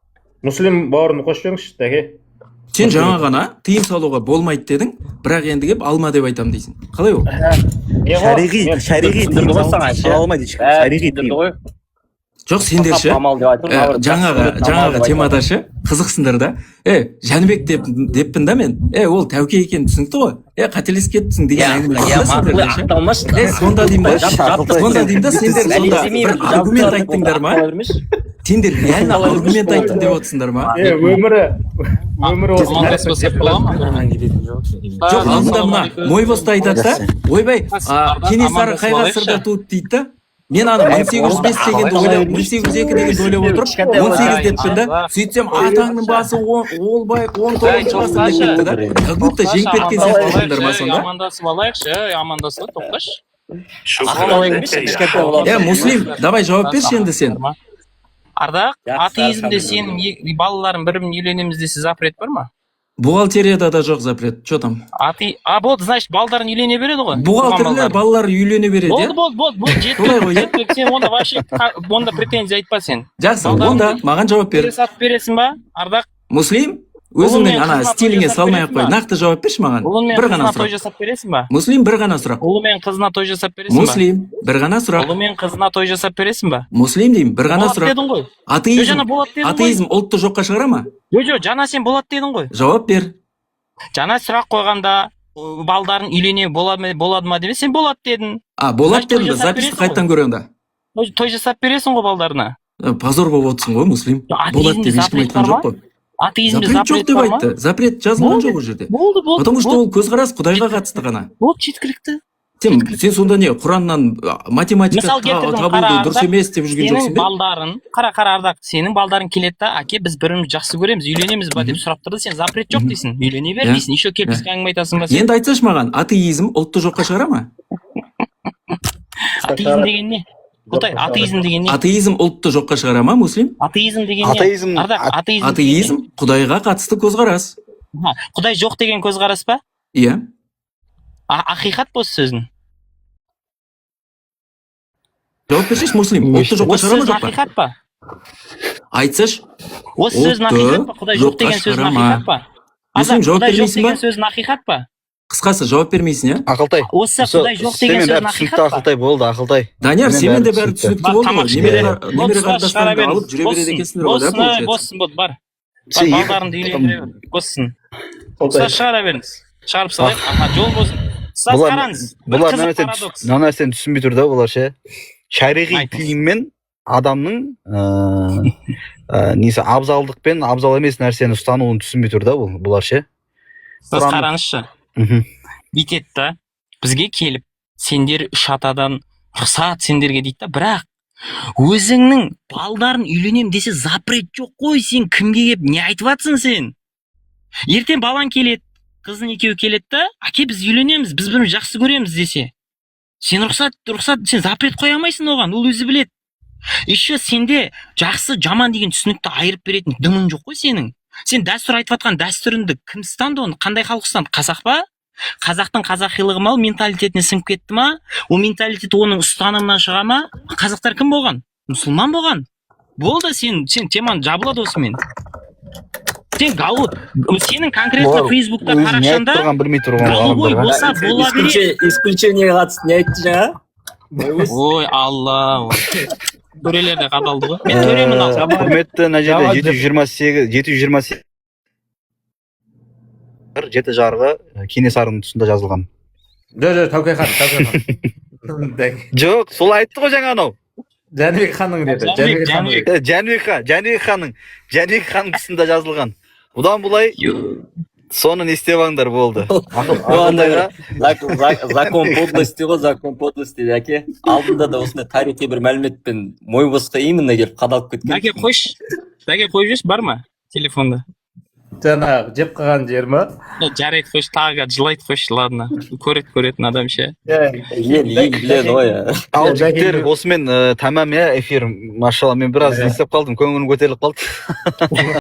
Муслим бауырын қосып жіберіңізші, дәке. Сен жаңа ғана тыйым салуға болмайды дедің, бірақ енді келіп алма деп айтам дейсің. Қалай ол? Шариғи тыйым сала алмайды ешкім. Шариғи тыйым. Жоқ, сендер ше, жаңағы темада ше, қызықсыңдар да. Жәнібек деппін да мен. Ол Тәуке екен түсінікті ғой. Қателесіп кеттісің деген әңгіме жасайсыңдар ше. Сонда деймін да, сендер сонда бір аргумент айттыңдар ма? Сендер реально аргумент айттың деп отырсыңдар ма? Өмірі жоқ, алдында мына Мойвосты айтады да, ойбай, Кенесары қай ғасырда туды дейді да. Мен аны 1805 дегенді ойлап, 1802 дегенді ойлап отырып, 18 деппін да, сөйтсем атаңның басы Олбай 19 ғасыр деп кетті да. Как будто жеңіп кеткен сияқты болдыңдар ма сонда? Амандасып алайықшы, амандасып тоқташ. Муслим, давай жауап берші енді сен. Ардақ, атеизмде сенің балаларың бірін үйленеміз десе запрет бар ма? Бухгалтерияда да жоқ запрет. Что там? Болды, значит, балдарын үйлене береді ғой. Бухгалтерлер балалар үйлене береді, иә? Болды, жетті. Сен онда вообще, онда претензия айтпа сен. Жақсы, онда маған жауап бер. Сатып бересің ба, Ардақ? Муслим, өзіңнің ана стиліңе салмай ақ қой. Нақты жауап берші маған. Ұлымен Бір ғана қызына той сұрақ. жасап бересің ба? Муслим, бір ғана сұрақ. Ұлымен қызына той жасап бересің ба? Муслим, бір ғана сұрақ. Ұлымен қызына той жасап бересің ба? Муслим деймін, бір ғана Болады сұрақ. дедің ғой. Атеизм, атеизм ұлтты жоққа шығара ма? Жоқ, жаңа сен болады дедің ғой. Жауап бер. Жаңа сұрақ қойғанда балдарын үйлене болады ма деп сен болады дедің. Болады дедің, записьті қайттан көрі онда. Той жасап бересің ғой балдарына. Позор болып отырсың ғой, Муслим. Болады деп ешкім айтқан жоқ қой. Атеизмде Запрет жоқ запрет деп бар ма? айтты. Запрет жазылған жоқ ол жерде. Болды. Потому что ол көзқарас Құдайға қатысты ғана. Болды, жеткілікті. Сен сонда не, Құраннан математика табуды дұрыс емес деп жүрген жоқсың бе? Сенің балдарың, қара Ардақ, сенің балдарың келеді да, әке біз біріміз жақсы көреміз, үйленеміз ба деп сұрап тұрды, сен запрет жоқ дейсің, үйлене бер дейсің, еще келіп бізге әңгіме айтасың ба сен? Енді айтсашы маған, атеизм ұлтты жоққа шығара ма? Атеизм деген не? Құдай, атеизм деген не? Атеизм ұлтты жоққа шығара ма, Муслим? Атеизм деген не? Атеизм Құдайға қатысты көзқарас. Құдай жоқ деген көзқарас па? Иә. Ақиқат бос сөзін. Жауап берсеш, Муслим, ұлтты жоққа шығара ма, жоқ па? Ақиқат па? Айтсаш, осы сөзін ақиқат па? Құдай жоқ деген сөзін ақиқат па? Муслим, жауап Құдай жоқ бермейсің ба? деген сөзін ақиқат па? Қысқасы, жауап бермейсің, иә? Ақылтай. Осы Құдай жоқ деген сөзін ақиқат па? Ақылтай болды, Ақылтай. Данияр, сенмен де бәрі түсінікті болды ғой. Немере қарындастарыңды алып жүре береді екенсіңдер ғой, да, получается? Боссын, бар. Балдарыңды үйлендіре бер. Боссын. Шығара беріңіз. Шығарып салайық. Жол болсын. Сіз қараңыз. Бұлар мына нәрсені түсінбей тұр да, бұлар ше. Шариғи тыйыммен адамның несі абзалдық пен абзал емес нәрсені ұстануын түсінбей тұр да бұлар ше. Сіз қараңызшы. Бүйтеді да, бізге келіп, сендер үш атадан рұқсат сендерге дейді да, бірақ өзіңнің балдарын үйленем десе запрет жоқ қой, сен кімге келіп не айтып жатсың сен? Ертең балаң келеді, қыздың екеуі келеді да, әке біз үйленеміз, біз бірін жақсы көреміз десе. Сен рұқсат, сен запрет қоя алмайсың оған, ол өзі білет. Еще сенде жақсы, жаман деген түсінікті айырып беретін дымың жоқ қой сенің. Сен дәстүр айтып жатқан дәстүрінді кім ұстанды оны? Қандай халық ұстанды? Қазақ па? Қазақтың қазақилығы ма, менталитетіне сіңіп кетті ма? Ол менталитет оның ұстанымынан шыға ма? Қазақтар кім болған? Мұсылман болған. Болды, сен теманы жабылады осымен. Сен сенің конкретно Фейсбукта қарақшанда голубой болса бола береді. Исключениеге қатысты не айтты жаңа? Ой, Алла. Төрелер де қадалды ғой. Мен төремін ал. Құрметті мына жерде 728 жеті жарғы Кенесарының тұсында жазылған. Жоқ, Тәуке хан. Жоқ, сол айтты ғой жаңа анау. Жәнібек ханның деді. Жәнібек ханның тұсында жазылған. Бұдан бұлай соны не істеп алыңдар болды. Закон подлости ғой, закон подлости, әке. Алдында да осындай тарихи бір мәліметпен Мойвосқа именно келіп қадалып кеткен. Дәке қойшы, бар ма телефонда? жаңағы жеп қалған жер ма? Жарайды қойшы, тағы жылайды қойшы, ладно. Көретін адам ше. Ел біледі ғой. Ал жігіттер, осымен тәмам эфир, машалла, мен біраз естіп қалдым, көңілім көтеріліп қалды.